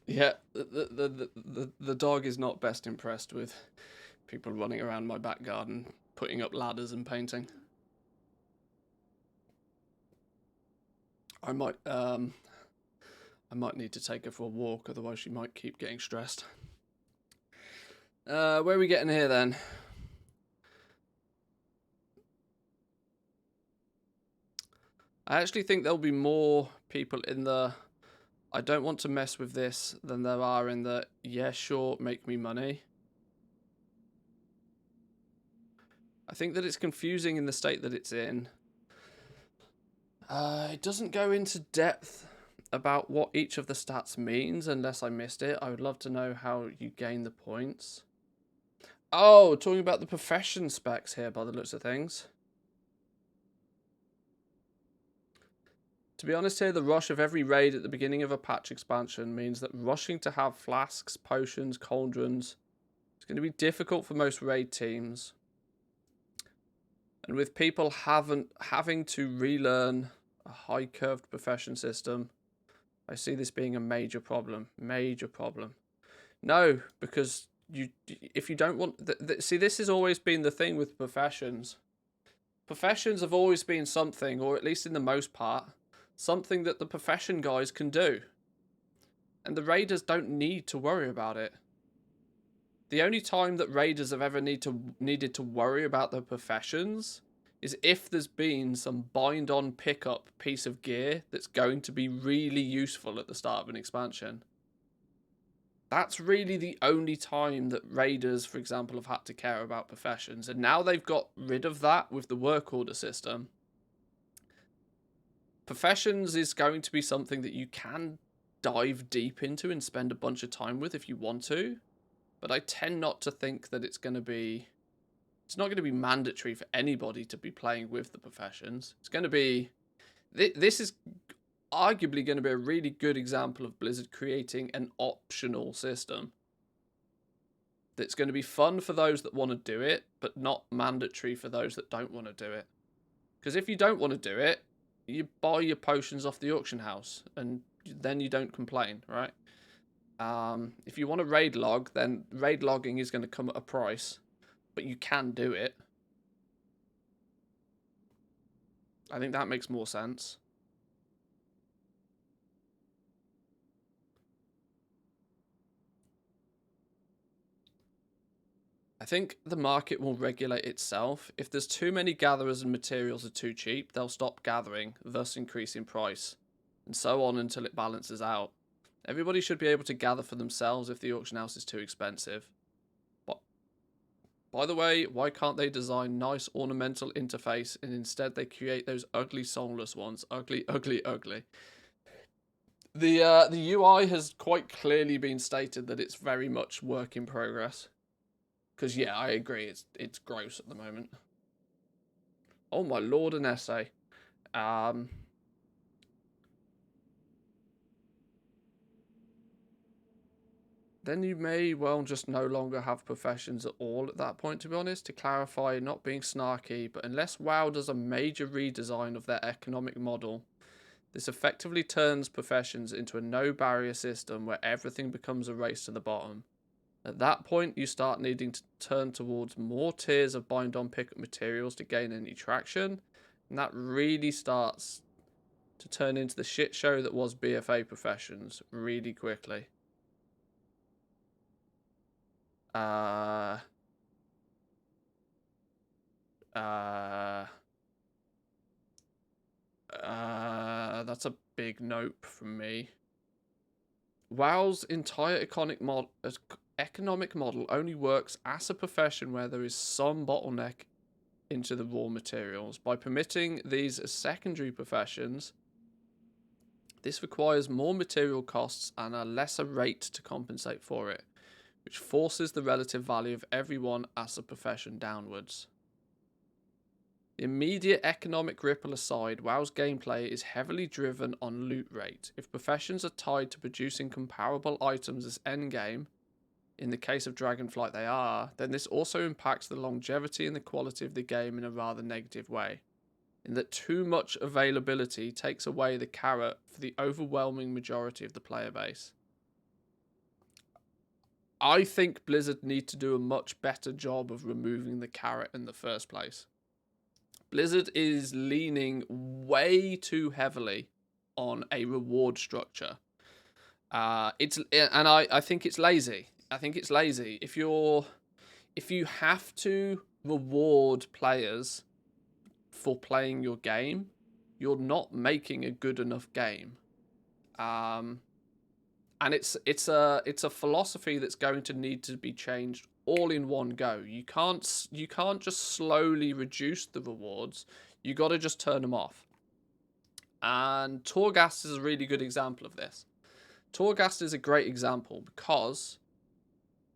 Yeah, the dog is not best impressed with people running around my back garden, putting up ladders and painting. I might need to take her for a walk, otherwise she might keep getting stressed. Where are we getting here then? I actually think there'll be more people in the I don't want to mess with this than there are in the yeah, sure, make me money. I think that it's confusing in the state that it's in. It doesn't go into depth about what each of the stats means unless I missed it. I would love to know how you gain the points. Oh, talking about the profession specs here by the looks of things. To be honest here, the rush of every raid at the beginning of a patch expansion means that rushing to have flasks, potions, cauldrons is going to be difficult for most raid teams. And with people having to relearn a high curved profession system, I see this being a major problem. Major problem. No, because if you don't want... see, this has always been the thing with professions. Professions have always been something, or at least in the most part, something that the profession guys can do. And the raiders don't need to worry about it. The only time that raiders have ever needed to worry about their professions is if there's been some bind-on pickup piece of gear that's going to be really useful at the start of an expansion. That's really the only time that raiders, for example, have had to care about professions. And now they've got rid of that with the work order system. Professions is going to be something that you can dive deep into and spend a bunch of time with if you want to. But I tend not to think that it's going to be... It's not going to be mandatory for anybody to be playing with the professions. It's going to be... This is arguably going to be a really good example of Blizzard creating an optional system that's going to be fun for those that want to do it, but not mandatory for those that don't want to do it. Because if you don't want to do it, you buy your potions off the auction house, and then you don't complain, right? If you want to raid log, then raid logging is going to come at a price, but you can do it. I think that makes more sense. I think the market will regulate itself. If there's too many gatherers and materials are too cheap, they'll stop gathering, thus increasing price, and so on until it balances out. Everybody should be able to gather for themselves if the auction house is too expensive. But, by the way, why can't they design nice ornamental interface and instead they create those ugly soulless ones? Ugly, ugly, ugly. The UI has quite clearly been stated that it's very much work in progress. Because, yeah, I agree, it's gross at the moment. Oh, my lord, an essay. Then you may well just no longer have professions at all at that point, to be honest. To clarify, not being snarky, but unless WoW does a major redesign of their economic model, this effectively turns professions into a no-barrier system where everything becomes a race to the bottom. At that point, you start needing to turn towards more tiers of bind-on pickup materials to gain any traction, and that really starts to turn into the shit show that was BFA professions really quickly. That's a big nope from me. WoW's entire economic model only works as a profession where there is some bottleneck into the raw materials. By permitting these as secondary professions, this requires more material costs and a lesser rate to compensate for it, which forces the relative value of everyone as a profession downwards. The immediate economic ripple aside, WoW's gameplay is heavily driven on loot rate. If professions are tied to producing comparable items as endgame, in the case of Dragonflight they are, then this also impacts the longevity and the quality of the game in a rather negative way, in that too much availability takes away the carrot for the overwhelming majority of the player base. I think Blizzard need to do a much better job of removing the carrot in the first place. Blizzard is leaning way too heavily on a reward structure. I think it's lazy. I think it's lazy. If you have to reward players for playing your game, you're not making a good enough game. And it's a philosophy that's going to need to be changed all in one go. You can't just slowly reduce the rewards. You got to just turn them off. And Torghast is a really good example of this. Torghast is a great example because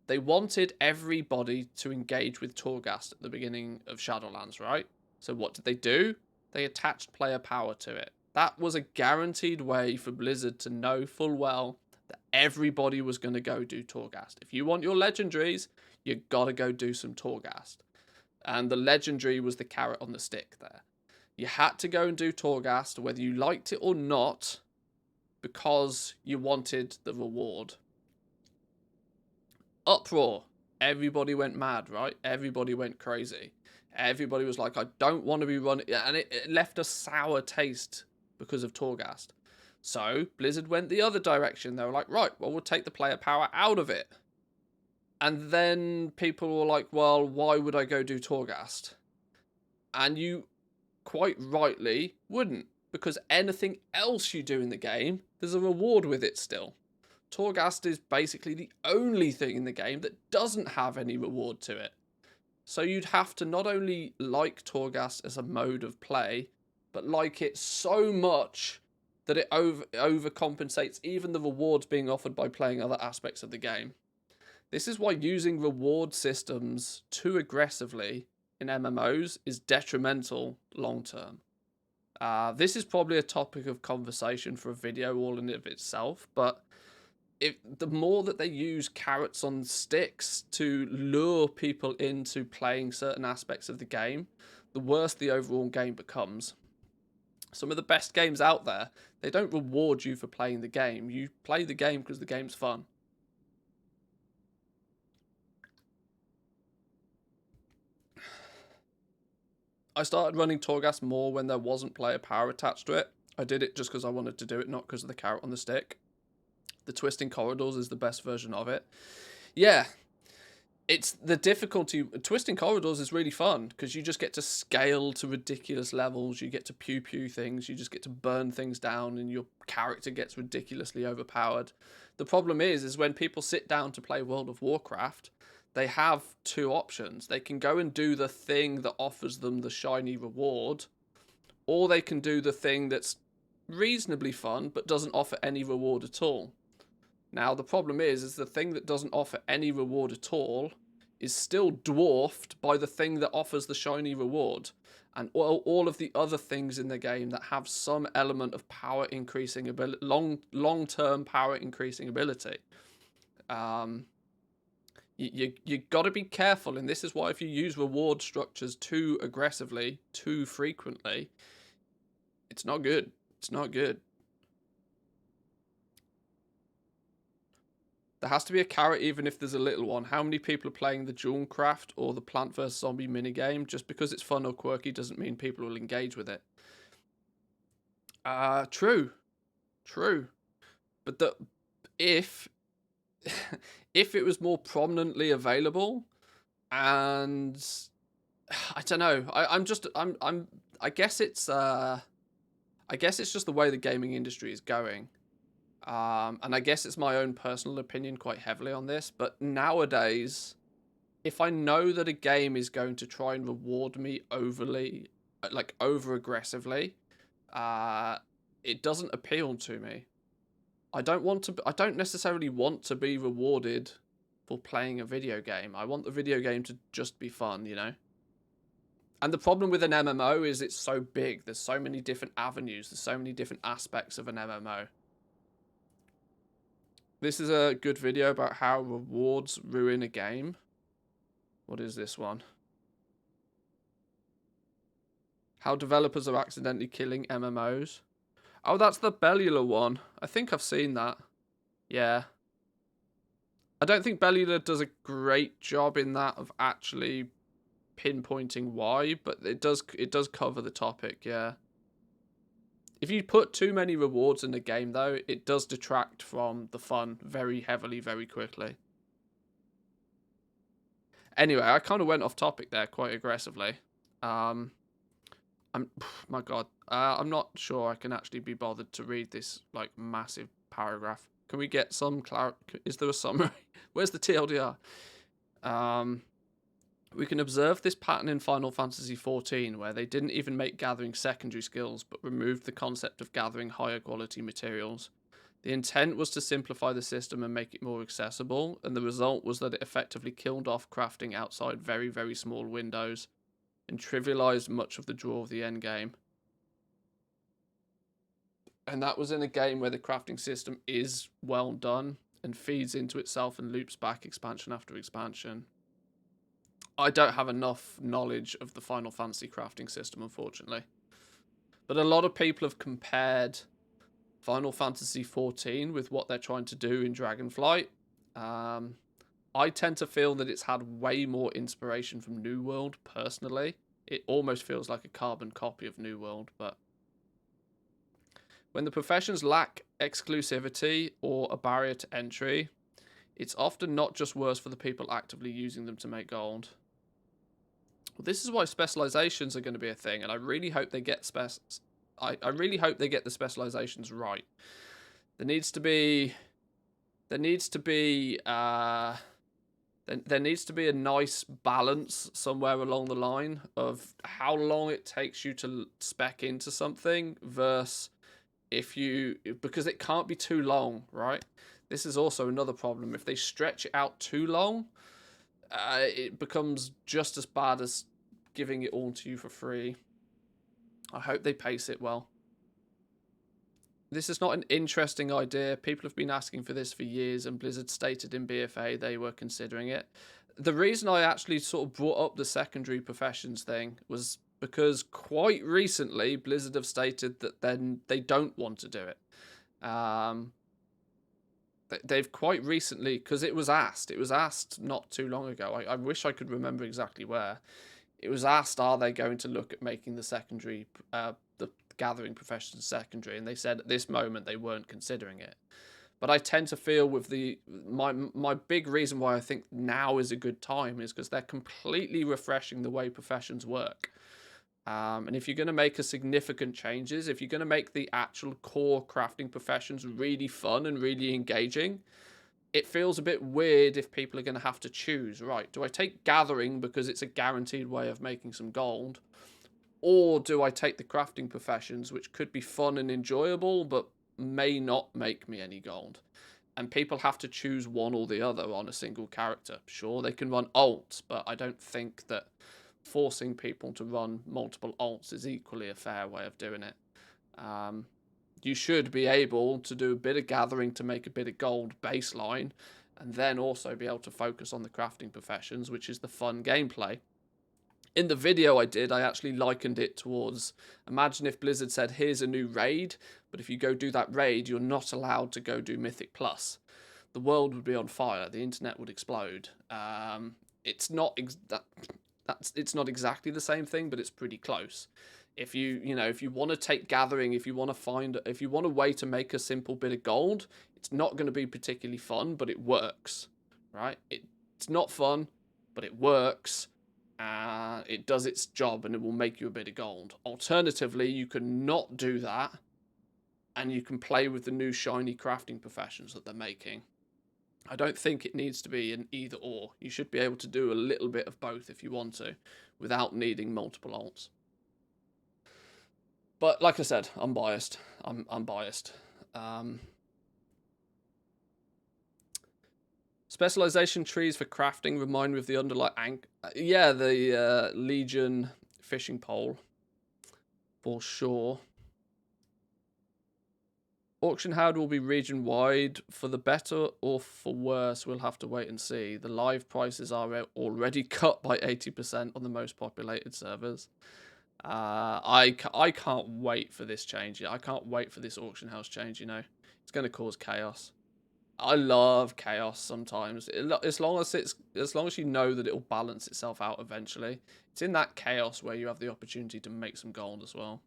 they wanted everybody to engage with Torghast at the beginning of Shadowlands, right? So what did they do? They attached player power to it. That was a guaranteed way for Blizzard to know full well that everybody was going to go do Torghast. If you want your legendaries, you got to go do some Torghast. And the legendary was the carrot on the stick there. You had to go and do Torghast, whether you liked it or not, because you wanted the reward. Uproar. Everybody went mad, right? Everybody went crazy. Everybody was like, I don't want to be running. And it left a sour taste because of Torghast. So Blizzard went the other direction. They were like, right, well, we'll take the player power out of it. And then people were like, well, why would I go do Torghast? And you quite rightly wouldn't, because anything else you do in the game, there's a reward with it still. Torghast is basically the only thing in the game that doesn't have any reward to it. So you'd have to not only like Torghast as a mode of play, but like it so much that it overcompensates even the rewards being offered by playing other aspects of the game. This is why using reward systems too aggressively in MMOs is detrimental long term. This is probably a topic of conversation for a video all in of itself, but the more that they use carrots on sticks to lure people into playing certain aspects of the game, the worse the overall game becomes. Some of the best games out there, they don't reward you for playing the game. You play the game because the game's fun. I started running Torghast more when there wasn't player power attached to it. I did it just because I wanted to do it, not because of the carrot on the stick. The Twisting Corridors is the best version of it. Yeah, it's the difficulty. Twisting Corridors is really fun because you just get to scale to ridiculous levels. You get to pew things. You just get to burn things down, and your character gets ridiculously overpowered. The problem is when people sit down to play World of Warcraft, they have two options. They can go and do the thing that offers them the shiny reward, or they can do the thing that's reasonably fun but doesn't offer any reward at all. Now, the problem is the thing that doesn't offer any reward at all is still dwarfed by the thing that offers the shiny reward. And all of the other things in the game that have some element of power increasing ability, long-term power increasing ability. You got to be careful, and this is why if you use reward structures too aggressively, too frequently, it's not good. It's not good. There has to be a carrot even if there's a little one. How many people are playing the Jewel Craft or the Plant vs. Zombie minigame? Just because it's fun or quirky doesn't mean people will engage with it. True. But if it was more prominently available, and I don't know, I guess it's just the way the gaming industry is going. And I guess it's my own personal opinion quite heavily on this, but nowadays, if I know that a game is going to try and reward me overly, like over aggressively, it doesn't appeal to me. I don't necessarily want to be rewarded for playing a video game. I want the video game to just be fun, you know? And the problem with an MMO is it's so big. There's so many different avenues. There's so many different aspects of an MMO. This is a good video about how rewards ruin a game. What is this one? How developers are accidentally killing MMOs. Oh, that's the Bellular one. I think I've seen that. Yeah. I don't think Bellular does a great job in that of actually pinpointing why, but it does cover the topic, yeah. If you put too many rewards in the game, though, it does detract from the fun very heavily, very quickly. Anyway, I kind of went off topic there quite aggressively. My God, I'm not sure I can actually be bothered to read this like massive paragraph. Can we get some clarity? Is there a summary? Where's the TLDR? We can observe this pattern in Final Fantasy XIV, where they didn't even make gathering secondary skills, but removed the concept of gathering higher quality materials. The intent was to simplify the system and make it more accessible, and the result was that it effectively killed off crafting outside very, very small windows, and trivialized much of the draw of the endgame. And that was in a game where the crafting system is well done, and feeds into itself and loops back expansion after expansion. I don't have enough knowledge of the Final Fantasy crafting system, unfortunately. But a lot of people have compared Final Fantasy XIV with what they're trying to do in Dragonflight. I tend to feel that it's had way more inspiration from New World, personally. It almost feels like a carbon copy of New World, but when the professions lack exclusivity or a barrier to entry, it's often not just worse for the people actively using them to make gold. Well, this is why specializations are going to be a thing, and I really hope they get I really hope they get the specializations right. There needs to be a nice balance somewhere along the line of how long it takes you to spec into something versus because it can't be too long, right? This is also another problem. If they stretch it out too long, it becomes just as bad as giving it all to you for free. I hope they pace it well. This is not an interesting idea. People have been asking for this for years, and Blizzard stated in BFA they were considering it. The reason I actually sort of brought up the secondary professions thing was because quite recently Blizzard have stated that then they don't want to do it. They've quite recently, because it was asked not too long ago. I wish I could remember exactly where. It was asked, are they going to look at making the secondary, the gathering professions secondary? And they said at this moment they weren't considering it. But I tend to feel with my big reason why I think now is a good time is because they're completely refreshing the way professions work. And if you're going to make a significant changes, if you're going to make the actual core crafting professions really fun and really engaging, it feels a bit weird if people are going to have to choose, right, do I take gathering because it's a guaranteed way of making some gold? Or do I take the crafting professions, which could be fun and enjoyable, but may not make me any gold? And people have to choose one or the other on a single character. Sure, they can run alts, but I don't think that forcing people to run multiple alts is equally a fair way of doing it. You should be able to do a bit of gathering to make a bit of gold baseline, and then also be able to focus on the crafting professions, which is the fun gameplay. In the video I did, I actually likened it towards, imagine if Blizzard said, here's a new raid, but if you go do that raid, you're not allowed to go do Mythic Plus. The world would be on fire. The internet would explode. It's not it's not exactly the same thing, but it's pretty close. If you want to take gathering, if you want a way to make a simple bit of gold, it's not going to be particularly fun, but it works, right? It's not fun, but it works. It does its job, and it will make you a bit of gold. Alternatively, you can not do that, and you can play with the new shiny crafting professions that they're making. I don't think it needs to be an either or. You should be able to do a little bit of both if you want to, without needing multiple alts. But like I said, I'm biased. I'm biased. Specialization trees for crafting remind me of the underlying... yeah, the Legion fishing pole. For sure. Auction house will be region-wide. For the better or for worse, we'll have to wait and see. The live prices are already cut by 80% on the most populated servers. I can't wait for this change. I can't wait for this auction house change, you know. It's going to cause chaos. I love chaos sometimes. As long as you know that it'll balance itself out eventually. It's in that chaos where you have the opportunity to make some gold as well.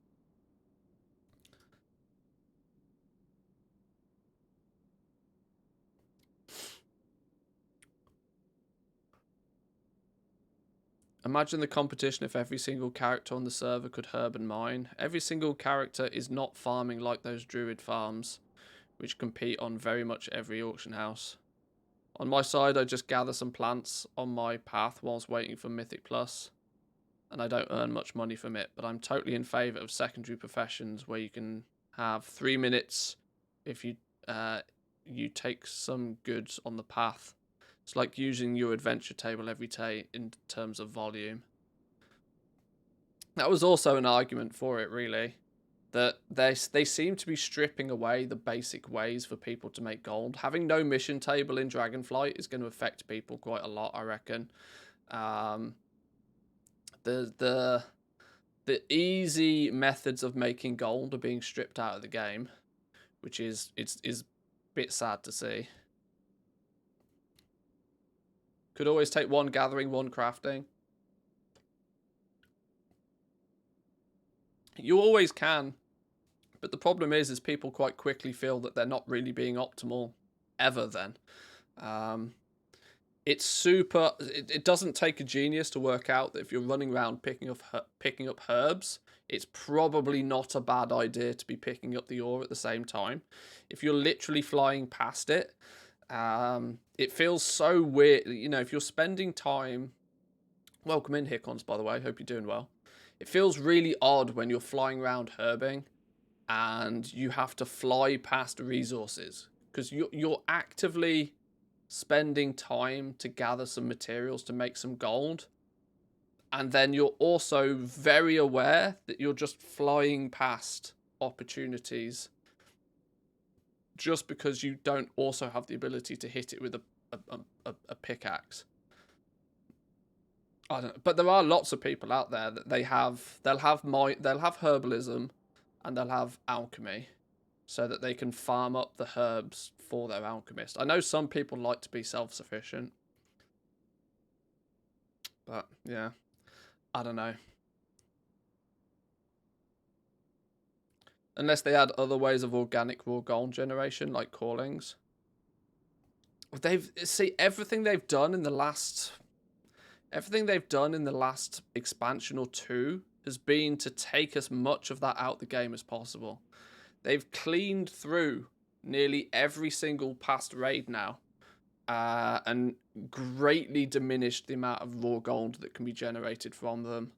Imagine the competition if every single character on the server could herb and mine. Every single character is not farming like those druid farms, which compete on very much every auction house. On my side, I just gather some plants on my path whilst waiting for Mythic Plus, and I don't earn much money from it, but I'm totally in favour of secondary professions where you can have 3 minutes if you take some goods on the path. It's like using your adventure table every day in terms of volume. That was also an argument for it, really. That they seem to be stripping away the basic ways for people to make gold. Having no mission table in Dragonflight is going to affect people quite a lot, I reckon. The easy methods of making gold are being stripped out of the game, which is a bit sad to see. Could always take one gathering, one crafting. You always can. But the problem is people quite quickly feel that they're not really being optimal ever then. It doesn't take a genius to work out that if you're running around picking up herbs, it's probably not a bad idea to be picking up the ore at the same time. If you're literally flying past it, it feels so weird. You know, if you're spending time... Welcome in, Hickons, by the way. Hope you're doing well. It feels really odd when you're flying around herbing and you have to fly past resources, because you're actively spending time to gather some materials to make some gold, And then you're also very aware that you're just flying past opportunities just because you don't also have the ability to hit it with a pickaxe. I don't know. But there are lots of people out there that they'll have herbalism and they'll have alchemy so that they can farm up the herbs for their alchemist. I know some people like to be self-sufficient. But yeah, I don't know. Unless they had other ways of organic raw gold generation, like callings. Everything they've done in the last expansion or two has been to take as much of that out the game as possible. They've cleaned through nearly every single past raid now, and greatly diminished the amount of raw gold that can be generated from them.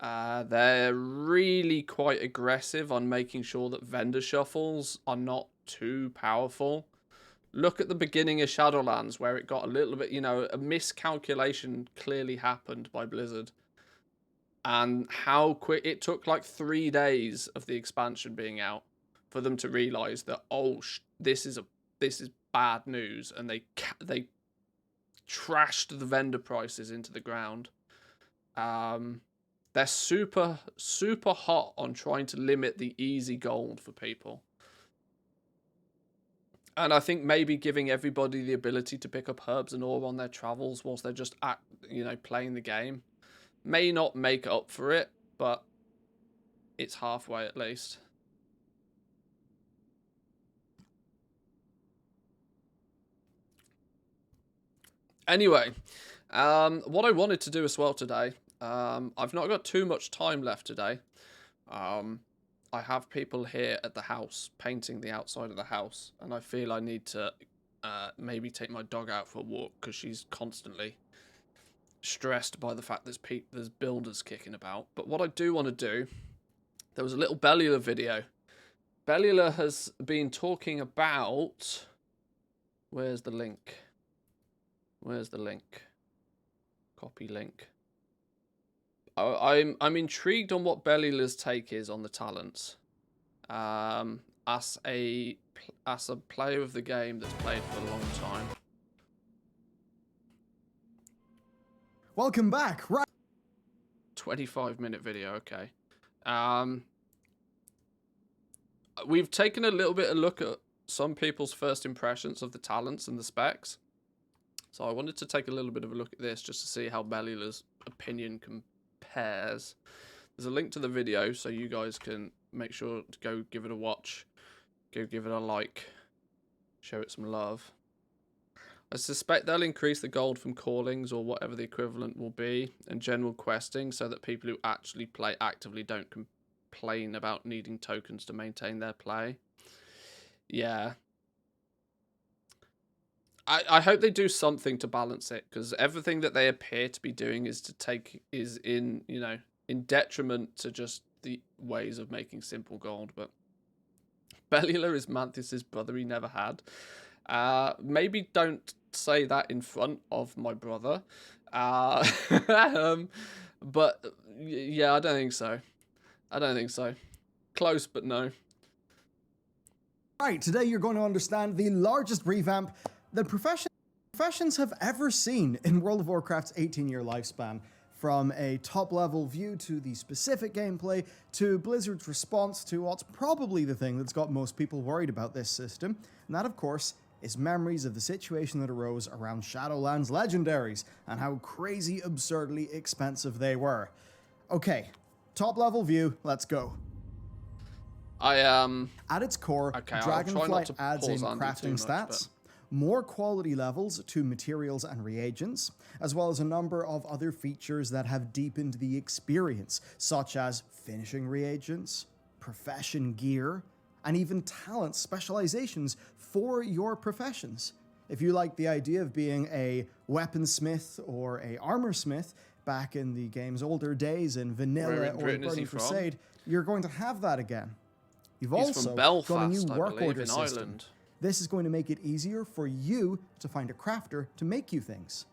They're really quite aggressive on making sure that vendor shuffles are not too powerful. Look at the beginning of Shadowlands where it got a little bit, a miscalculation clearly happened by Blizzard. And how quick it took, like 3 days of the expansion being out for them to realize that, this is bad news, and they trashed the vendor prices into the ground. They're super, super hot on trying to limit the easy gold for people. And I think maybe giving everybody the ability to pick up herbs and ore on their travels whilst they're just playing the game may not make up for it, but it's halfway at least. Anyway, what I wanted to do as well today, I've not got too much time left today. I have people here at the house painting the outside of the house, and I feel I need to maybe take my dog out for a walk because she's constantly stressed by the fact there's builders kicking about. But what I do want to do, there was a little Bellula video. Bellula has been talking about... Where's the link? Where's the link? Copy link. I'm intrigued on what Bellula's take is on the talents. As a player of the game that's played for a long time. Welcome back. Right. 25-minute video. Okay. We've taken a little bit of a look at some people's first impressions of the talents and the specs. So I wanted to take a little bit of a look at this just to see how Bellula's opinion compares. There's a link to the video, so you guys can make sure to go give it a watch. Go give it a like. Show it some love. I suspect they'll increase the gold from callings or whatever the equivalent will be and general questing so that people who actually play actively don't complain about needing tokens to maintain their play. Yeah. I hope they do something to balance it, because everything that they appear to be doing is in detriment to just the ways of making simple gold. But Bellula is Manthus's brother he never had. Maybe don't say that in front of my brother. But yeah, I don't think so. I don't think so. Close, but no. Right, today you're going to understand the largest revamp that professions have ever seen in World of Warcraft's 18-year lifespan. From a top-level view to the specific gameplay, to Blizzard's response to what's probably the thing that's got most people worried about this system. And that, of course, is memories of the situation that arose around Shadowlands legendaries and how crazy, absurdly expensive they were. Okay, top-level view, let's go. At its core, Dragonflight adds in crafting stats, more quality levels to materials and reagents, as well as a number of other features that have deepened the experience, such as finishing reagents, profession gear, and even talent specializations for your professions. If you like the idea of being a weaponsmith or a armorsmith back in the game's older days in Vanilla or Burning Crusade, you're going to have that again. You've also got a new work order system. This is going to make it easier for you to find a crafter to make you things.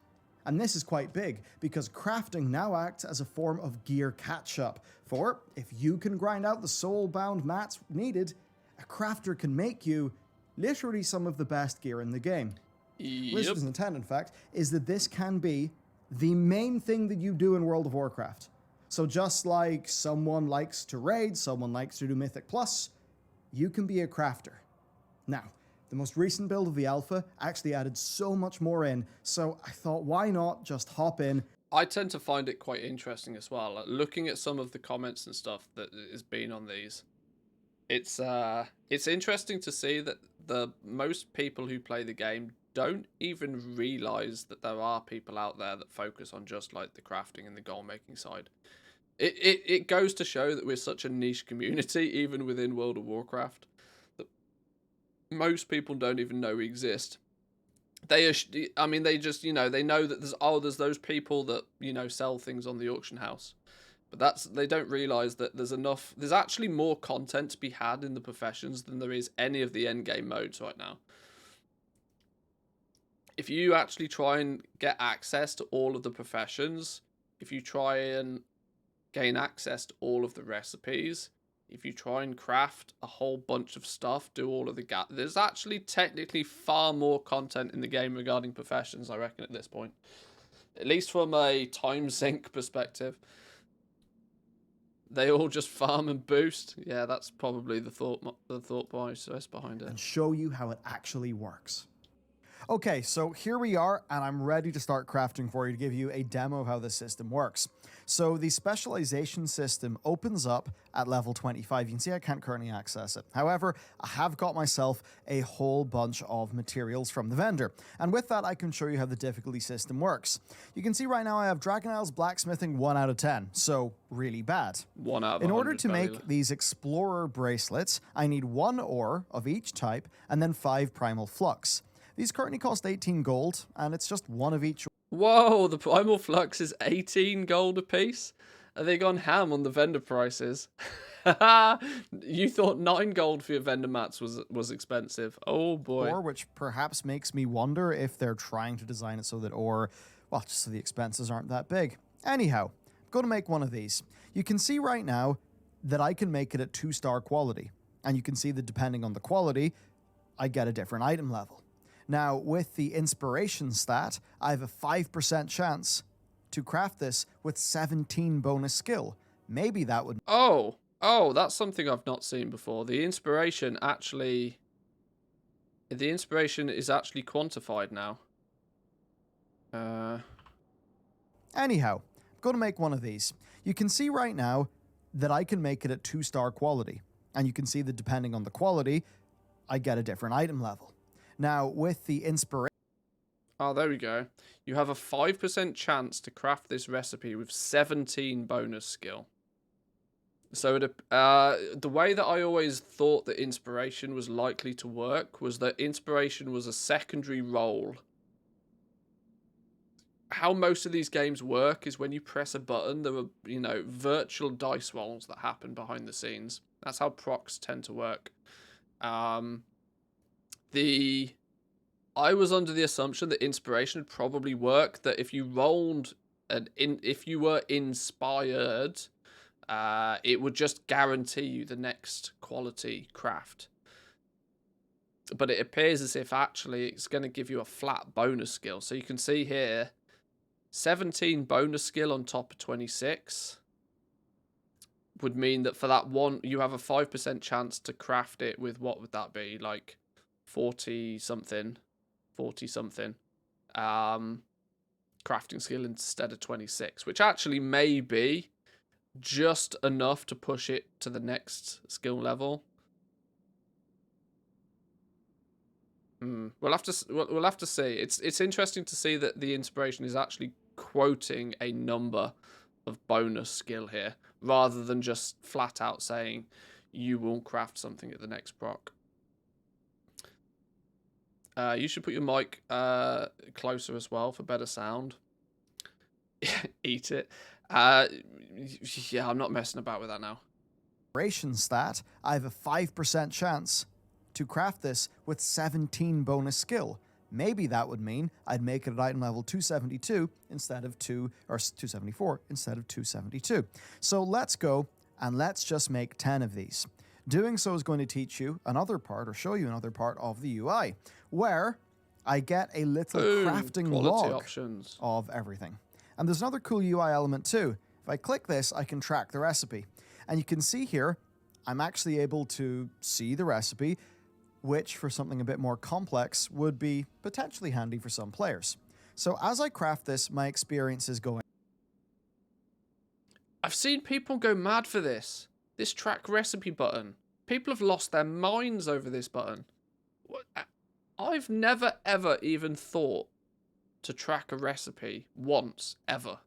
And this is quite big, because crafting now acts as a form of gear catch-up. For if you can grind out the soul-bound mats needed, a crafter can make you literally some of the best gear in the game. Blizzard's intent, in fact, is that this can be the main thing that you do in World of Warcraft. So just like someone likes to raid, someone likes to do Mythic Plus, you can be a crafter. Now, the most recent build of the alpha actually added so much more in, so I thought, why not just hop in? I tend to find it quite interesting as well. Like, looking at some of the comments and stuff that has been on these, it's interesting to see that the most people who play the game don't even realize that there are people out there that focus on just like the crafting and the goal making side. It goes to show that we're such a niche community, even within World of Warcraft, that most people don't even know we exist. They just, they know that there's those people that, sell things on the auction house. But they don't realize that there's actually more content to be had in the professions than there is any of the end game modes right now. If you actually try and get access to all of the professions, if you try and gain access to all of the recipes, if you try and craft a whole bunch of stuff, do all of the there's actually technically far more content in the game regarding professions, I reckon, at this point. At least from a time sink perspective. They all just farm and boost. Yeah, that's probably the thought process behind it. And show you how it actually works. Okay, so here we are, and I'm ready to start crafting for you to give you a demo of how this system works. So the specialization system opens up at level 25. You can see I can't currently access it. However, I have got myself a whole bunch of materials from the vendor. And with that, I can show you how the difficulty system works. You can see right now I have Dragon Isles Blacksmithing 1 out of 10, so really bad. 1 out of 100. In order to make these Explorer bracelets, I need 1 ore of each type and then 5 Primal Flux. These currently cost 18 gold, and it's just 1 of each. Whoa, the Primal Flux is 18 gold a piece? Are they gone ham on the vendor prices? You thought 9 gold for your vendor mats was expensive. Oh boy. Ore, which perhaps makes me wonder if they're trying to design it so that ore, well, just so the expenses aren't that big. Anyhow, I'm going to make 1 of these. You can see right now that I can make it at 2-star quality. And you can see that depending on the quality, I get a different item level. Now, with the inspiration stat, I have a 5% chance to craft this with 17 bonus skill. Maybe that would... Oh, that's something I've not seen before. The inspiration is actually quantified now. Anyhow, I'm going to make 1 of these. You can see right now that I can make it at 2-star quality. And you can see that depending on the quality, I get a different item level. Now, with the inspiration... Oh, there we go. You have a 5% chance to craft this recipe with 17 bonus skill. So the way that I always thought that inspiration was likely to work was that inspiration was a secondary role. How most of these games work is when you press a button, there are, virtual dice rolls that happen behind the scenes. That's how procs tend to work. I was under the assumption that inspiration would probably work, that if you rolled if you were inspired, it would just guarantee you the next quality craft. But it appears as if actually it's going to give you a flat bonus skill. So you can see here, 17 bonus skill on top of 26 would mean that for that one, you have a 5% chance to craft it with, what would that be, like 40 something crafting skill instead of 26, which actually may be just enough to push it to the next skill level. We'll have to see. It's interesting to see that the inspiration is actually quoting a number of bonus skill here, rather than just flat out saying you will craft something at the next proc. You should put your mic closer as well for better sound. Eat it. Yeah, I'm not messing about with that now. Inspiration stat, I have a 5% chance to craft this with 17 bonus skill. maybe that would mean I'd make it at item level 272 instead of 274 instead of 272. So let's go and let's just make 10 of these. Doing so is going to teach you another part, or show you another part of the UI, where I get a little crafting log options of everything. And there's another cool UI element too. If I click this, I can track the recipe. And you can see here, I'm actually able to see the recipe, which for something a bit more complex would be potentially handy for some players. So as I craft this, my experience is going. I've seen people go mad for this track recipe button. People have lost their minds over this button. I've never ever even thought to track a recipe once, ever.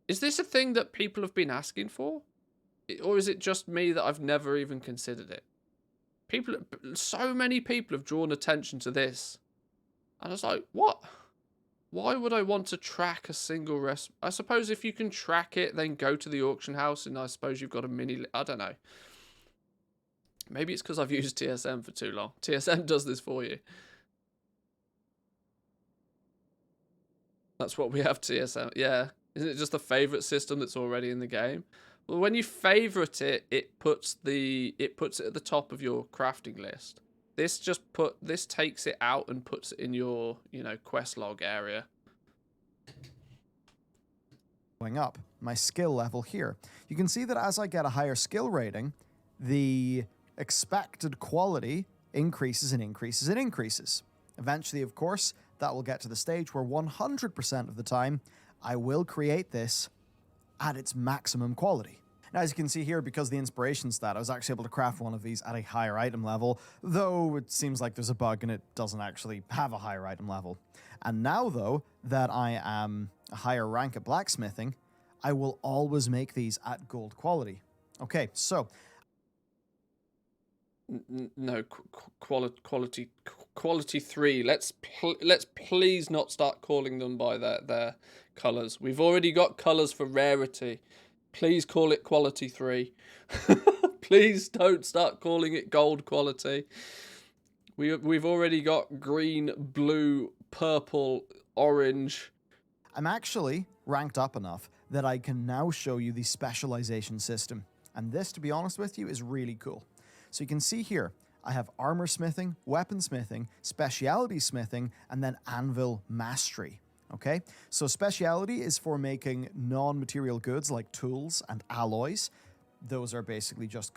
Is this a thing that people have been asking for? Or is it just me that I've never even considered it? So many people have drawn attention to this. And I was like, what? Why would I want to track a single recipe? I suppose if you can track it, then go to the auction house, and I suppose you've got a mini... I don't know. Maybe it's because I've used TSM for too long. TSM does this for you. That's what we have, TSM. Yeah. Isn't it just a favourite system that's already in the game? Well, when you favourite it, it puts it at the top of your crafting list. This takes it out and puts it in your, quest log area. Going up my skill level here. You can see that as I get a higher skill rating, the expected quality increases and increases and increases. Eventually, of course, that will get to the stage where 100% of the time, I will create this at its maximum quality. Now, as you can see here, because the inspiration stat, I was actually able to craft one of these at a higher item level, though it seems like there's a bug and it doesn't actually have a higher item level. And now, though, that I am a higher rank at blacksmithing, I will always make these at gold quality. Okay, so... No, quality 3. Let's please not start calling them by their colours. We've already got colours for rarity. Please call it quality 3. Please don't start calling it gold quality. We've already got green, blue, purple, orange. I'm actually ranked up enough that I can now show you the specialization system. And this, to be honest with you, is really cool. So you can see here, I have armor smithing, weapon smithing, speciality smithing, and then anvil mastery. Okay, so speciality is for making non-material goods like tools and alloys. Those are basically just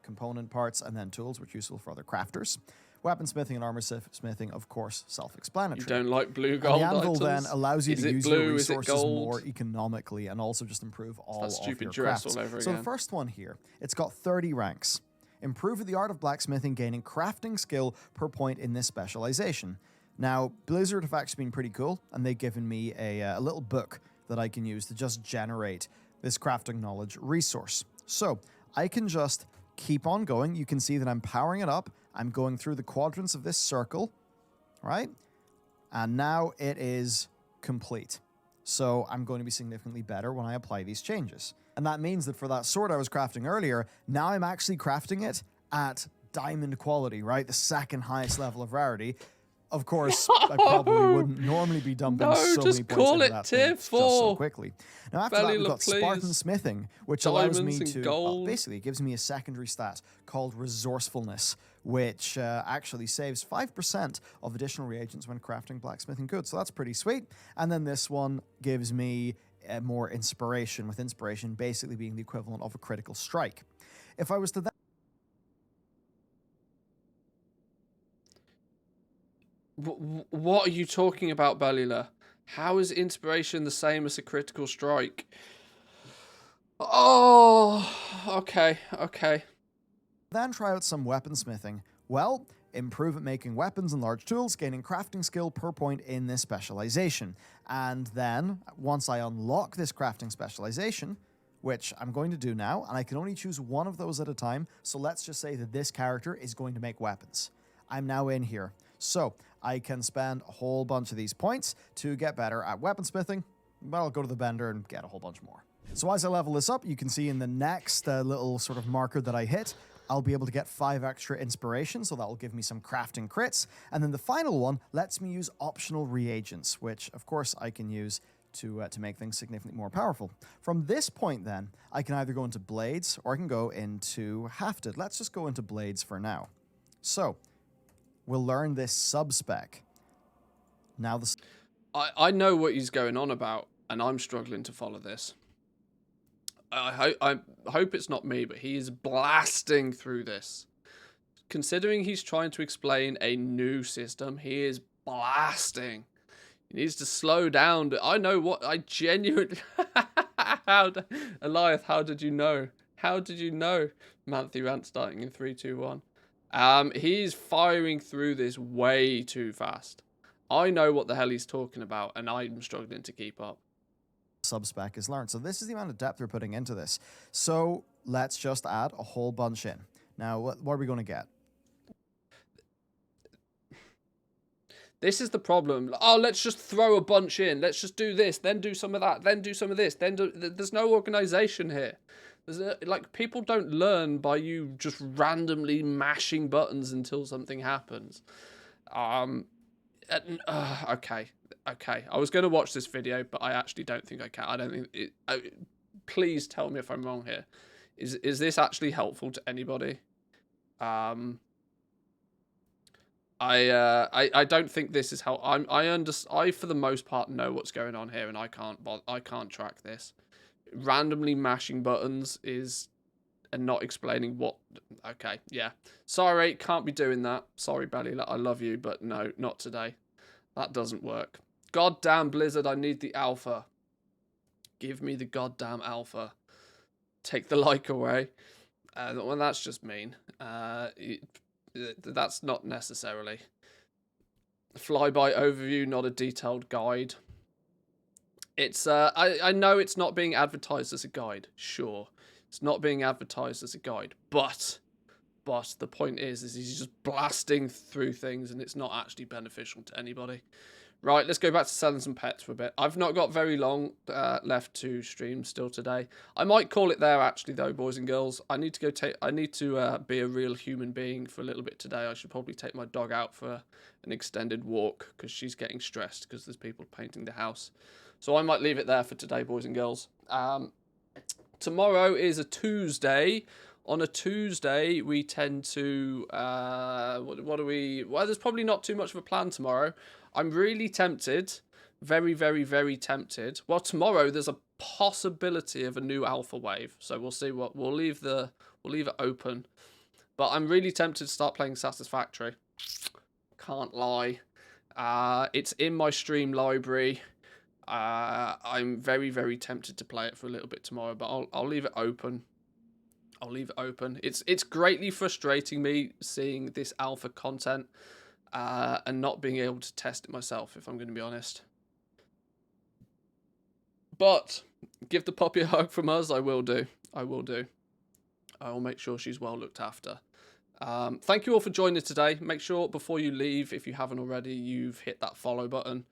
component parts and then tools, which are useful for other crafters. Weapon smithing and armor smithing, of course, self-explanatory. You don't like blue gold and the anvil items? then allows you to use blue? your resources gold? more economically and also just improve all that stupid of your dress crafts. all over So again. the first one here, it's got 30 ranks. Improve the art of blacksmithing, gaining crafting skill per point in this specialization. Now, Blizzard have actually been pretty cool, and they've given me a little book that I can use to just generate this crafting knowledge resource. So I can just keep on going. You can see that I'm powering it up. I'm going through the quadrants of this circle, right? And now it is complete. So I'm going to be significantly better when I apply these changes. And that means that for that sword I was crafting earlier, now I'm actually crafting it at diamond quality, right? The second highest level of rarity. Of course, I probably wouldn't normally be dumping so many points into that thing just so quickly. Now after that, we've got Spartan Smithing, which allows me to, basically it gives me a secondary stat called Resourcefulness, which actually saves 5% of additional reagents when crafting blacksmithing goods. So that's pretty sweet. And then this one gives me more inspiration, with inspiration basically being the equivalent of a critical strike. If I was to then... What are you talking about, Bellula? How is inspiration the same as a critical strike? Oh, okay. Then try out some weaponsmithing. Well, improve at making weapons and large tools, gaining crafting skill per point in this specialization. And then, once I unlock this crafting specialization, which I'm going to do now, and I can only choose one of those at a time, so let's just say that this character is going to make weapons. I'm now in here. So I can spend a whole bunch of these points to get better at weaponsmithing, but I'll go to the vendor and get a whole bunch more. So as I level this up, you can see in the next little sort of marker that I hit, I'll be able to get 5 extra inspiration, so that will give me some crafting crits. And then the final one lets me use optional reagents, which of course I can use to make things significantly more powerful. From this point then, I can either go into blades or I can go into hafted. Let's just go into blades for now. So, we'll learn this sub-spec. Now I know what he's going on about, and I'm struggling to follow this. I hope it's not me, but he is blasting through this. Considering he's trying to explain a new system, he is blasting. He needs to slow down. I know what I genuinely... Eliath, how did you know? How did you know? Manthe rant starting in 3, 2, 1. He's firing through this way too fast. I know what the hell he's talking about, and I'm struggling to keep up. Sub-spec is learned. So this is the amount of depth we're putting into this. So let's just add a whole bunch in. Now, what are we going to get? This is the problem. Oh, let's just throw a bunch in. Let's just do this, then do some of that, then do some of this. There's no organization here. Like, people don't learn by you just randomly mashing buttons until something happens. Okay. I was going to watch this video, but I actually don't think I can. I don't think it... please tell me if I'm wrong here. Is this actually helpful to anybody? I don't think this is how I for the most part know what's going on here, and I can't track this. Randomly mashing buttons and not explaining what. Okay, yeah. Sorry, can't be doing that. Sorry, Belly, I love you, but no, not today. That doesn't work. Goddamn Blizzard, I need the alpha. Give me the goddamn alpha. Take the like away. Well, that's just mean. That's not necessarily. Flyby overview, not a detailed guide. It's I know it's not being advertised as a guide. Sure, it's not being advertised as a guide, but the point is he's just blasting through things, and it's not actually beneficial to anybody. Right, let's go back to selling some pets for a bit. I've not got very long left to stream still today. I might call it there actually though, boys and girls. I need to be a real human being for a little bit today. I should probably take my dog out for an extended walk because she's getting stressed because there's people painting the house. So I might leave it there for today, boys and girls. Tomorrow is a Tuesday. On a Tuesday, we tend to... what do we... Well, there's probably not too much of a plan tomorrow. I'm really tempted. Very, very, very tempted. Well, tomorrow, there's a possibility of a new alpha wave. So we'll see what... We'll leave it open. But I'm really tempted to start playing Satisfactory. Can't lie. It's in my stream library. I'm very, very tempted to play it for a little bit tomorrow, but I'll leave it open. I'll leave it open. It's greatly frustrating me seeing this alpha content and not being able to test it myself, if I'm going to be honest. But give the puppy a hug from us. I will do. I will do. I will make sure she's well looked after. Thank you all for joining today. Make sure before you leave, if you haven't already, you've hit that follow button.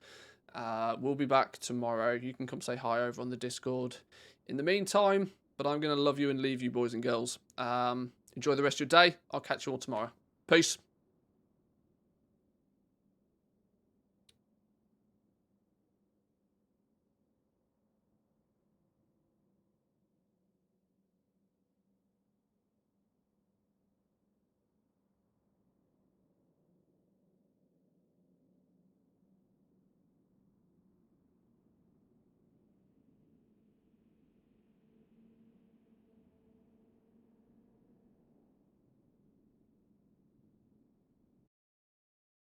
We'll be back tomorrow. You can come say hi over on the Discord. In the meantime, but I'm going to love you and leave you, boys and girls. Enjoy the rest of your day. I'll catch you all tomorrow. Peace.